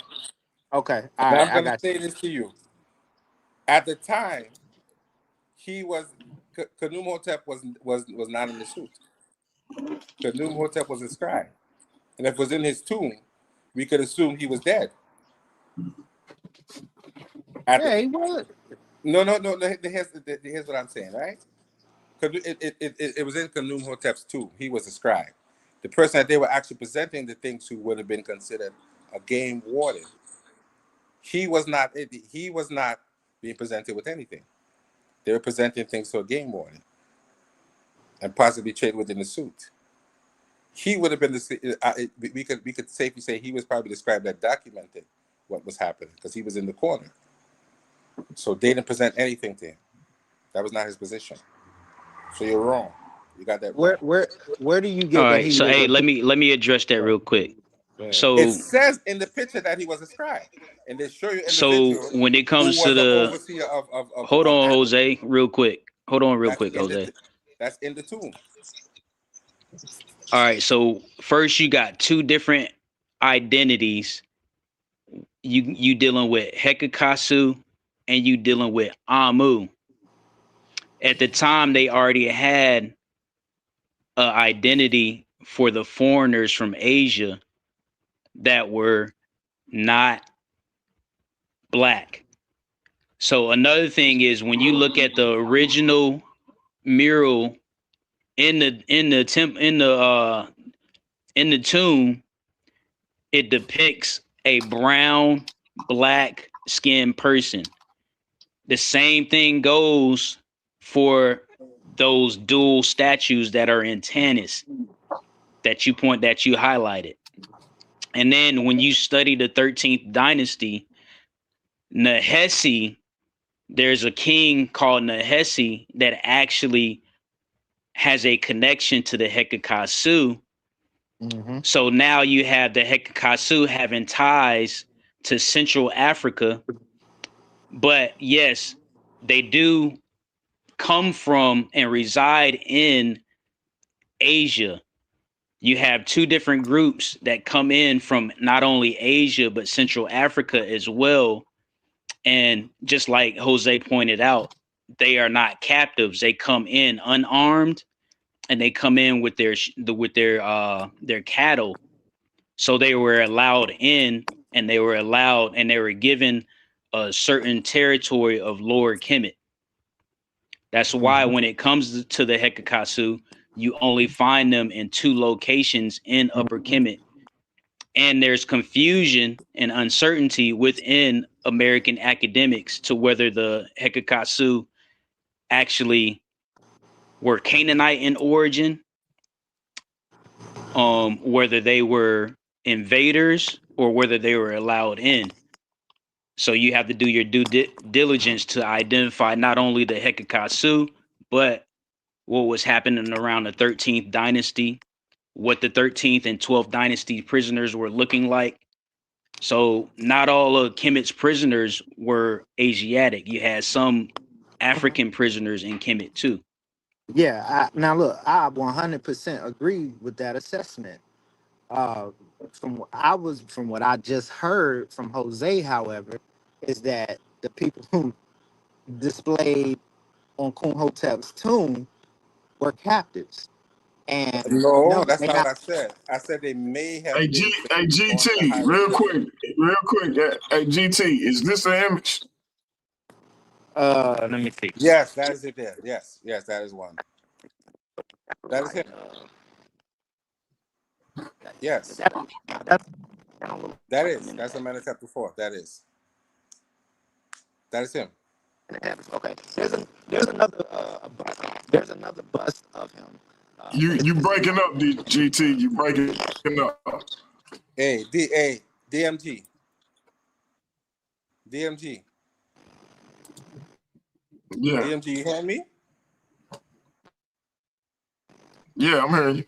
Okay. All Now right. I'm I gonna got say you. this to you. At the time, Khnum Hotep was not in the suit. Khnum Hotep was a scribe, and if it was in his tomb, we could assume he was dead. Yeah, he was. No. Here's what I'm saying, right? It was in Khnum Hotep's tomb. He was a scribe. The person that they were actually presenting the things to would have been considered a game warden. He was not. He was not being presented with anything. They were presenting things to a game warden, and possibly trade within the suit. He would have been the. We could safely say he was probably the scribe that documented what was happening because he was in the corner. So they didn't present anything to him. That was not his position. So you're wrong. You got that Where wrong. where where do you all get that right. he So, was hey, a? let me address that real quick. It So, says in the picture that he was a scribe, and they show you an so individual when it who comes to was the the, overseer hold of on, animals. Jose, real quick. Hold on, real That's quick, in Jose. the tomb. All right. So first, you got two different identities. You dealing with Hekakasu, and you dealing with Amu. At the time, they already had an identity for the foreigners from Asia that were not black. So another thing is when you look at the original mural in the tomb, it depicts a brown black skinned person. The same thing goes for those dual statues that are in Tanis that you highlighted. And then when you study the 13th dynasty, Nehesi, there's a king called Nehesi that actually has a connection to the Hekakasu. Mm-hmm. So now you have the Hekakasu having ties to Central Africa. But yes, they do come from and reside in Asia. You have two different groups that come in from not only Asia, but Central Africa as well. And just like Jose pointed out, they are not captives. They come in unarmed, and they come in with their cattle. So they were allowed in, and they were given a certain territory of Lower Kemet. That's why when it comes to the Hekakasu, you only find them in two locations in Upper Kemet. And there's confusion and uncertainty within American academics to whether the Hekakasu actually were Canaanite in origin, whether they were invaders or whether they were allowed in. So you have to do your due diligence to identify not only the Hekakasu, but what was happening around the 13th dynasty, what the 13th and 12th dynasty prisoners were looking like. So not all of Kemet's prisoners were Asiatic. You had some African prisoners in Kemet too. Yeah. Now look, I 100% agree with that assessment. Uh, from what I just heard from Jose, however, is that the people who displayed on Kunhotep's tomb were captives. And No, no, that's they not what not. I said. I said they may Hey, have been Hey, placed on the GT, hieroglyphic. real quick. Hey, GT, is this an image? Let me see. Yes, that is it there. Yes, that is one. That is him. Yes. That's Amenhotep 4. That is him. Okay. There's another there's another bust of him. You breaking up, GT? You breaking up? Hey, DMG. DMG. Yeah, DMG, you hear me? yeah, I'm hearing you.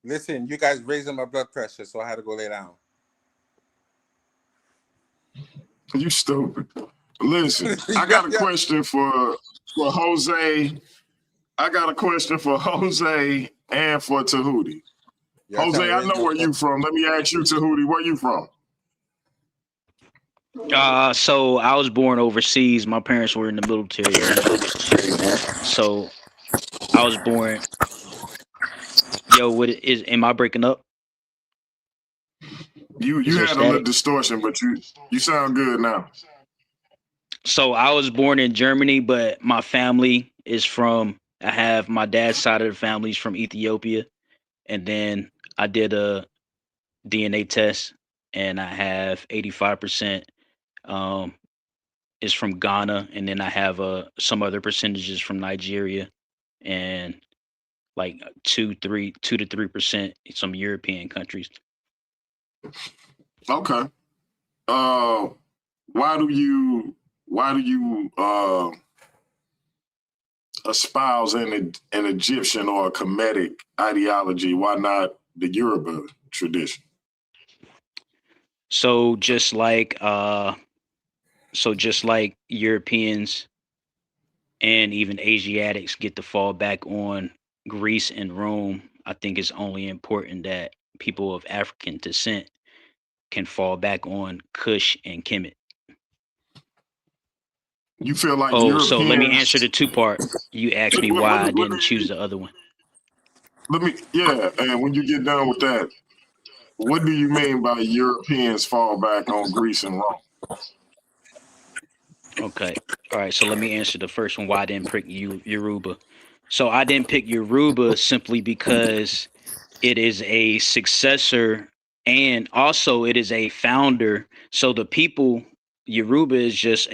Listen, you guys raising my blood pressure, so I had to go lay down. You stupid. Listen, I got a question for Jose. I got a question for Jose and for Tahuti. Jose, I know where you from. Let me ask you, Tahuti, where you from? So I was born overseas. My parents were in the military, man. So I was born. Yo, am I breaking up? You had a little distortion, but you sound good now. So I was born in Germany, but my family is I have my dad's side of the family is from Ethiopia. And then I did a DNA test and I have 85% is from Ghana. And then I have some other percentages from Nigeria and like 2 to 3% some European countries. Okay. Why do you espouse an Egyptian or a Kemetic ideology? Why not the Yoruba tradition? So just like Europeans and even Asiatics get to fall back on Greece and Rome, I think it's only important that people of African descent can fall back on Kush and Kemet. You feel like Europeans... So let me answer the 2-part. You asked me why I didn't choose the other one. And when you get done with that, what do you mean by Europeans fall back on Greece and Rome? Okay. All right. So let me answer the first one. Why I didn't pick Yoruba. So I didn't pick Yoruba simply because it is a successor and also it is a founder. So the people, Yoruba is just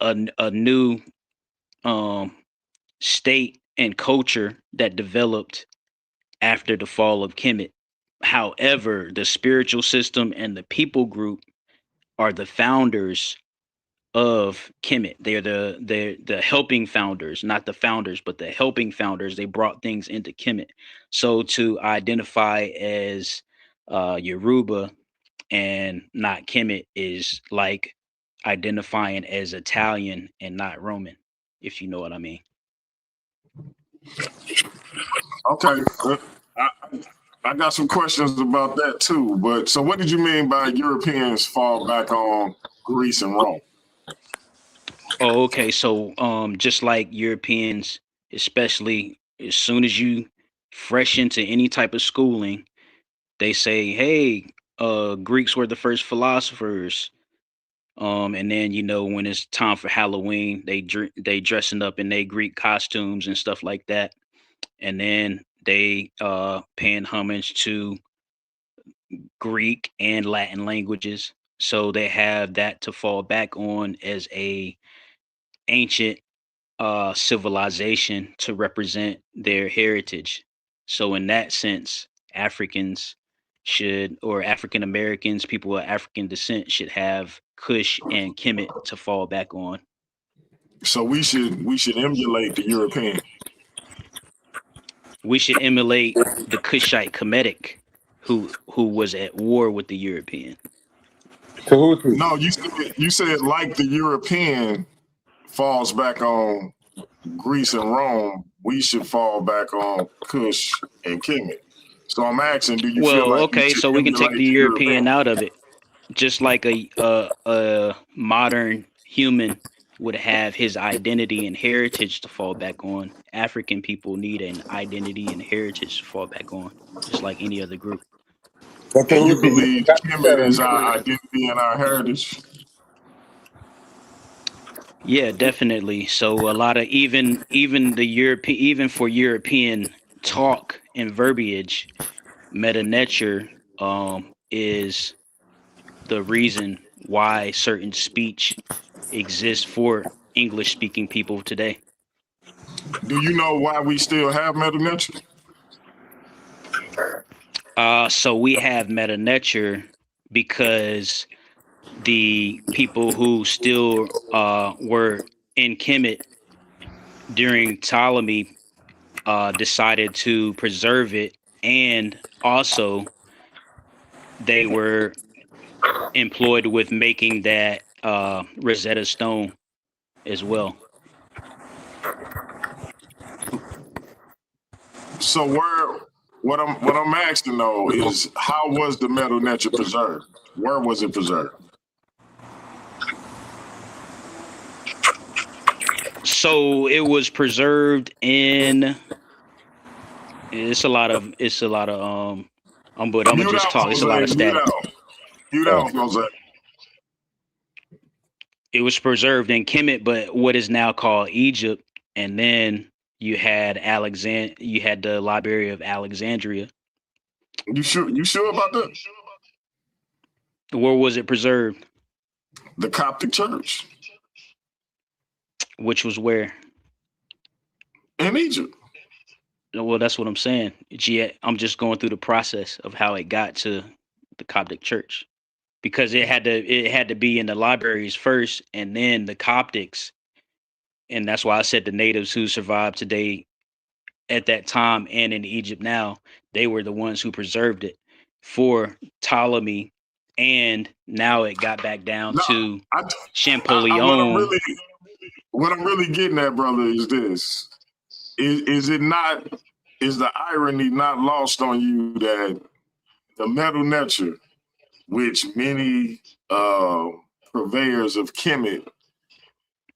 a new state and culture that developed after the fall of Kemet. However, the spiritual system and the people group are the founders of Kemet. They're the helping founders, not the founders, but the helping founders. They brought things into Kemet. So to identify as Yoruba and not Kemet is like identifying as Italian and not Roman, if you know what I mean. Okay. I, I got some questions about that too. But so what did you mean by Europeans fall back on Greece and Rome? Oh, okay. So just like Europeans, especially as soon as you fresh into any type of schooling, they say, hey, Greeks were the first philosophers. And then when it's time for Halloween, they dressing up in their Greek costumes and stuff like that, and then they paying homage to Greek and Latin languages. So they have that to fall back on as a ancient civilization to represent their heritage. So in that sense, Africans should, or African Americans, people of African descent should have Kush and Kemet to fall back on. So we should emulate the European. We should emulate the Kushite Kemetic, who was at war with the European. No, you said like the European falls back on Greece and Rome, we should fall back on Kush and Kemet. So I'm asking, do you feel like okay, so we can take the European out of it, just like a modern human would have his identity and heritage to fall back on. African people need an identity and heritage to fall back on, just like any other group. Okay, you believe Kemet is our identity and our heritage? Yeah, definitely. So a lot of even the European, even for European talk and verbiage, meta nature is the reason why certain speech exists for English speaking people today. Do you know why we still have meta nature? So we have meta nature because the people who still were in Kemet during Ptolemy decided to preserve it, and also they were employed with making that Rosetta Stone as well. So what I'm asking though is, how was the meta nature preserved? Where was it preserved? So it was preserved in. It's a lot of but I'm gonna just talk. It's a lot of static. Jose. It was preserved in Kemet, but what is now called Egypt, and then you had you had the Library of Alexandria. You sure about that? Where was it preserved? The Coptic Church. Which was where? In Egypt. Well, that's what I'm saying. I'm just going through the process of how it got to the Coptic Church, because it had to be in the libraries first, and then the Coptics, and that's why I said the natives who survived today, at that time and in Egypt now, they were the ones who preserved it for Ptolemy, and now it got back down to Champollion. What I'm really getting at, brother, is this: is the irony not lost on you that the meta nature, which many purveyors of Kemet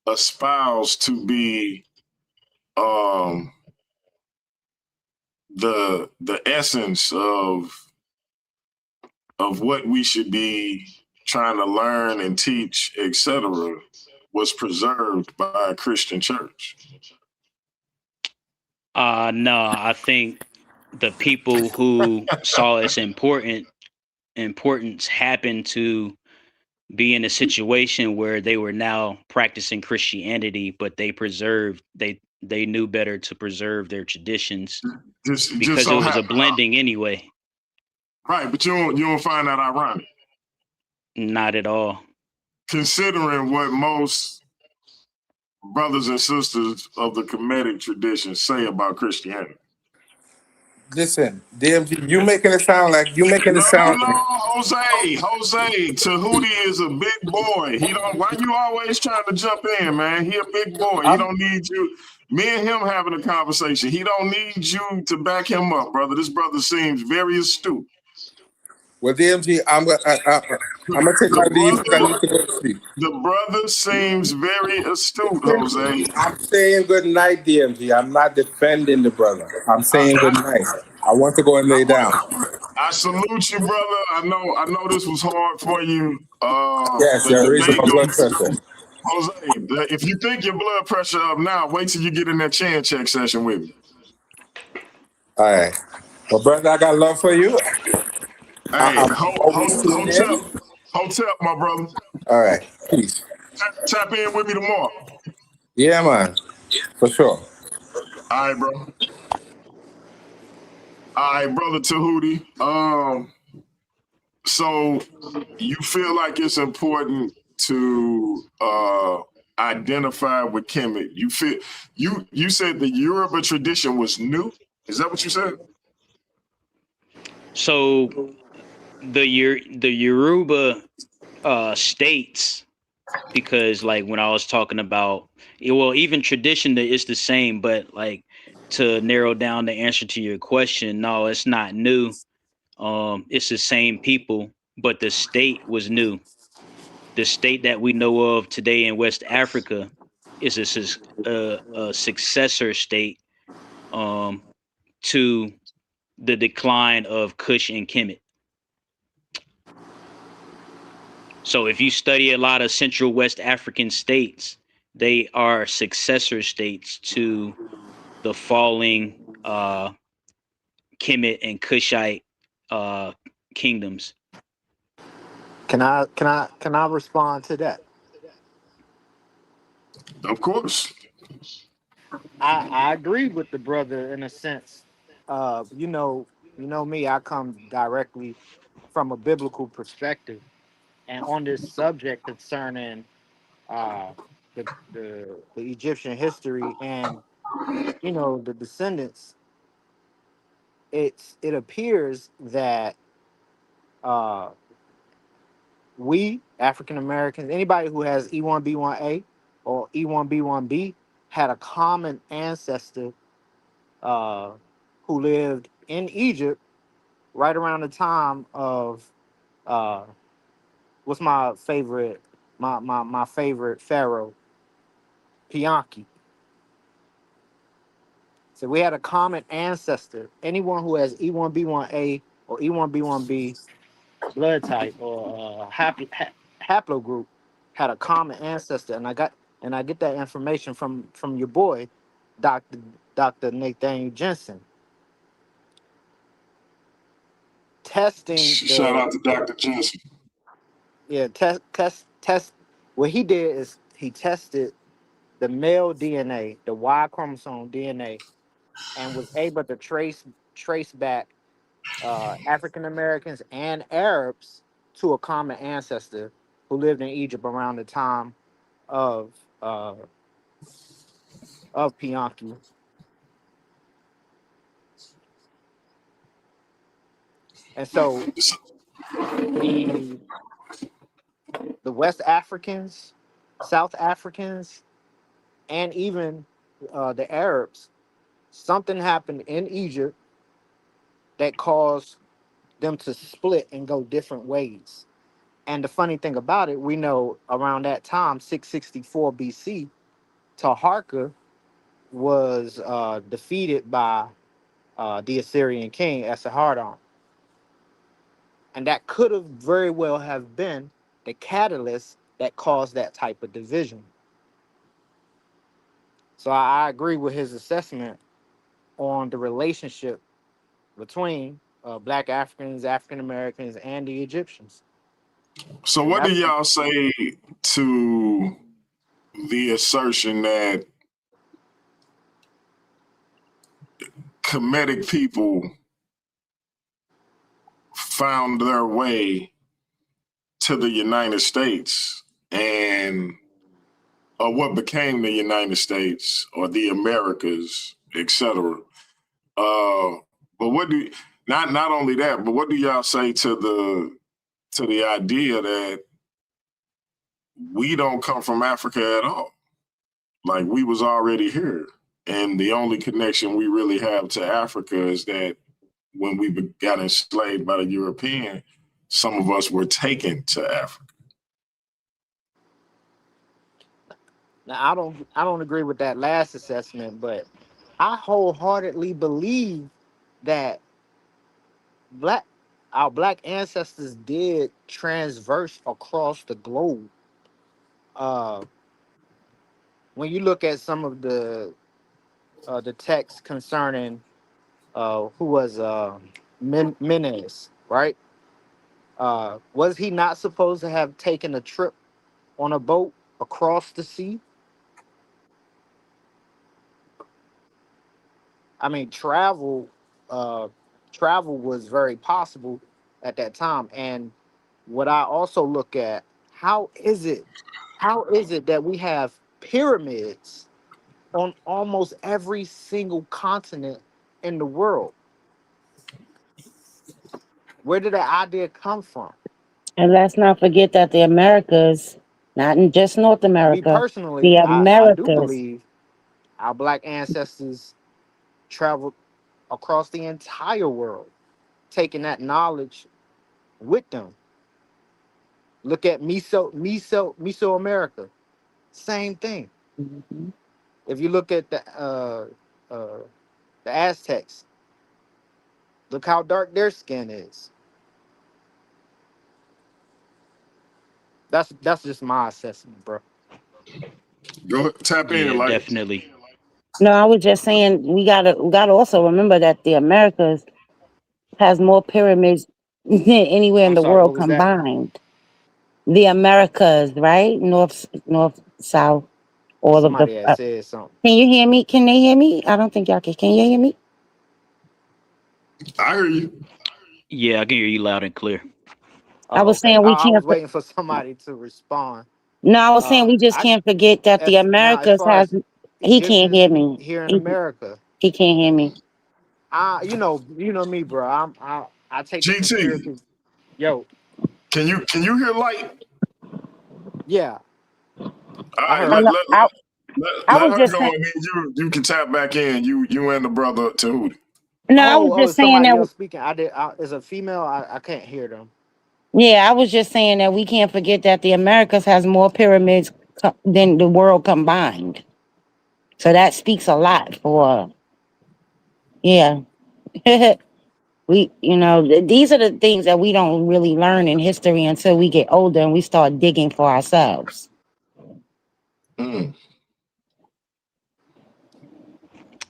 espouse to be the essence of what we should be trying to learn and teach, etc., was preserved by a Christian church? No, I think the people who saw its importance happened to be in a situation where they were now practicing Christianity, but they knew better to preserve their traditions Just because it so was a happen, blending anyway. right? But you don't find that ironic, Not at all. considering what most brothers and sisters of the Kemetic tradition say about Christianity. Listen, DMG, you making it sound No, like Jose, Tahuti is a big boy. He don't. Why you always trying to jump in, man? He a big boy. He I'm, don't need you. Me and him having a conversation. He don't need you to back him up, brother. This brother seems very astute. well, DMG, I'm gonna take The my leave because I brother, need to go to sleep. the brother seems very astute, Jose. I'm saying good night, DMG. I'm not defending the brother. I'm saying good night. I want to go and lay down. I salute you, brother. I know this was hard for you. Yes, The you're raising debate my blood goes, pressure. Jose. If you think your blood pressure up now, wait till you get in that chin check session with me. All right. Well, brother, I got love for you. Hey, I'm always tuned in. hotel, my brother. All right. Peace. Tap in with me tomorrow. Yeah, man. For sure. All right, bro. All right, brother Tahuti. So you feel like it's important to identify with Kemet. You said the Yoruba tradition was new. Is that what you said? So the Yoruba states, because like when I was talking about well, even tradition is the same, but like to narrow down the answer to your question, no, it's not new. It's the same people, but the state was new. The state that we know of today in West Africa is a successor state um, to the decline of Kush and Kemet. So if you study a lot of Central West African states, they are successor states to the falling Kemet and Kushite uh, kingdoms. Can I respond to that? Of course. I agree with the brother in a sense. You know me, I come directly from a biblical perspective, and on this subject concerning uh, the Egyptian history and the descendants, it appears that uh, we African Americans, anybody who has E1B1A or E1B1B, had a common ancestor uh, who lived in Egypt right around the time of uh, what's my favorite pharaoh, Pianki. So we had a common ancestor. Anyone who has E1B1A or E1B1B blood type or haplogroup had a common ancestor, and I get that information from your boy, Doctor Nathaniel Jensen, testing Shout the out to Dr. Jensen. test. What he did is he tested the male DNA, the Y chromosome DNA, and was able to trace back African Americans and Arabs to a common ancestor who lived in Egypt around the time of uh, Pianki. And so the the West Africans, South Africans, and even the Arabs, something happened in Egypt that caused them to split and go different ways. And the funny thing about it, we know around that time, 664 BC, Taharka was defeated by the Assyrian king Esarhaddon, and that could have very well have been the catalyst that caused that type of division. So I agree with his assessment on the relationship between Black Africans, African Americans, and the Egyptians. So And what do that's y'all say to the assertion that Kemetic people found their way to the United States and what became the United States or the Americas, etc. But what do not only that, but what do y'all say to the idea that we don't come from Africa at all? Like we was already here, and the only connection we really have to Africa is that when we got enslaved by the European, some of us were taken to Africa. now I don't agree with that last assessment, but I wholeheartedly believe that black our black ancestors did transverse across the globe. Uh, when you look at some of the texts concerning who was Menes, right? Was he not supposed to have taken a trip on a boat across the sea? I mean, uh, travel was very possible at that time. And what I also look at, how is it, how is it that we have pyramids on almost every single continent in the world? Where did that idea come from? And let's not forget that the Americas, not in just North Me America, the personally, I do Americas. believe our black ancestors traveled across the entire world, taking that knowledge with them. Look at Mesoamerica, same thing. Mhm. If you look at uh, the Aztecs, look how dark their skin is. That's just my assessment, bro. Go tap in, Yeah, like definitely. No, I was just saying we gotta also remember that the Americas has more pyramids than anywhere in I'm the sorry, world what was that? combined. The Americas, right? North, south, all of the. Somebody had said something. Can you hear me? Can they hear me? I don't think y'all can. Can you hear me? I hear you. Yeah, I can hear you loud and clear. I Oh, was okay. saying we I can't. was waiting for somebody to respond. No, I was saying we just I can't forget that the as Americas far has. as He can't Egyptians hear me. here in He, America, he can't hear me. you know me, bro. I take the GT, conspiracy. Yo, can you hear light? yeah, All I right, heard. I, let know- let I, let, let, I let was her just go, saying. and then you can tap back in. You and the brother Tahuti. No, I was Oh, just it's saying somebody that. else speaking. Is a female. I can't hear them. Yeah, I was just saying that we can't forget that the Americas has more pyramids than the world combined. So that speaks a lot for. Yeah. These are the things that we don't really learn in history until we get older and we start digging for ourselves. Mm.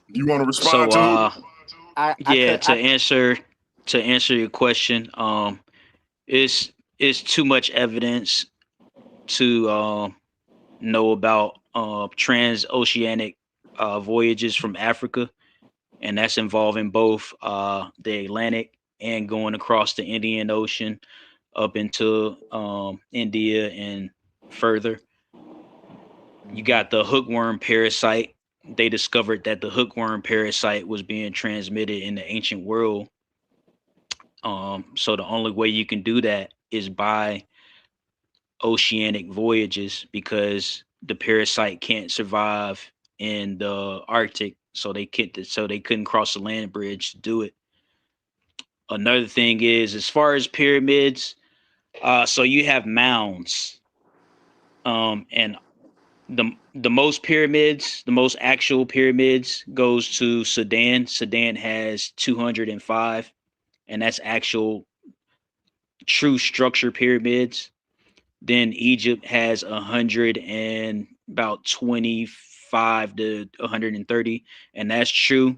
You want to respond So to? I yeah, could. to answer your question, it's too much evidence to know about transoceanic voyages from Africa, and that's involving both the Atlantic and going across the Indian Ocean up into India and further. You Mhm. got the hookworm parasite. They discovered that the hookworm parasite was being transmitted in the ancient world. So the only way you can do that is by oceanic voyages because the parasite can't survive in the Arctic, so they couldn't cross the land bridge to do it. Another thing is, as far as pyramids, so you have mounds, and the most pyramids, the most actual pyramids goes to Sudan. Sudan has 205, and that's actual true structure pyramids. Then Egypt has 125 to 130, and that's true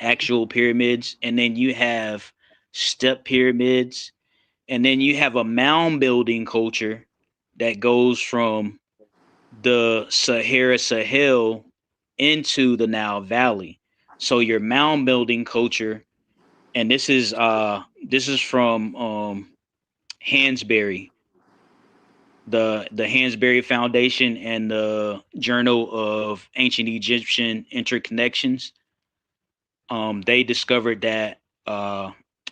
actual pyramids. And then you have step pyramids, And then you have a mound building culture that goes from the Sahel into the Nile Valley. So your mound building culture, and this is from Hansberry, the Hansberry Foundation and the Journal of Ancient Egyptian Interconnections. They discovered that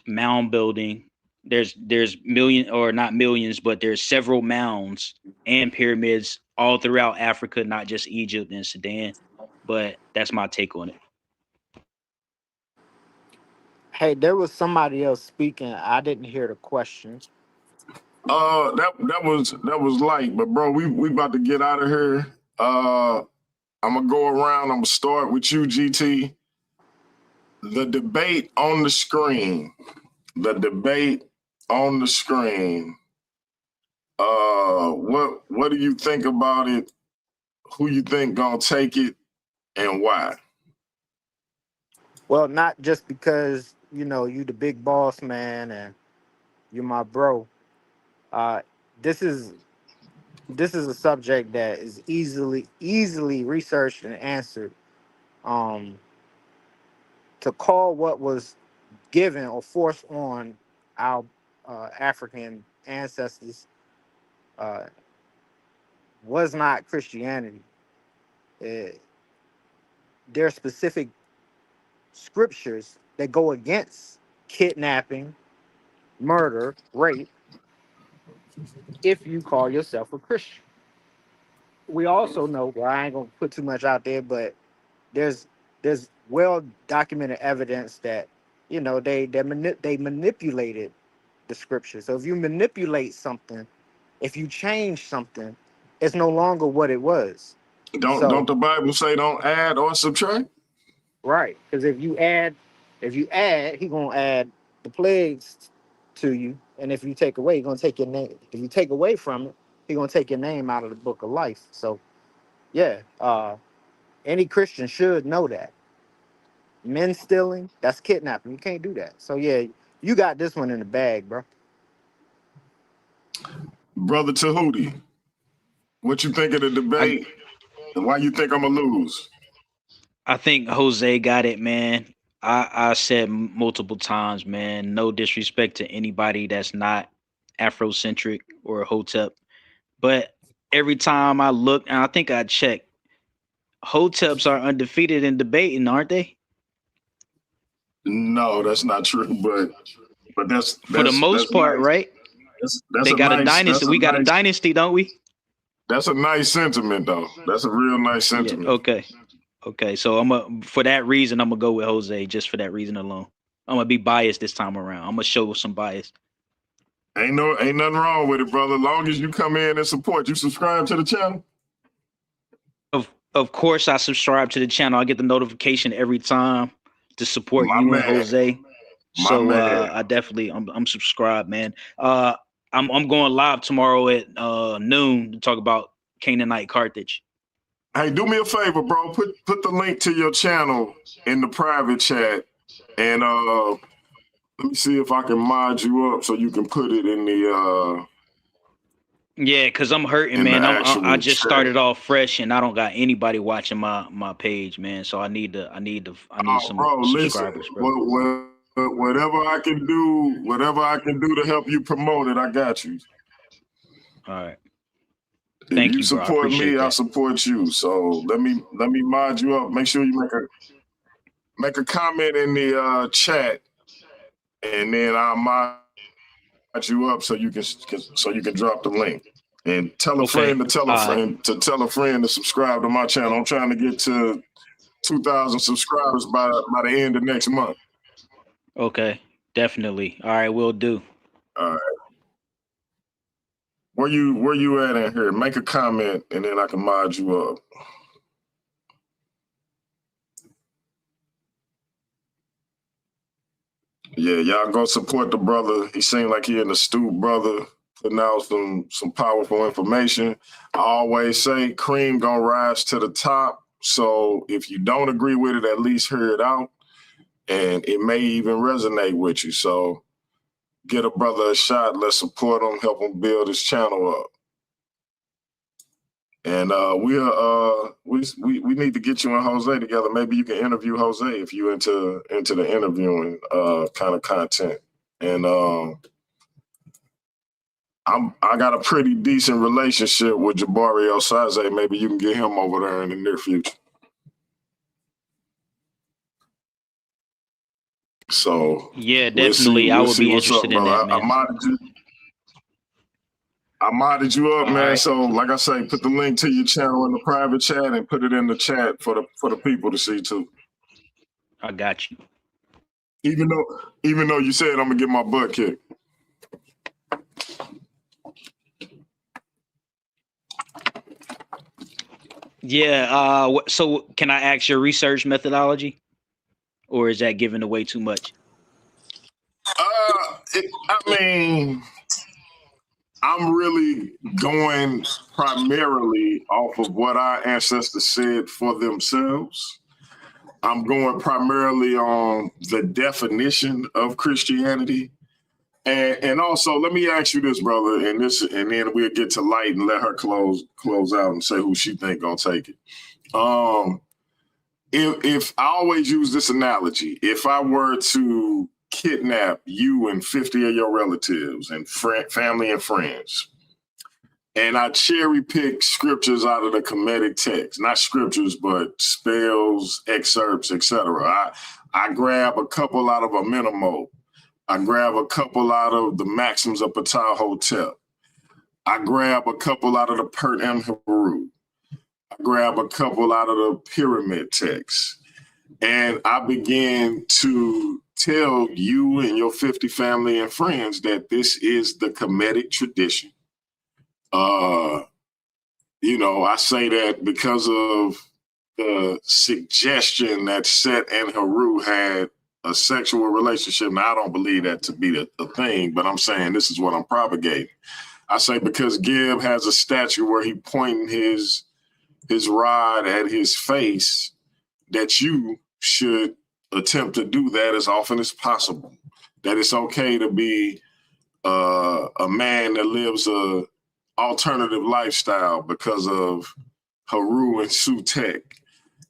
mound building, there's million, or not millions, but there's several mounds and pyramids all throughout Africa, not just Egypt and Sudan. But that's my take on it. Hey, there was somebody else speaking. I didn't hear the question. That was light, but bro, we about to get out of here. I'm gonna go around. I'm gonna start with you, GT. The debate on the screen. The debate on the screen. What do you think about it? Who you think gonna take it, and why? Well, not just because, you know, you the big boss man and you're my bro. Uh, this is a subject that is easily researched and answered. Um, to call what was given or forced on our African ancestors uh, was not Christianity. There are specific scriptures that go against kidnapping, murder, rape, if you call yourself a Christian. We also know, well, I ain't gonna put too much out there, but there's well documented evidence that, you know, they manipulated the scripture. So if you manipulate something, if you change something, it's no longer what it was. Don't the Bible say don't add or subtract? Right, because if you add, he gonna add the plagues to you, and if you take away, he gonna take your name. If you take away from it, he gonna take your name out of the book of life. So, yeah, any Christian should know that. Men stealing, that's kidnapping. You can't do that. So yeah, you got this one in the bag, bro. Brother Tahuti, what you think of the debate, and why you think I'm gonna lose? I think Jose got it, man. I said multiple times, man, no disrespect to anybody that's not Afrocentric or Hotep. But every time I look, and I think I checked, Hoteps are undefeated in debating, aren't they? No, that's not true. But that's for the most part, nice. right? That's they got a dynasty. We got a dynasty, don't we? That's a nice sentiment, though. That's a real nice sentiment. Yeah, okay. So for that reason, I'm gonna go with Jose. Just for that reason alone, I'm gonna be biased this time around. I'm gonna show some bias. Ain't nothing wrong with it, brother. As long as you come in and support. You subscribe to the channel? Of course, I subscribe to the channel. I get the notification every time to support you and Jose. So I definitely I'm subscribed, man. I'm going live tomorrow at noon to talk about Canaanite Carthage. Hey, do me a favor, bro. Put the link to your channel in the private chat, and let me see if I can mod you up so you can put it in the. Yeah, because I'm hurting, man. I just started off fresh, and I don't got anybody watching my page, man. So I need some subscribers, bro. Whatever I can do to help you promote it, I got you. All right. If you support me, I support you. So let me mod you up. Make sure you make a comment in the chat, and then I'll mod you up so you can drop the link. And tell a friend to tell a friend to tell a friend to subscribe to my channel. I'm trying to get to 2,000 subscribers by the end of next month. Okay, definitely. All right, will do. All right. Where you at in here? Make a comment and then I can mod you up. Yeah, y'all go support the brother. He seemed like he an astute brother, putting out some powerful information. I always say cream gonna rise to the top. So if you don't agree with it, at least hear it out. And it may even resonate with you. So get a brother a shot. Let's support him, help him build his channel up. And we need to get you and Jose together. Maybe you can interview Jose if you into the interviewing kind of content. And I got a pretty decent relationship with Jabari Osaze. Maybe you can get him over there in the near future. So yeah, definitely, I would be interested in that, man. I modded you up, All man. right. So, like I say, put the link to your channel in the private chat and put it in the chat for the people to see too. I got you. Even though you said I'm gonna get my butt kicked. Yeah. So can I ask your research methodology, or is that giving away too much? I mean, I'm really going primarily off of what our ancestors said for themselves. I'm going primarily on the definition of Christianity. And also, let me ask you this, brother, and then we'll get to Light and let her close out and say who she think gonna take it. If I always use this analogy, if I were to kidnap you and 50 of your relatives and family and friends, and I cherry pick scriptures out of the Kemetic text, not scriptures, but spells, excerpts, etc. I grab a couple out of a Amenemhotep. I grab a couple out of the Maxims of Ptah-hotep. I grab a couple out of the Pert M. Heru. I grab a couple out of the pyramid texts. And I begin to tell you and your 50 family and friends that this is the Kemetic tradition. I say that because of the suggestion that Set and Heru had a sexual relationship. Now, I don't believe that to be a thing, but I'm saying this is what I'm propagating. I say because Gibb has a statue where he pointing his rod at his face, that you should attempt to do that as often as possible. That it's okay to be a man that lives a alternative lifestyle because of Heru and Sutek.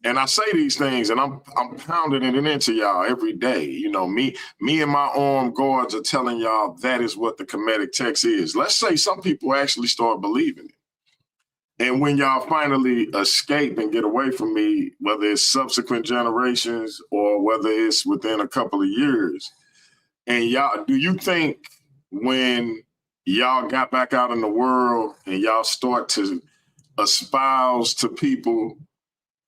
And I say these things, and I'm pounding it into y'all every day. You know, me and my armed guards are telling y'all that is what the Kemetic text is. Let's say some people actually start believing it. And when y'all finally escape and get away from me, whether it's subsequent generations or whether it's within a couple of years, and y'all, do you think when y'all got back out in the world and y'all start to espouse to people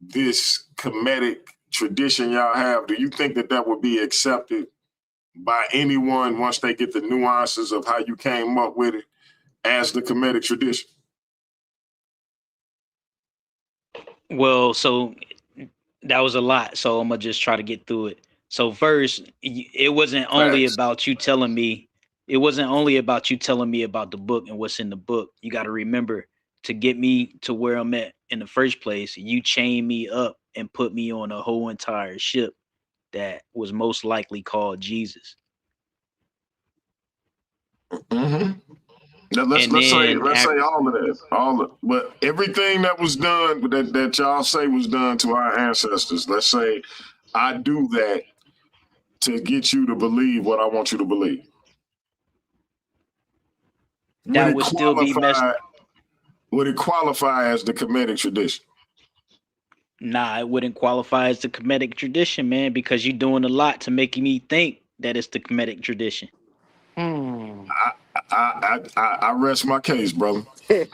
this Kemetic tradition y'all have, do you think that would be accepted by anyone once they get the nuances of how you came up with it as the Kemetic tradition? Well, so that was a lot, so I'm gonna just try to get through it. So first, it wasn't only about you telling me. It wasn't only about you telling me about the book and what's in the book. You got to remember, to get me to where I'm at in the first place, you chained me up and put me on a whole entire ship that was most likely called Jesus. Mm-hmm. Now let's say all of that, but everything that was done that y'all say was done to our ancestors. Let's say I do that to get you to believe what I want you to believe. That would still be messed. Would it qualify as the Kemetic tradition? Nah, it wouldn't qualify as the Kemetic tradition, man, because you're doing a lot to make me think that it's the Kemetic tradition. I rest my case, brother. I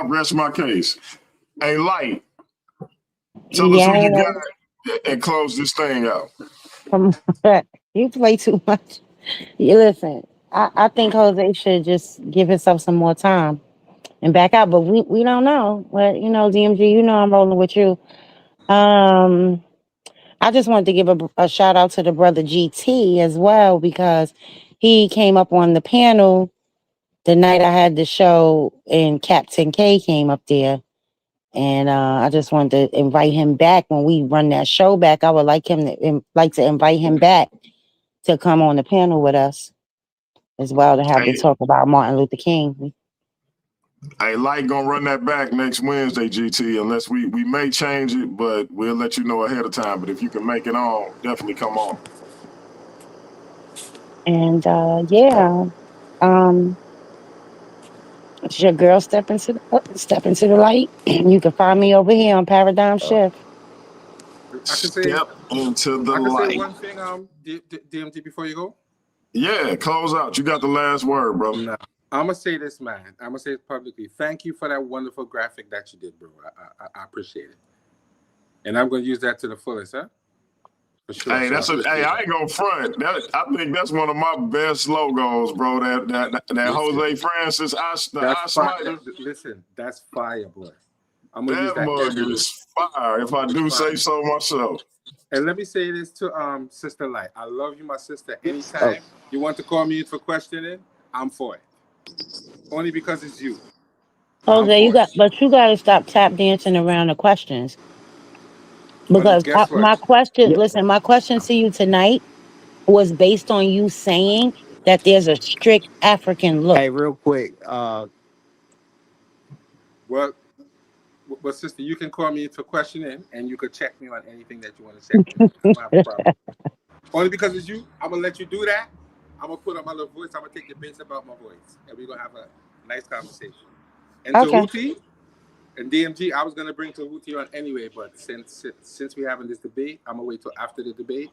rest my case. Hey, Light, tell us who you got and close this thing out. You play too much. You listen. I think Jose should just give himself some more time and back out, but we don't know. But DMG, I'm rolling with you. I just wanted to give a shout out to the brother GT as well, because he came up on the panel the night I had the show and Captain K came up there. And I just wanted to invite him back when we run that show back. I would like to invite him back to come on the panel with us as well to have to Hey, talk about Martin Luther King. hey, Light gonna run that back next Wednesday, GT. Unless we may change it, but we'll let you know ahead of time. But if you can make it on, definitely come on. And yeah, it's your girl step into the light. You can find me over here on Paradigm Shift. I can say Step into the light. one thing, DMT, before you go. Yeah, close out. You got the last word, bro. No, I'm gonna say this, man. I'm gonna say it publicly. Thank you for that wonderful graphic that you did, bro. I appreciate it, and I'm gonna use that to the fullest, huh? For sure. Hey, I ain't gonna front. I think that's one of my best logos, bro. That Jose Francis, Smiter. Listen, that's fire, boy. I'm gonna use that mug is fire, if I do say so myself. And let me say this to Sister Light. I love you, my sister. Anytime you want to call me in for questioning, I'm for it. Only because it's you. Jose, you got to stop tap dancing around the questions. Because my question, listen, my question to you tonight was based on you saying that there's a strict African look. Hey, real quick. Well, sister, you can call me for questioning, and you could check me on anything that you want to check me. I don't have a problem. Only because it's you, I'm gonna let you do that. I'm gonna put on my little voice. I'm gonna take the base about my voice, and we're gonna have a nice conversation. And Tahuti and DMG, I was gonna bring Tahuti on anyway, but since we're having this debate, I'm gonna wait till after the debate,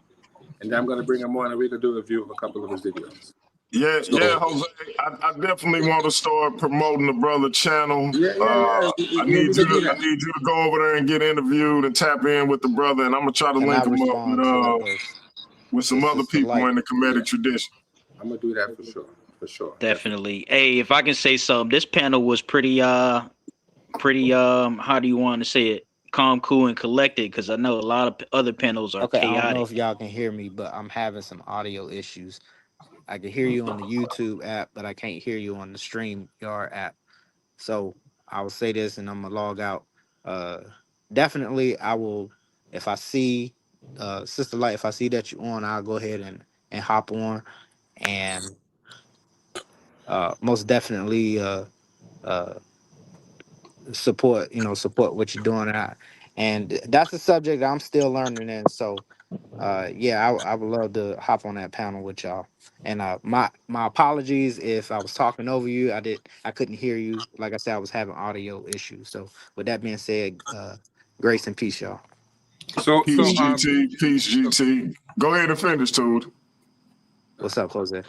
and then I'm gonna bring him on, and we're gonna do a review of a couple of his videos. Yeah, Jose. I definitely want to start promoting the brother channel. I need you to go over there and get interviewed and tap in with the brother, and I'm gonna try to link him up with some other people in the comedic tradition. I'm gonna do that for sure. Definitely. Hey, if I can say something, this panel was pretty how do you want to say it? Calm, cool, and collected, because I know a lot of other panels are chaotic. I don't know if y'all can hear me, but I'm having some audio issues. I can hear you on the YouTube app, but I can't hear you on the StreamYard app. So I will say this, and I'm gonna log out. Definitely, I will. If I see Sister Light, if I see that you're on, I'll go ahead and hop on, and most definitely support what you're doing. And that's a subject that I'm still learning in. So I would love to hop on that panel with y'all. And my apologies if I was talking over you. I couldn't hear you. Like I said, I was having audio issues. So with that being said, grace and peace, y'all. Peace, GT. Go ahead and finish, Toad. What's up, Jose?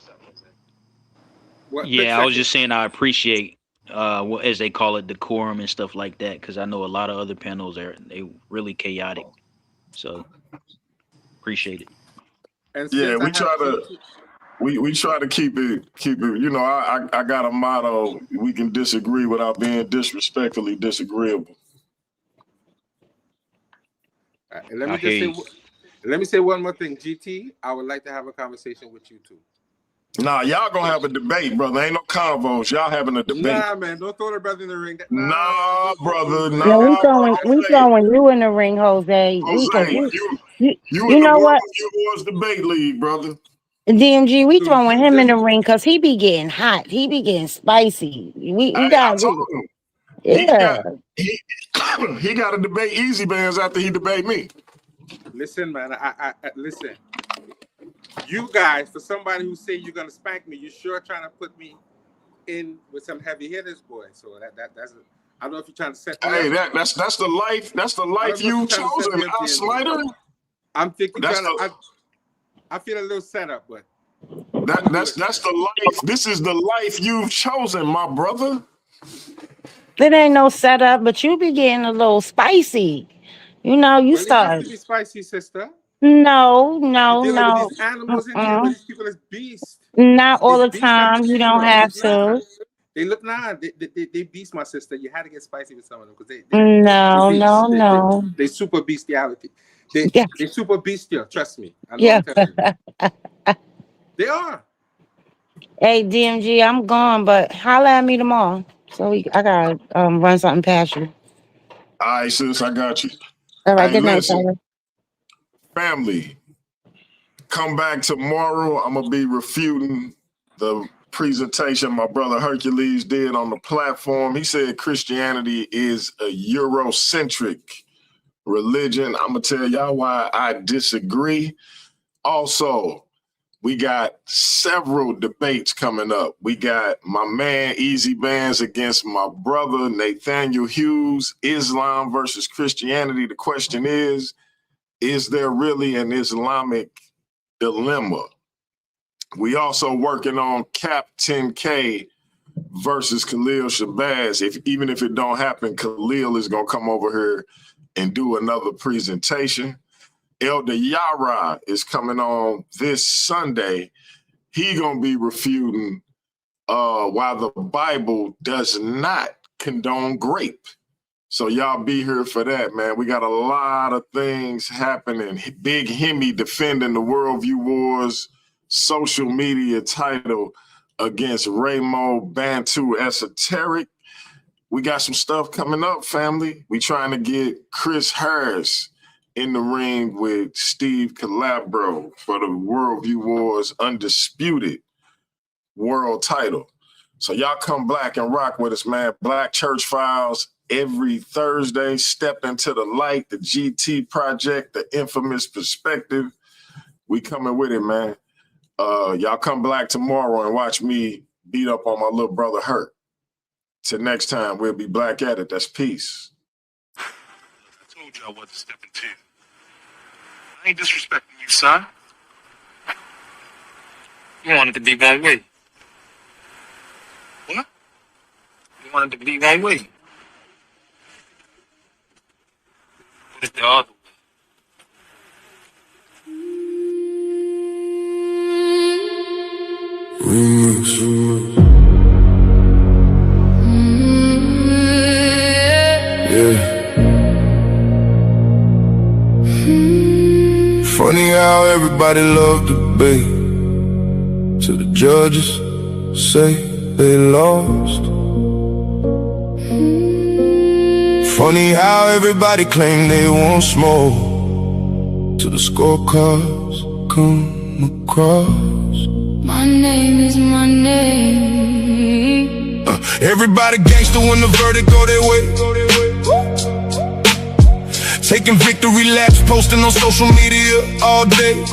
I was just saying I appreciate as they call it, decorum and stuff like that, because I know a lot of other panels they really chaotic. So appreciate it. And yeah, we try to keep it. You know, I got a motto: we can disagree without being disrespectfully disagreeable. And let me say one more thing, GT. I would like to have a conversation with you too. Nah, y'all gonna have a debate, brother. Ain't no convos. Y'all having a debate. Nah, man, don't throw the brother in the ring. Nah, brother. Nah, we throwing you in the ring, Jose. You know what? You was debate league, brother. DMG, we throwing him in the ring because he be getting hot. He be getting spicy. We got him. Yeah. He got to debate Easy Bands after he debate me. Listen, man. I listen. You guys, for somebody who say you're gonna spank me, you sure trying to put me in with some heavy hitters, boy. So that's I don't know if you're trying to set me up. That's the life. That's the life you've chosen, Smiter. I'm thinking I feel a little set up, but that's the life. This is the life you've chosen, my brother. There ain't no setup, but you be getting a little spicy. You know, you start. It has to be spicy, sister. No. With these animals in here, with these people as beasts. Not all the time. You don't have to. They look they beast, my sister. You had to get spicy with some of them because they no. They super bestiality. They super bestial. Trust me. Yeah. They are. Hey DMG, I'm gone, but holla at me tomorrow. So I gotta run something past you. All right, sis, I got you. All right, Hey, good night, listen, Tyler. family, come back tomorrow. I'm going to be refuting the presentation my brother Hercules did on the platform. He said Christianity is a Eurocentric religion. I'm going to tell y'all why I disagree. Also, we got several debates coming up. We got my man Easy Bands against my brother Nathaniel Hughes, Islam versus Christianity. The question is there really an Islamic dilemma? We also working on Cap 10K versus Khalil Shabazz. Even if it don't happen, Khalil is gonna come over here and do another presentation. Elder Yara is coming on this Sunday. He gonna be refuting why the Bible does not condone grape. So y'all be here for that, man. We got a lot of things happening. Big Hemi defending the Worldview Wars social media title against Raymo Bantu Esoteric. We got some stuff coming up, family. We trying to get Chris Harris in the ring with Steve Calabro for the Worldview Wars Undisputed World title. So y'all come black and rock with us, man. Black Church Files every Thursday. Step into the light, the GT Project, the infamous perspective. We coming with it, man. Y'all come black tomorrow and watch me beat up on my little brother Hurt. Till next time, we'll be black at it. That's peace. I told y'all what to step into. I ain't disrespecting you, son. You wanted to be that way. What? You wanted to be that way. But it's the other way. Funny how everybody loved debate till the judges say they lost. Funny how everybody claim they want smoke till the scorecards come across. My name is my name. Everybody gangster when the verdict go their way. Taking victory laps, posting on social media all day.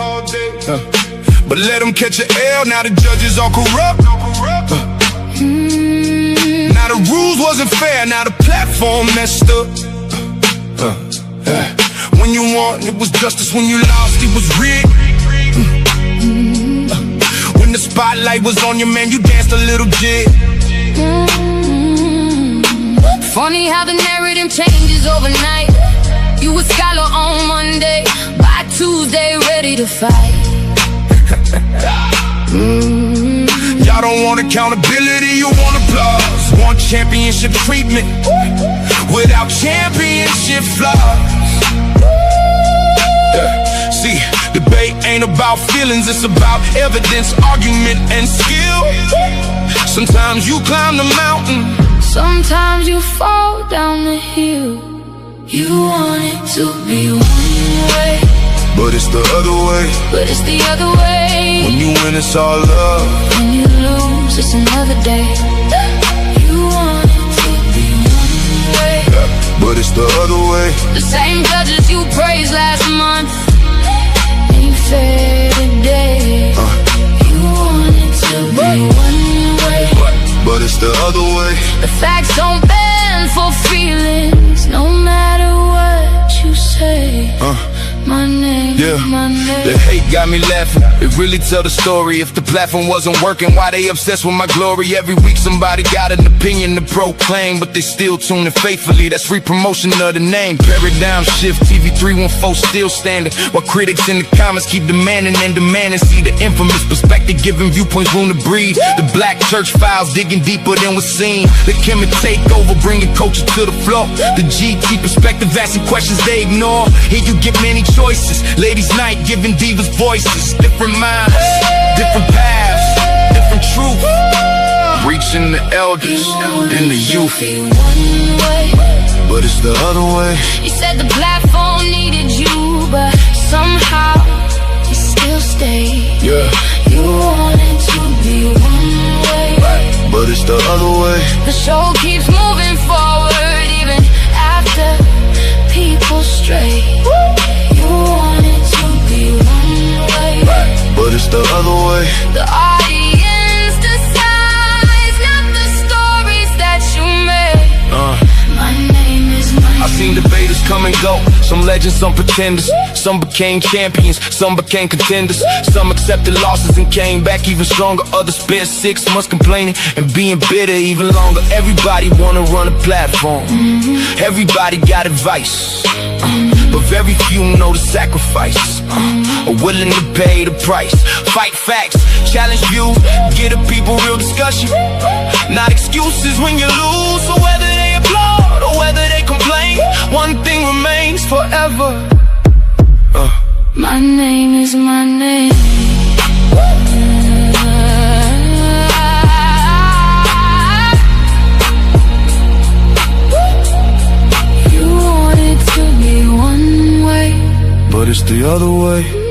But let them catch an L, now the judges all corrupt. Now the rules wasn't fair, now the platform messed up. When you won, it was justice. When you lost, it was rigged. When the spotlight was on you, man, you danced a little jig. Funny how the narrative changes overnight. You a scholar on Monday, by Tuesday ready to fight. Y'all don't want accountability, you want applause. Want championship treatment without championship flaws. See, debate ain't about feelings, it's about evidence, argument, and skill. Sometimes you climb the mountain, sometimes you fall down the hill. You want it to be one way, but it's the other way. but it's the other way. When you win, it's all love. When you lose, it's another day. You want it to be one way, but it's the other way. the same judges you praised last month ain't fair today. You want it to be one way, but it's the other way. the facts don't bend for feelings, no matter what you say. My name, Yeah, my name. the hate got me laughing. It really tell the story. If the platform wasn't working, why they obsessed with my glory? Every week somebody got an opinion to proclaim, but they still tune in faithfully. That's free promotion of the name. Paradigm shift, TV 314 still standing, while critics in the comments keep demanding and demanding. See the infamous perspective, giving viewpoints room to breathe. The Black Church Files digging deeper than was seen. The Kemet takeover, bringing culture to the floor. The GT perspective, asking questions they ignore. Here you get many choices. Ladies' night, giving divas voices. Different minds, different paths, different truth. Reach teaching the elders and the youth. One way, But it's the other way. you said the platform needed you, but somehow you still stayed. Yeah. You wanted to be one way, But it's the other way. the show keeps moving forward even after people stray. You wanted to be one way, But it's the other way. the audience decides, not the stories that you made. My name is my I've seen debaters come and go. Some legends, some pretenders. Some became champions, some became contenders. Some accepted losses and came back even stronger. Others spent 6 months complaining and being bitter even longer. Everybody wanna run a platform. Everybody got advice. But very few know the sacrifice. Are willing to pay the price. Fight facts, challenge views, give the people real discussion. Not excuses when you lose. So whether they applaud or whether they complain, one thing remains forever. My name is my name. You wanted to be one way, But it's the other way.